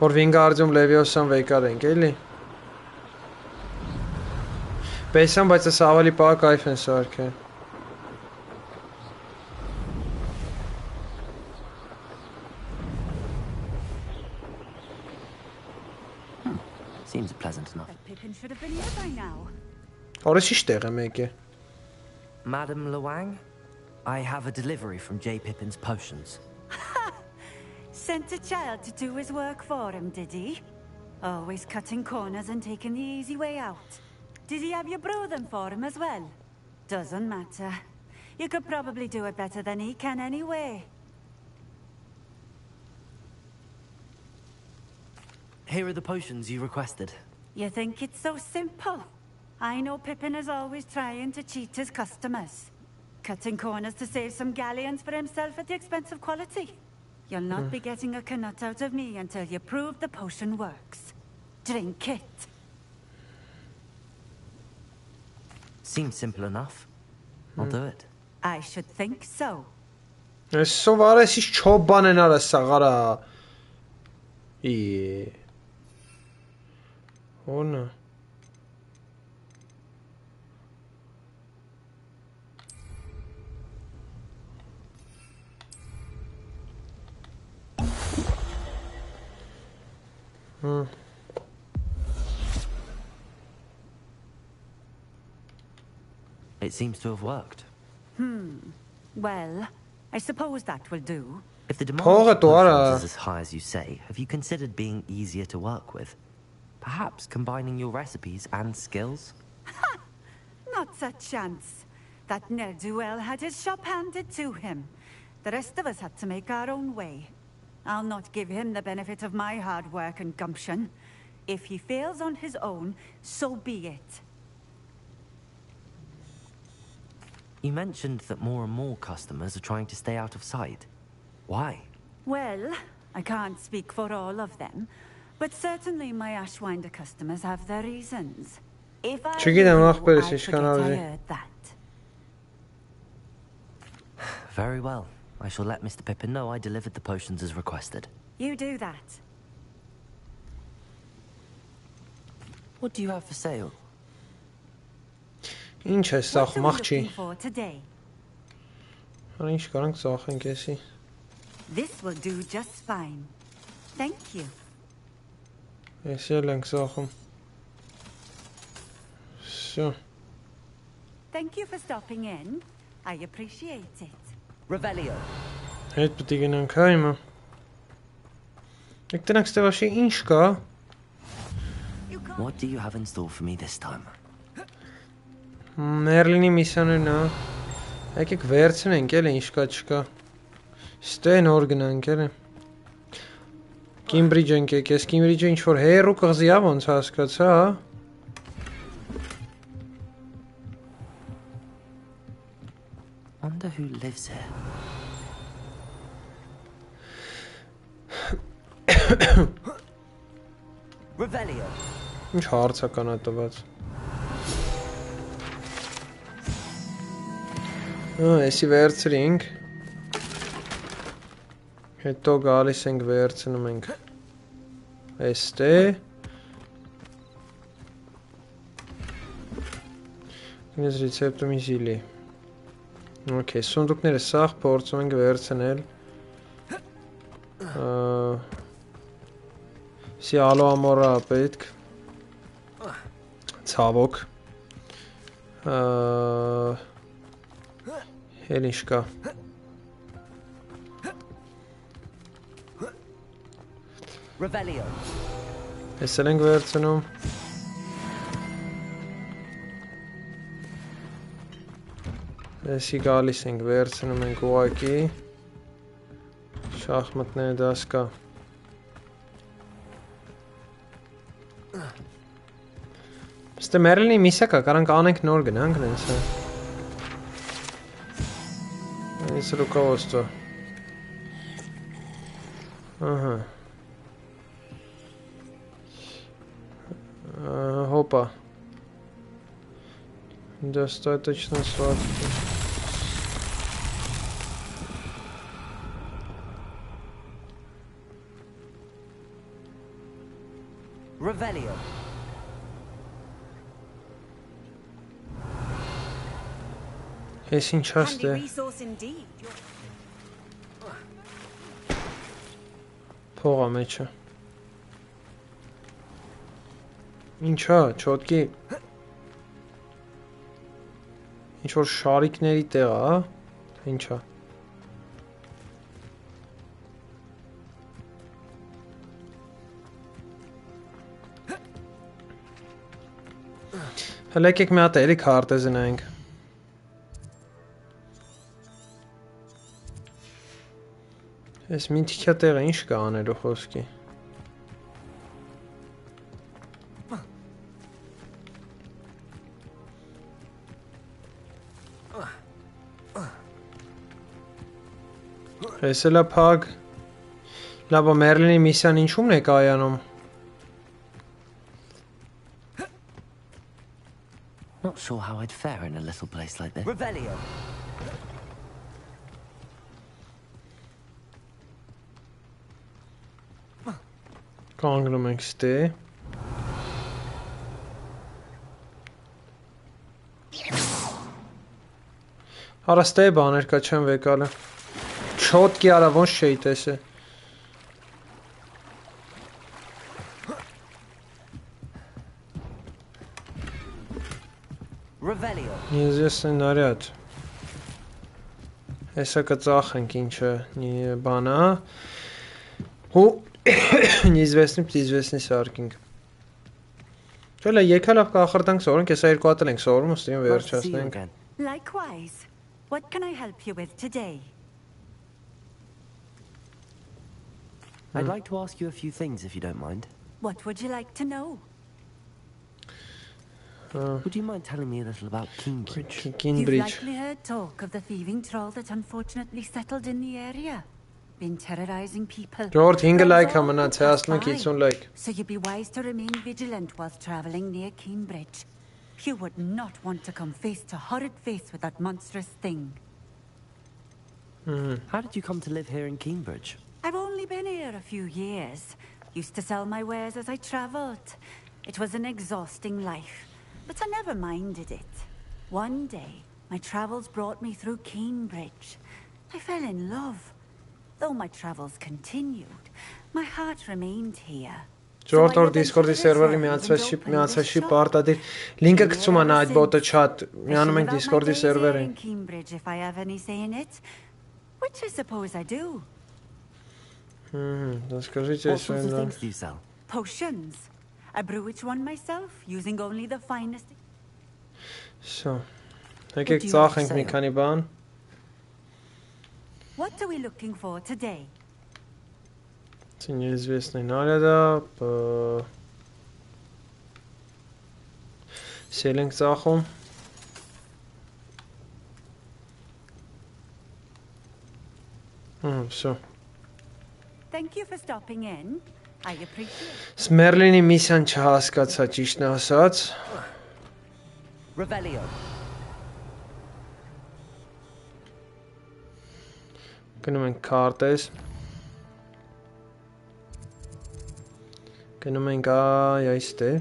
[SPEAKER 1] որ Վինգարդիում Լևիոսան վեկար ենք, էլի Պեսան, բայց ես ավելի պահ կայֆ են սարքել
[SPEAKER 4] Seems pleasant enough.
[SPEAKER 6] Pippin should have been here by now.
[SPEAKER 1] Օրես ինչ տեղ է մեկ է
[SPEAKER 4] Madam Luang, I have a delivery from J. Pippin's potions.
[SPEAKER 6] Sent a child to do his work for him, did he? Always cutting corners and taking the easy way out. Did he have you brew them for him as well? Doesn't matter. You could probably do it better than he can anyway.
[SPEAKER 4] Here are the potions you requested.
[SPEAKER 6] You think it's so simple? I know Pippin is always trying to cheat his customers. Cutting corners to save some galleons for himself at the expense of quality. You'll not be getting a canut out of me until you prove the potion works. Drink it.
[SPEAKER 4] Seems simple enough. I'll do it.
[SPEAKER 6] I should think so.
[SPEAKER 1] Eso varesi çoban en ara sagara. İyi. Ona.
[SPEAKER 4] It seems to have worked.
[SPEAKER 6] Well, I suppose that will do.
[SPEAKER 4] If the demand for potions is as high as you say, have you considered being easier to work with? Perhaps combining your recipes and skills?
[SPEAKER 6] Ha! Not a chance. That ne'er-do-well had his shop handed to him. The rest of us had to make our own way. I'll not give him the benefit of my hard work and gumption. If he fails on his own, so be it.
[SPEAKER 4] You mentioned that more and more customers are trying to stay out of sight. Why?
[SPEAKER 6] Well, I can't speak for all of them, but certainly my Ashwinder customers have their reasons. If I forget I heard that.
[SPEAKER 4] Very well. I shall let Mr. Pippin know I delivered the potions as requested.
[SPEAKER 6] You do that.
[SPEAKER 4] What do you have for sale?
[SPEAKER 1] Ինչ է սախ մախչի։ Ինչ կարանք սախենք էսի։
[SPEAKER 6] This will do just fine. Thank you.
[SPEAKER 1] Էսի էլ ենք սախում։ Всё։
[SPEAKER 6] Thank you for stopping in. I appreciate it.
[SPEAKER 4] Revelio.
[SPEAKER 1] Հետ պետք է գնանք հա հիմա։ Եք տնանք ստե վաշի ինչ կա։
[SPEAKER 4] What do you have in store for me this time?
[SPEAKER 1] Մերլինի միսիաներն է։ Եկեք վերցնենք էլ ինչ կա չկա։ Ստե նոր գնանք էլ։ Կիմբրիջ ենք եկես, Կիմբրիջը ինչ որ հերու կղզի է ոնց հասկացա, հա։
[SPEAKER 4] Wonder who lives here. Revelio.
[SPEAKER 1] Ինչ հարցական է տված։ Էսի վերցրինք։ Հետո գալիս ենք վերցնում ենք էստե։ Գնես ռիցեպտում իզիլի։ Okay, սունդուկները սաղ փորձում ենք վերցնել։ Սի ալո ամորա պետք։ Ցավոք։ Էլ ինչ կա։
[SPEAKER 4] Revelio.
[SPEAKER 1] Էսել ենք վերցնում։ Էսի գալիս ենք վերցնում ենք ուղակի։ Շախմատները դասկա։ Ստե մերլինի միսիա կա, կարանք անենք նոր գնանք նենց է։ Այս ռուկավոստո։ Ահա։ Հոպա։ Достаточно сладкий.
[SPEAKER 4] Revelio.
[SPEAKER 1] Ես ինչ հաստ է։ Փողա մեջը։ Ինչա, չոտկի։ Ինչ որ շարիկների տեղ է, հա։ Ինչա։ Հələ եկեք մի հատ էլի քարտեզը նայենք։ Ես մինչքյա տեղը ինչ կա անելու խոսքի։ Ես էլա փակ։ Լավա մերլինի միսիան ինչումն է կայանում։
[SPEAKER 4] Not sure how I'd fare in a little place like this. Revelio.
[SPEAKER 1] Կանգնում ենք ստե։ Արա ստե բաներ կա չեմ վեկալը։ Չոտկի արա ոնց չէի տեսե։
[SPEAKER 4] Revelio.
[SPEAKER 1] Неизвестный наряд. Հեսա կծախենք ինչը բանա։ Ու неизвестный սարքինք։ Ճելա եկա լավ կախրտանք սովորենք, հեսա երկու հատ ենք սովորում, ըստին վերջացնենք։
[SPEAKER 6] Likewise. What can I help you with today?
[SPEAKER 4] I'd like to ask you a few things if you don't mind.
[SPEAKER 6] What would you like to know?
[SPEAKER 4] Would you mind telling me a little about Kingston?
[SPEAKER 6] You've likely heard talk of the thieving troll that unfortunately settled in the area. Been terrorizing people.
[SPEAKER 1] So
[SPEAKER 6] you'd be wise to remain vigilant whilst travelling near Cambridge. You would not want to come face to horrid face with that monstrous thing.
[SPEAKER 4] How did you come to live here in Cambridge?
[SPEAKER 6] I've only been here a few years. Used to sell my wares as I travelled. It was an exhausting life, but I never minded it. One day, my travels brought me through Cambridge. I fell in love. Though my travels continued, my heart remained here.
[SPEAKER 1] Ժողովուրդ որ Discord-ի սերվերի միացվեցի պարտադիր լինքը գցում է նա այդ bot-ը chat միանում ենք Discord-ի սերվերին
[SPEAKER 6] Which I suppose I do.
[SPEAKER 1] Расскажите
[SPEAKER 4] What sorts of things do you sell?
[SPEAKER 6] Potions. I brew each one myself using only the finest.
[SPEAKER 1] So. Եկեք ծախենք մի քանի բան.
[SPEAKER 6] What are we looking for today?
[SPEAKER 1] Неизвестный наряда. Селинг ծախում. Всё.
[SPEAKER 6] Thank you for stopping in. I appreciate.
[SPEAKER 1] Սմերլինի միսիան չհասկացա, ճիշտն ասած.
[SPEAKER 4] Revelio.
[SPEAKER 1] Գնում ենք քարտեզ. Գնում ենք այստեղ.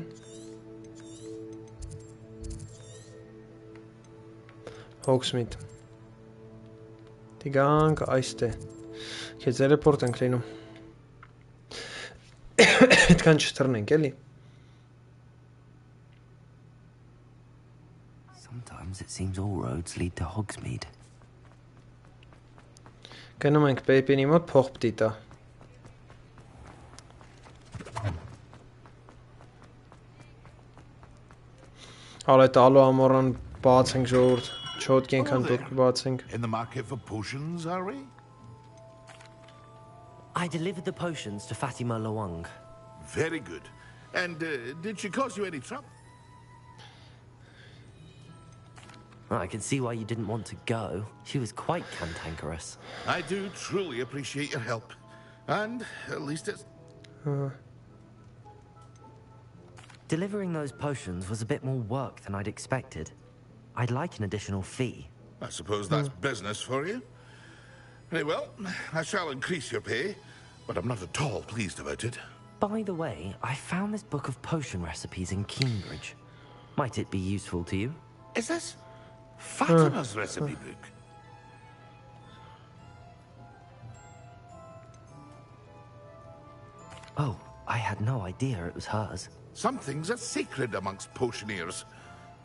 [SPEAKER 1] Hogsmeade. Տիգանք այստեղ. Քեզ տելեպորտ ենք լինում. Այդքան չթռնենք, էլի։
[SPEAKER 4] Sometimes it seems all roads lead to Hogsmeade.
[SPEAKER 1] Գնում ենք Պեյպինի մոտ փող պիտի տա։ Հալ այդ ալու ամորան բաց ենք ժողովուրդ, չոտք ենքան դուրք բաց ենք։
[SPEAKER 15] In the market for potions, are we?
[SPEAKER 4] I delivered the potions to Fatima Lawang.
[SPEAKER 15] Very good. And did she cause you any trouble?
[SPEAKER 4] I can see why you didn't want to go. She was quite cantankerous.
[SPEAKER 15] I do truly appreciate your help. And at least it's...
[SPEAKER 4] Delivering those potions was a bit more work than I'd expected. I'd like an additional fee.
[SPEAKER 15] I suppose that's business for you. Very well, I shall increase your pay, but I'm not at all pleased about it.
[SPEAKER 4] By the way, I found this book of potion recipes in Cambridge. Might it be useful to you?
[SPEAKER 15] Is this Fatima's recipe book?
[SPEAKER 4] Oh, I had no idea it was hers.
[SPEAKER 15] Some things are sacred amongst potioneers.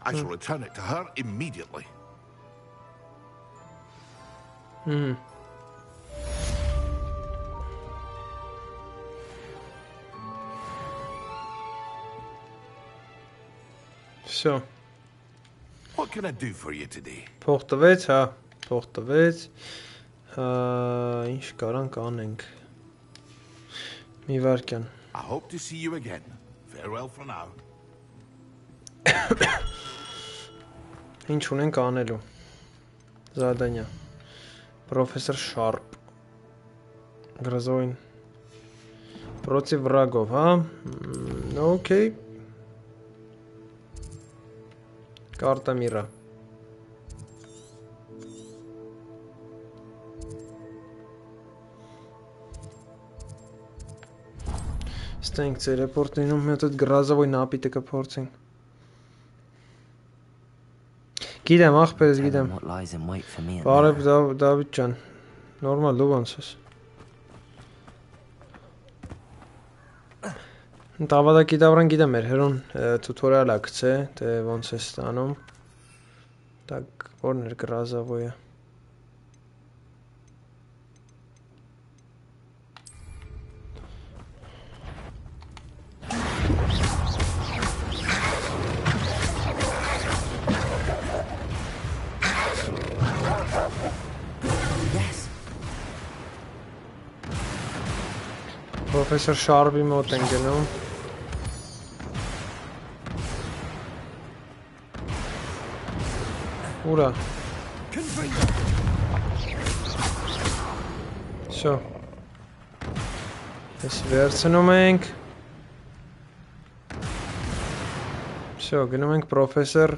[SPEAKER 15] I shall return it to her immediately.
[SPEAKER 1] So.
[SPEAKER 15] What can I do for you today?
[SPEAKER 1] Փող տվեց, հա, փող տվեց։ Ինչ կարանք անենք։ Մի վարքյան։
[SPEAKER 15] I hope to see you again. Farewell for now.
[SPEAKER 1] Ինչ ունենք անելու։ Զադանյա։ Պրոֆեսոր Շարպ։ Գրազոին։ Против врагов, հա։ Okay. Карта мира. Ստենք տելեպորտինում մի հատ գրազովոյ նապիտը կփորձենք։ Գիտեմ, ախպերս գիտեմ։ Բարև Դավիթ ջան։ Նորմալ դու ոնց ես։ Տավադակիդավրան գիտեմ մեր հերոն տուտորիալ է գցե, թե ոնց է ստանում։ Так, որն էր գրազավոյը։ Պրոֆեսոր Շարպի մոտ են գնում։ Ուրա։ Շո։ Ես վերցնում ենք։ Շո, գնում ենք պրոֆեսոր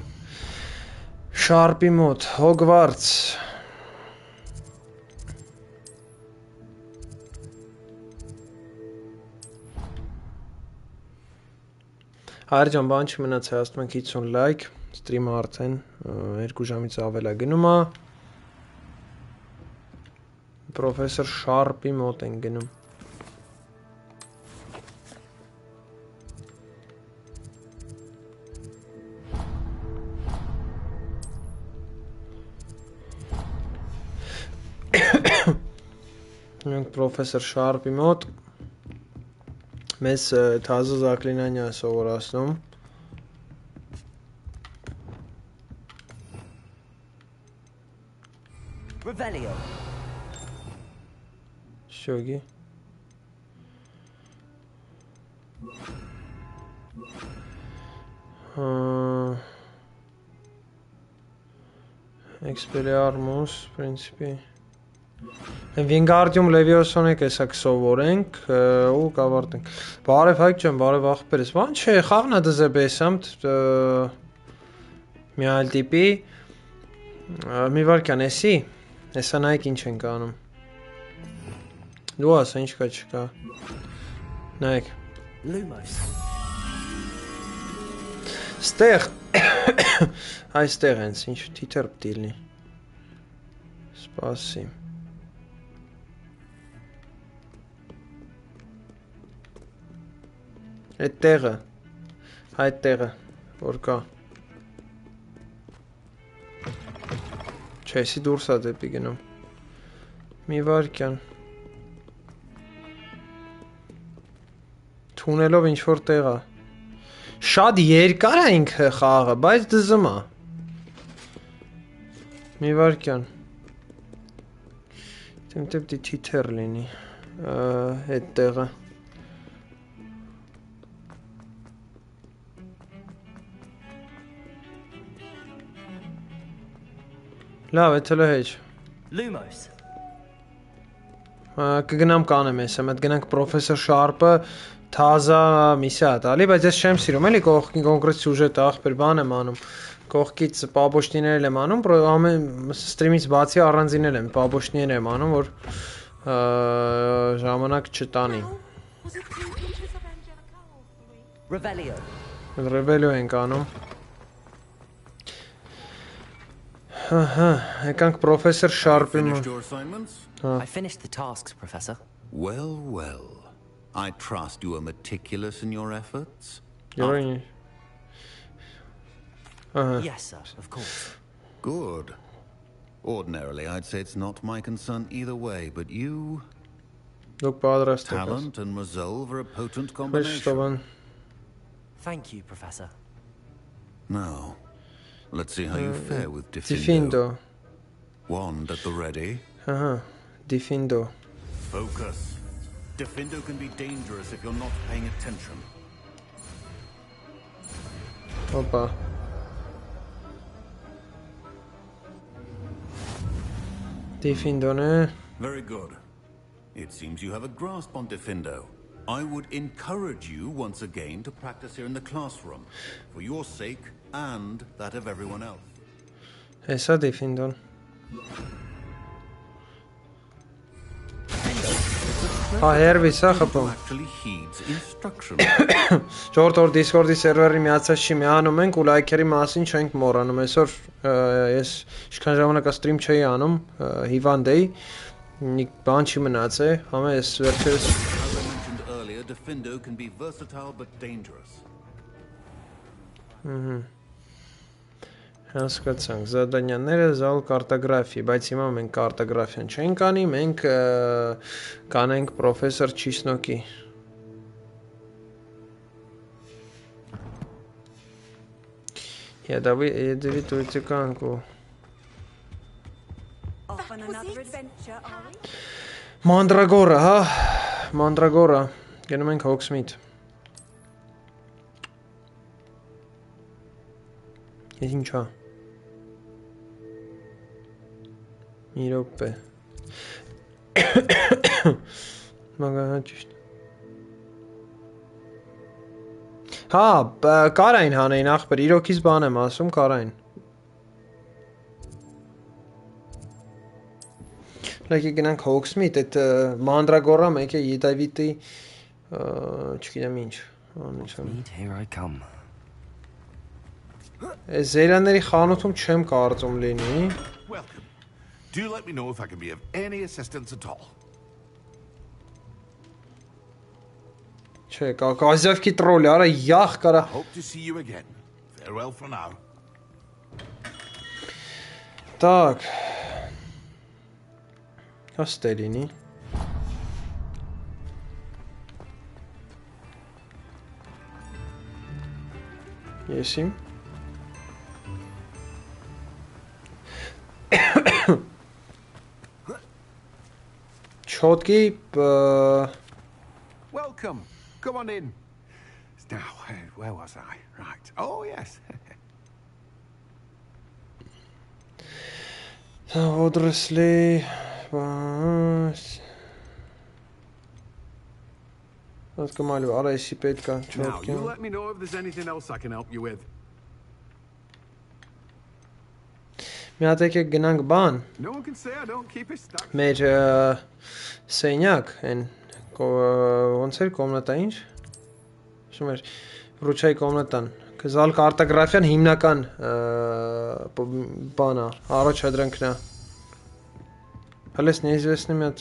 [SPEAKER 1] Շարպի մոտ, Հոգվարթս։ Հայրջան բան չմնաց հայաստում ենք 50 լայք, ստրիմը արդեն 2 ժամից ավել է գնում է, պրոֆեսոր Շարպի մոտ են գնում, Մենք պրոֆեսոր Շարպի մոտ մեզ թազը զակլինանյա է սովորացնում
[SPEAKER 4] Revelio.
[SPEAKER 1] Շոգի Էքսպելիարմուս, պրինցիպի Վինգարդիում լևիոսոնեք էսա կսովորենք ու կավարտենք բարև հայք չեմ, բարև աղբերս բան չէ, խաղնա դզեբ էսամտ մի այլ տիպի մի վարկյան էսի էսա նայք ինչ ենք անում դու ասա ինչ կա չկա նայք ստեղ այստեղ ենք ինչ թիթեր պտիլնի սպասի այդ տեղը այդ տեղը որ կա չէ էսի դուրս է դեպի գնում մի վարկյան թունելով ինչ-որ տեղ է շատ երկար է ինքը խաղը, բայց դզում է մի վարկյան դեմ դեպի թիթեր լինի այդ տեղը Լավ, է թելը հեչ
[SPEAKER 4] Lumos
[SPEAKER 1] կգնամ կանեմ ես եմ, այդ գնանք պրոֆեսոր Շարպը թազա միսյա տալի, բայց ես չեմ սիրում, էլի կողքին կոնկրետ սյուժետը աղբեր բան եմ անում կողքից պաբոշնիներ եմ անում, ստրիմից բացի առանձինել եմ, պաբոշնիներ եմ անում, որ ժամանակ չտանի Revelio ենք անում Եկանք պրոֆեսոր Շարպի
[SPEAKER 4] I finished the tasks, Professor.
[SPEAKER 5] Well, well. I trust you are meticulous in your efforts.
[SPEAKER 1] Yes,
[SPEAKER 4] sir, of course.
[SPEAKER 5] Good. Ordinarily, I'd say it's not my concern either way, but you... Talent and resolve are a potent combination.
[SPEAKER 4] Thank you, Professor.
[SPEAKER 5] Now, let's see how you fare with Diffindo. Wand at the ready.
[SPEAKER 1] Diffindo.
[SPEAKER 5] Focus. Diffindo can be dangerous if you're not paying attention.
[SPEAKER 1] Opa. Diffindo, ne?
[SPEAKER 5] Very good. It seems you have a grasp on Diffindo. I would encourage you once again to practice here in the classroom, for your sake and that of everyone else.
[SPEAKER 1] Esa Diffindo. Hervisa խփում։ Չորրորդ օր Discord-ի սերվերի միացած չի միանում ենք ու լայքերի մասին չենք մոռանում։ Այսօր ես ինչքան ժամանակ ստրիմ չէի անում, հիվանդ էի, մի բան չի մնացել, համա ես վերջերս Հասկացանք, զադանյաները զալ կարտոգրաֆի, բայց հիմա մենք կարտոգրաֆիան չենք անի, մենք կանենք պրոֆեսոր Չիսնոկի։ Եդավի տույցի կանք ու Մանդրագորը, հա, Մանդրագորը, գնում ենք Հոքսմիթ Ես ինչա Մի րոպե Մագահա ճիշտ Հա, կարային հանեին աղբեր, իրոքից բան եմ ասում, կարային Լայքի գնանք Հոքսմիթ, այդ Մանդրագորա մեկ է եդավիտի չգիտեմ ինչ
[SPEAKER 4] Here I come
[SPEAKER 1] Զերաների խանութում չեմ կարծում լինի
[SPEAKER 15] Welcome. Do let me know if I can be of any assistance at all.
[SPEAKER 1] Չէ, կազավքի տրոլի, արա յախ կարա
[SPEAKER 15] Hope to see you again. Farewell for now.
[SPEAKER 1] Так. Հաստե լինի Եսիմ Չոտկի
[SPEAKER 13] Welcome. Come on in. Now, where was I? Right. Oh, yes.
[SPEAKER 1] Odrăsle
[SPEAKER 13] Now, you let me know if there's anything else I can help you with.
[SPEAKER 1] No
[SPEAKER 13] one can say I don't keep it stuck.
[SPEAKER 1] Մեր սենյակ են ոնց էր կոմնատա ինչ շում էր ռուչայի կոմնատան կզալ կարտոգրաֆիան հիմնական բանա առաջադրանքն է հəլես неизвестный մեծ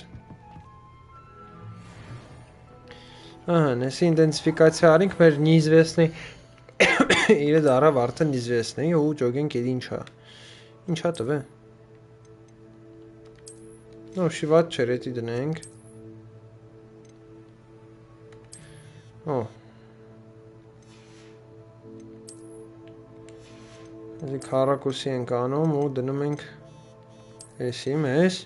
[SPEAKER 1] ահա նեսի իդենտիֆիկացիա արինք մեր неизвестный իրը դարավ արդեն неизвестный ու ջոգենք էդ ինչա ինչա տվե No, շիվատ չեր էտի դնենք Oh. Այսի քառակուսի ենք անում ու դնում ենք էսի մեզ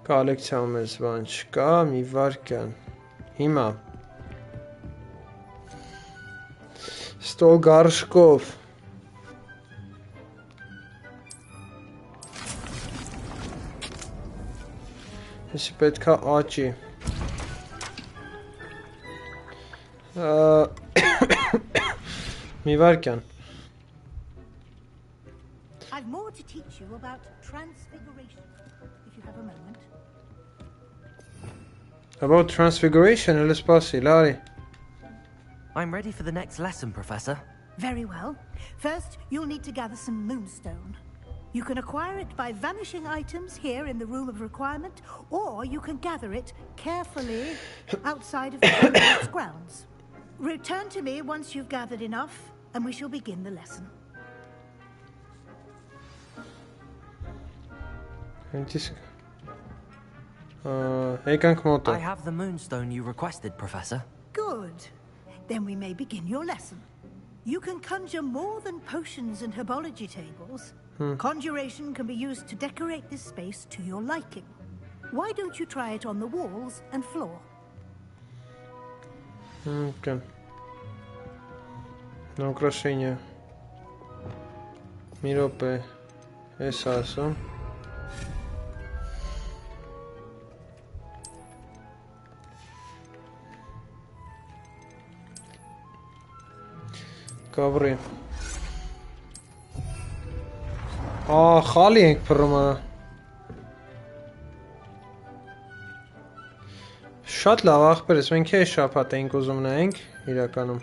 [SPEAKER 1] կոլեկցիայում մեզ բան չկա մի վարկյան հիմա ստոլ գարշկով Եսի պետք է աճի մի վարկյան
[SPEAKER 11] I've more to teach you about transfiguration, if you have a moment.
[SPEAKER 1] About transfiguration, let's pass it, Larry.
[SPEAKER 4] I'm ready for the next lesson, Professor.
[SPEAKER 11] Very well. First, you'll need to gather some moonstone. You can acquire it by vanishing items here in the room of requirement, or you can gather it carefully outside of the grounds. Return to me once you've gathered enough, and we shall begin the lesson.
[SPEAKER 4] I have the moonstone you requested, Professor.
[SPEAKER 11] Good. Then we may begin your lesson. You can conjure more than potions and herbology tables. Conjuration can be used to decorate this space to your liking. Why don't you try it on the walls and floor?
[SPEAKER 1] Okay. На украшение. Миропе. Эсасо. Ковры. Խալի ենք փռումը Շատ լավ ախպերս մենք է շապատ ենք ուզում նայենք իրականում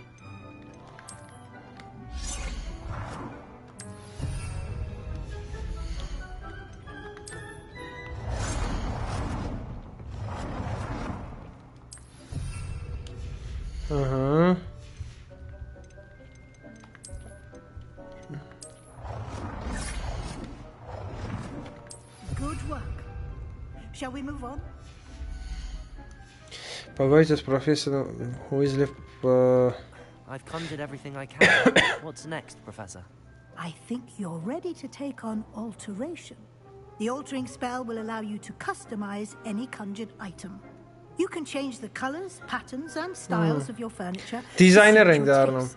[SPEAKER 11] Shall we move on?
[SPEAKER 1] Поговорите с профессором Уизли.
[SPEAKER 4] I've conjured everything I can. What's next, Professor?
[SPEAKER 11] I think you're ready to take on alteration. The altering spell will allow you to customize any conjured item. You can change the colors, patterns, and styles of your furniture.
[SPEAKER 1] Designer renderarım.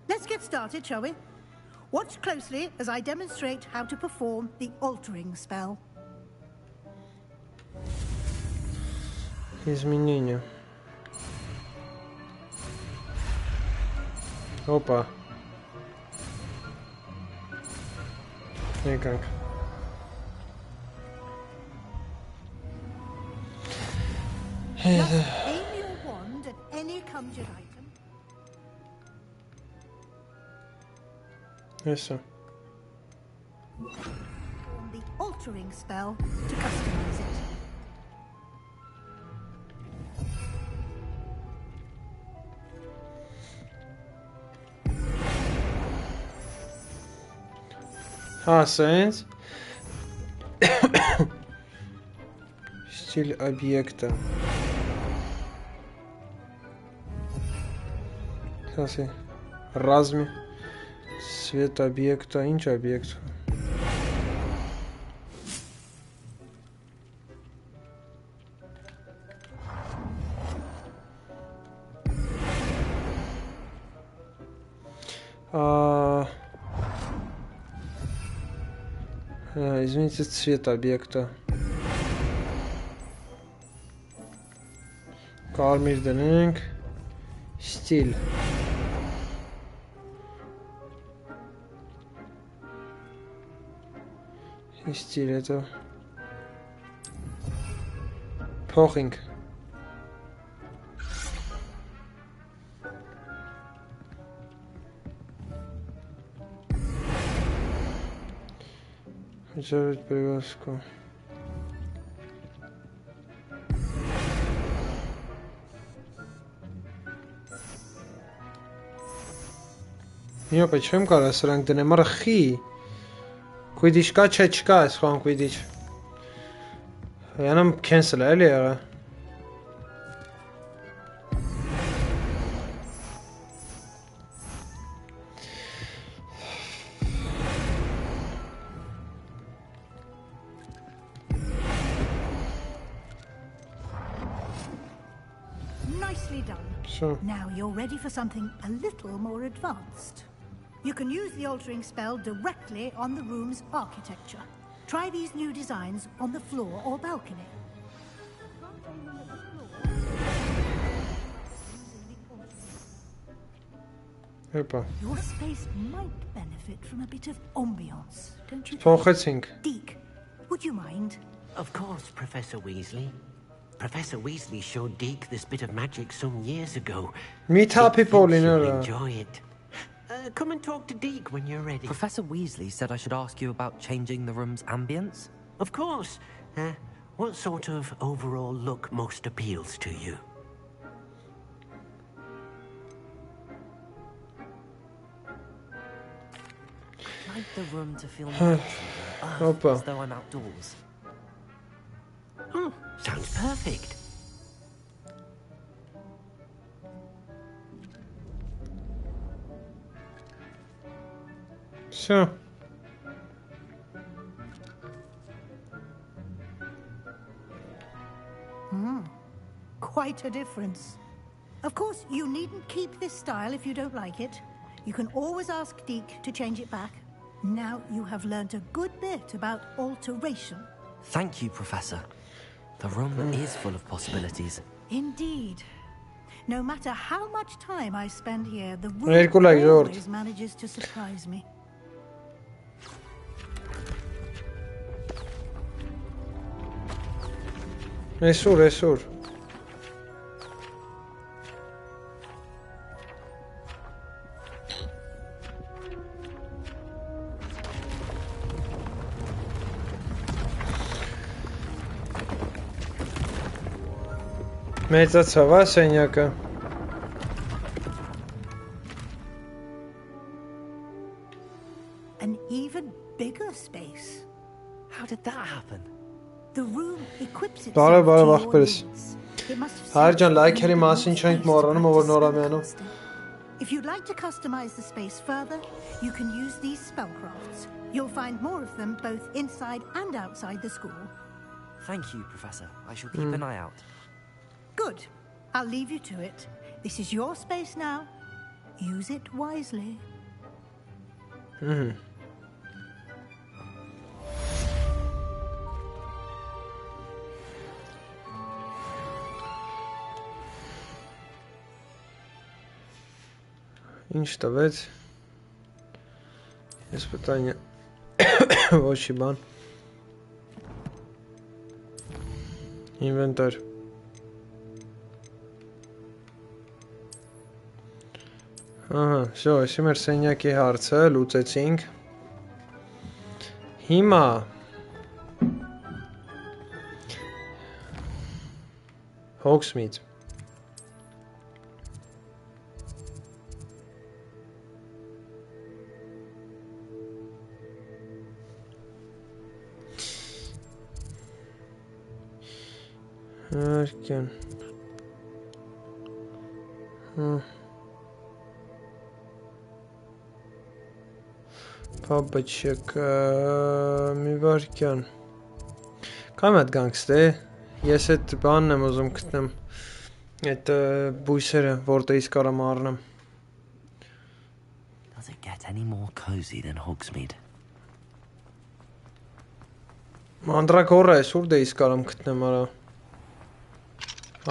[SPEAKER 11] Let's get started, shall we? Watch closely as I demonstrate how to perform the altering spell.
[SPEAKER 1] Изменения. Опа. Никак.
[SPEAKER 11] Aim your wand at any conjured item.
[SPEAKER 1] Yes, sir.
[SPEAKER 11] Perform the altering spell to customize it.
[SPEAKER 1] Sense. Стиль объекта. Ասի, ռազմի, սվետ օբյեկտը, ինչ օբյեկտ։ Извините, цвет объекта. Կարմիր դնենք, стиль. Стиль это փոխենք. Сделать привязку. Yo, почему кара сранг дне мархи? Куидичка чечка, схван куидич. Я нам cancel эли ага.
[SPEAKER 11] Nicely done.
[SPEAKER 1] So.
[SPEAKER 11] Now you're ready for something a little more advanced. You can use the altering spell directly on the room's architecture. Try these new designs on the floor or balcony. Your space might benefit from a bit of ambience, don't you think? Deke, would you mind?
[SPEAKER 3] Of course, Professor Weasley. Professor Weasley showed Deke this bit of magic some years ago.
[SPEAKER 1] Meet up people in
[SPEAKER 3] enjoy it. Come and talk to Deke when you're ready.
[SPEAKER 4] Professor Weasley said I should ask you about changing the room's ambience.
[SPEAKER 3] Of course. What sort of overall look most appeals to you?
[SPEAKER 4] I'd like the room to feel natural, as though I'm outdoors.
[SPEAKER 3] Oh, sounds perfect.
[SPEAKER 1] So.
[SPEAKER 11] Quite a difference. Of course, you needn't keep this style if you don't like it. You can always ask Deke to change it back. Now you have learned a good bit about alteration.
[SPEAKER 4] Thank you, Professor. The room is full of possibilities.
[SPEAKER 11] Indeed. No matter how much time I spend here, the room always manages to surprise me.
[SPEAKER 1] Esur. Մեծացավ է սենյակը։
[SPEAKER 11] An even bigger space.
[SPEAKER 4] How did that happen?
[SPEAKER 11] The room equips itself
[SPEAKER 1] Բարև
[SPEAKER 11] to your
[SPEAKER 1] ախպերս։ Հայր ջան, լայքերի մասին չենք մոռանում, որ նորամյանում։
[SPEAKER 11] If you'd like to customize the space further, you can use these spellcrafts. You'll find more of them both inside and outside the school.
[SPEAKER 4] Thank you, Professor. I shall keep an eye out.
[SPEAKER 11] Good. I'll leave you to it. This is your space now. Use it wisely.
[SPEAKER 1] Ինչ տվեց։ Ես պտանյա ոչի բան։ Ինվենտար։ Ահա, շո, այսի մեր սենյակի հարցը լուծեցինք։ Հիմա Hogsmeade Erken. Հաբաչեք, մի վարկյան։ Կամ այդ գանգստե, ես այդ բանն եմ ուզում գտնեմ, այդ բույսերը, որտեղից կարամ առնեմ։
[SPEAKER 4] Does it get any more cozy than Hogsmeade?
[SPEAKER 1] Անդրակորը է, սուրդ էից կարամ գտնեմ արա։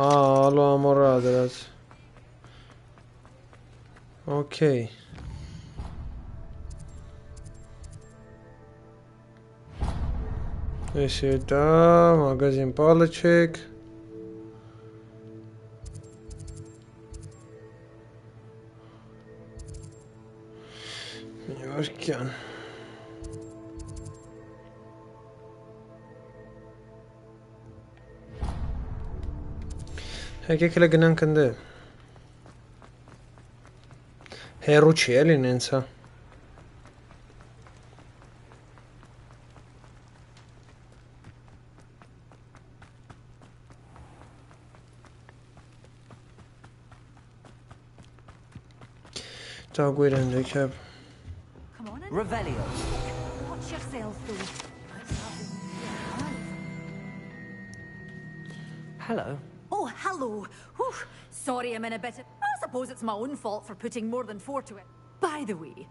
[SPEAKER 1] Ալո ամորա դրած։ Okay. Это магазин палочек. Yorkian. Եկեք էլ գնանք ընդ։ Հերու չի էլի նենց հա։ Dog wait and they have.
[SPEAKER 6] Come on in.
[SPEAKER 4] Revelio.
[SPEAKER 6] Watch yourself though.
[SPEAKER 4] Hello.
[SPEAKER 16] Oh, hello. Whew. Sorry I'm in a bit of... I suppose it's my own fault for putting more than 4 to it. By the way,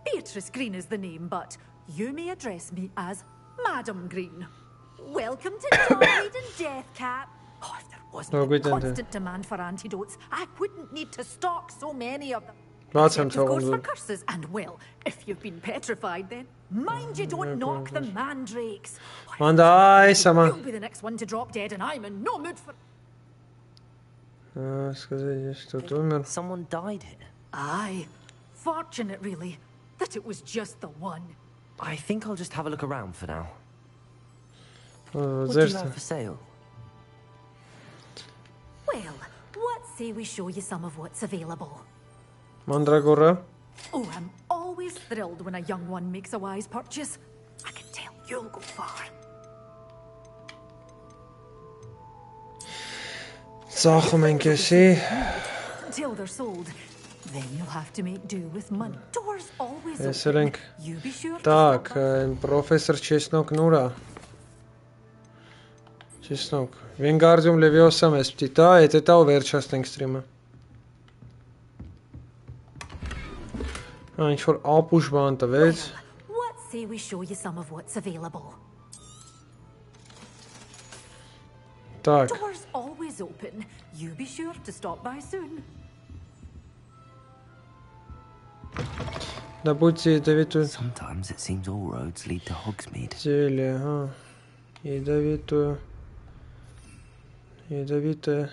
[SPEAKER 16] Beatrice Green is the name, but you may address me as Madam Green. Welcome to Died and Death Cap. Oh, if there wasn't a constant demand for antidotes, I wouldn't need to stock so many of them. Except, of course, for curses. And, well, if you've been petrified, then mind you don't knock the mandrakes. You'll be the next one to drop dead, and I'm in no mood for...
[SPEAKER 4] Someone died here.
[SPEAKER 16] Aye. Fortunate, really, that it was just the one.
[SPEAKER 4] I think I'll just have a look around for now. What do you have for sale?
[SPEAKER 16] Well, what say we show you some of what's available?
[SPEAKER 1] Mandragora.
[SPEAKER 16] Oh, I'm always thrilled when a young one makes a wise purchase. I can tell you'll go far. Until they're sold, then you'll have to make do with money. Doors always open. You be sure.
[SPEAKER 1] Так, профессор Чеснок Нура. Чеснок. Վենգարդիում Լևիոսամ ես պիտի տա, հետո վերջացնենք սթրիմը։ Ինչ որ ապուշ բան տվեց։
[SPEAKER 16] What say we show you some of what's available?
[SPEAKER 1] Так.
[SPEAKER 16] Doors always open. You be sure to stop by soon.
[SPEAKER 4] Sometimes it seems all roads lead to Hogsmeade.
[SPEAKER 1] Зелье, ага. Ядовитую. Ядовитая.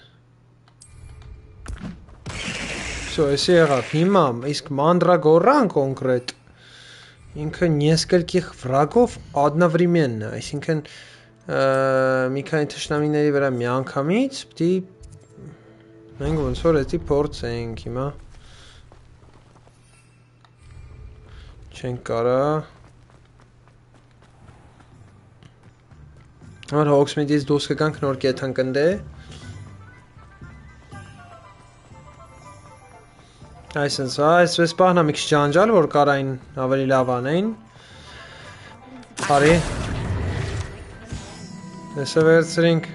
[SPEAKER 1] Всё, если եղավ, հիմա իսկ Мандрагорան конкрет ինքը нескольких врагов одновременно, այսինքն մի քանի թշնամիների վրա միանգամից պիտի մենք ոնց որ էդի փորձենք հիմա չենք կարա Համար Hogsmeade-ից դուրս կգանք նոր կետ ընկնդե Այսինքն, այսպես պահն մի քիչ ջանջալ, որ կարային ավելի լավ անեին Արի Դեսը վերցրինք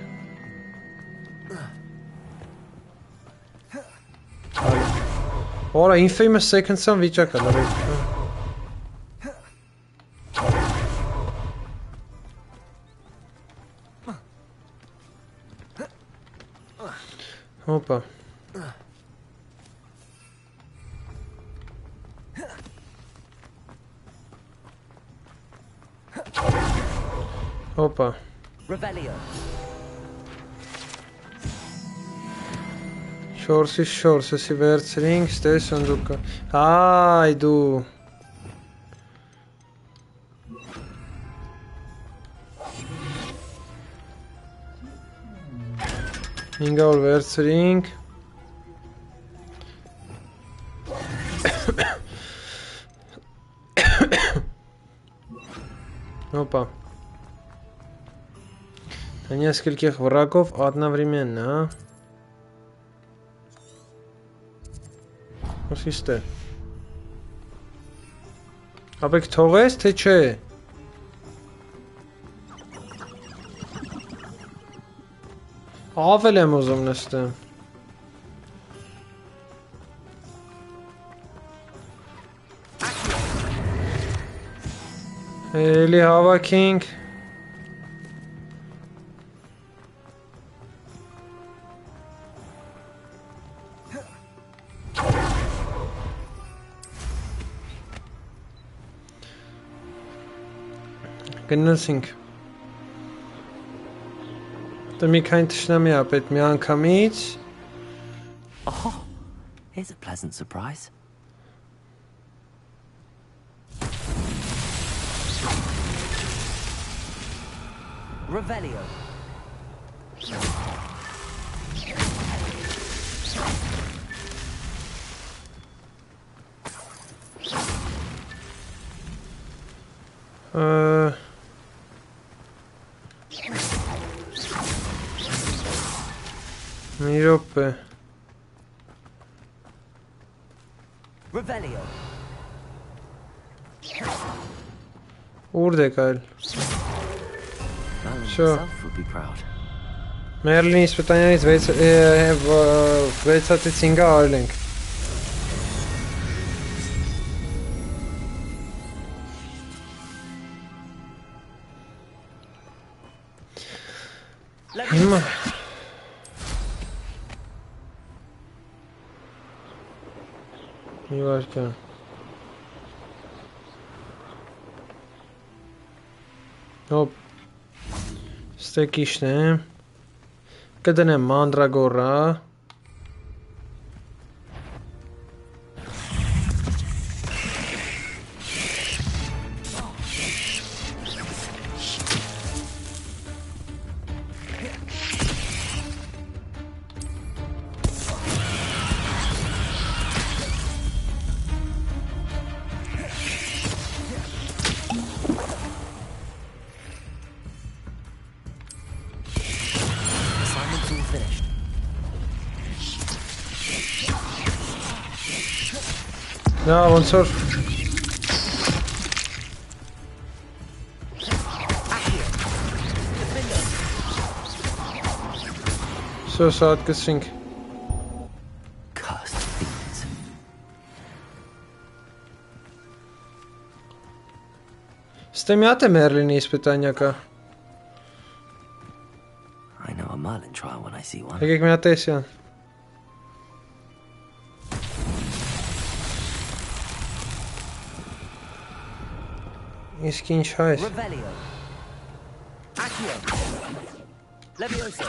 [SPEAKER 1] Որա, infamous seconds-ան վիճակ է լրի Հոպա Հոպա
[SPEAKER 4] Revelio.
[SPEAKER 1] Շորսի վերցրինք, ստե սնդուկը Այ դու Ինգավոր վերցրինք Опа Нескольких врагов одновременно, What is that? Ապեք թողես, թե չէ։ Ավել եմ ուզում նստեմ։ Էլի հավաքինք։ Գնացինք։ Դե մի քանի թշնամի ա պետք մի անգամից։
[SPEAKER 4] Oh, here's a pleasant surprise. Revelio.
[SPEAKER 1] Մի րոպե։
[SPEAKER 4] Revelio.
[SPEAKER 1] Ուր եք այլ։ Շո։ Մերլինի իսպիտանյանից 6-ից 5-ը արել ենք։ Հիմա մի վարկան։ Հոպ, ստեկիշն եմ, կդնեմ մանդրագորա, Նա ոնց որ Սոսատ կսինք Ստեմյատ է Մերլինի իսպիտանյակը
[SPEAKER 4] I know a Merlin trial when I see one.
[SPEAKER 1] Եկեք մի հատ տեսյան Իսկ ինչ այս
[SPEAKER 4] Revelio. Accio. Levioso.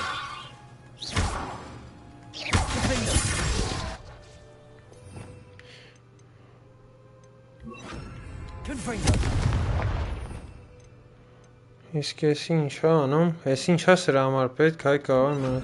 [SPEAKER 4] Confringo.
[SPEAKER 1] Իսկ ես ինչ անում Ես ինչ է սրա համար պետք հայ կաղան մնա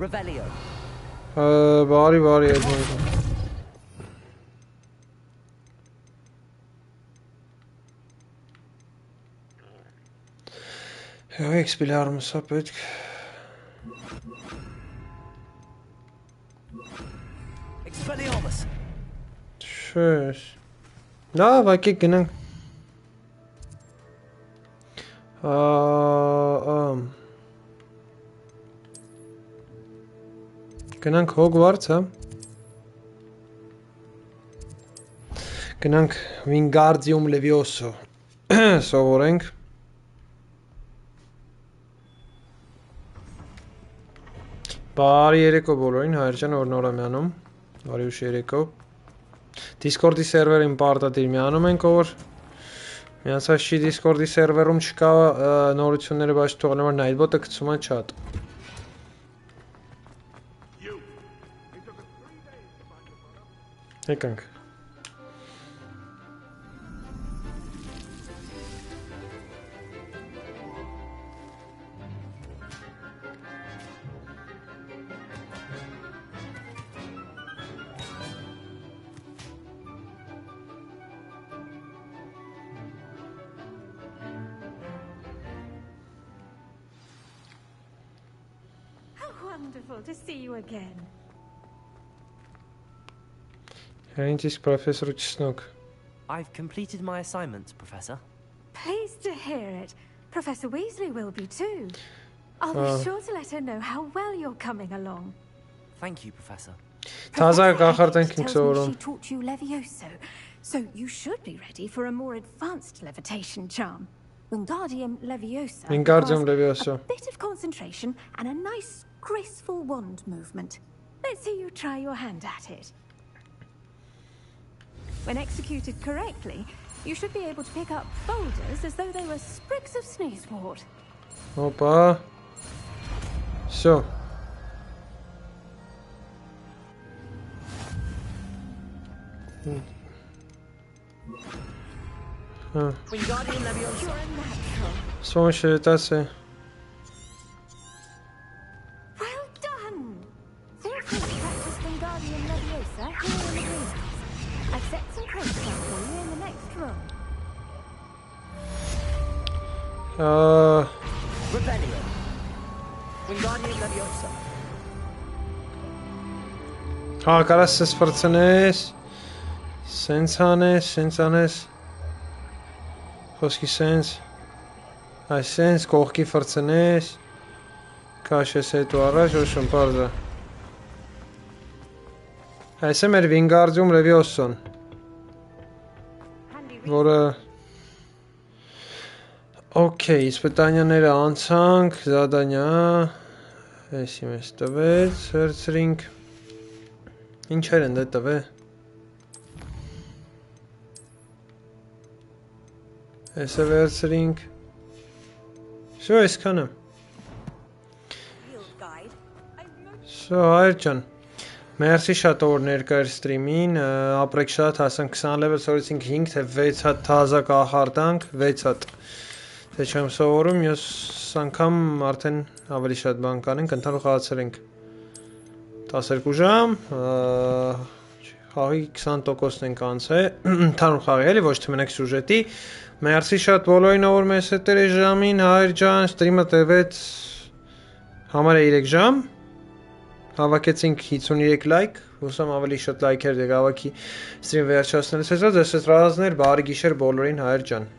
[SPEAKER 4] Revelio.
[SPEAKER 1] Բարի այդ Էքսպելիարմուս է պետք
[SPEAKER 4] Էքսպելիարմուս
[SPEAKER 1] Շես Լավ, ակեք գնանք Գնանք Հոգվարթսը Գնանք Վինգարդիում Լևիոսո Սովորենք Բարի երեկո բոլորին, հայր ջան, որ նոր եմ անում Բարի ուշ երեկո Discord-ի սերվերին պարտադիր միանում ենք, որ Միանցած չի Discord-ի սերվերում չկա նորությունները, բայց թողնեմ, որ Nightbot-ը գցում է չատ Եկանք
[SPEAKER 17] wonderful to see you again.
[SPEAKER 4] I've completed my assignment, Professor.
[SPEAKER 17] Pleased to hear it. Professor Weasley will be too. I'll be sure to let her know how well you're coming along.
[SPEAKER 4] Thank you, Professor.
[SPEAKER 17] Professor tells me she taught you Levioso, so you should be ready for a more advanced levitation charm. Wingardium Leviosa requires a bit of concentration and a nice, graceful wand movement. Let's see you try your hand at it. When executed correctly, you should be able to pick up boulders as though they were sprigs of sneezewort.
[SPEAKER 1] Opa. So.
[SPEAKER 9] Wingardium Leviosa.
[SPEAKER 17] You're a natural.
[SPEAKER 1] Słoneczny tasy.
[SPEAKER 17] Well done! Feel free to practice Wingardium Leviosa here in the greenhouse. I've set some crates out for you in the next room.
[SPEAKER 9] Rebellion. Wingardium Leviosa.
[SPEAKER 1] Կարաս ես վրցնես, սենց անես, խոսքի սենց, այս սենց կողքի վրցնես, կաշես հետո առաջ, ոչմ պարզա։ Այս է մեր Wingardium Leviosa-ն, որը, Okay, իսպետանյաները անցանք, զադանյա, եսի մեզ տվեց, հերցրինք, ինչ էր ընդ է տվե, ես է վերցրինք, շո ես կանը, շո հայր ճան, մերսի շատ որ ներկայր ստրիմին, ապրեք շատ, հասանք 20 լևել, սորեցինք 5 թե 6 հատ թազա կախարդանք, 6 հատ, թե չեմ սովորում, յուս անգամ արդեն ավելի շատ բան կանենք, ընդհանուր խաղացրենք 12 ժամ, խաղի 20%-ն ենք անցե, ընդհանուր խաղի էլի, ոչ թե մենակ սյուժետի, մերսի շատ բոլորին որ մեզ հետ էր ժամին, հայր ջան, ստրիմը տևեց համարը 3 ժամ, հավաքեցինք 53 լայք, հուսամ ավելի շատ լայքեր դեք հավաքի ստրիմ վերջացնելուց հետո, ձեզ հետ ռազներ, բարի գիշեր բոլորին, հայր ջան։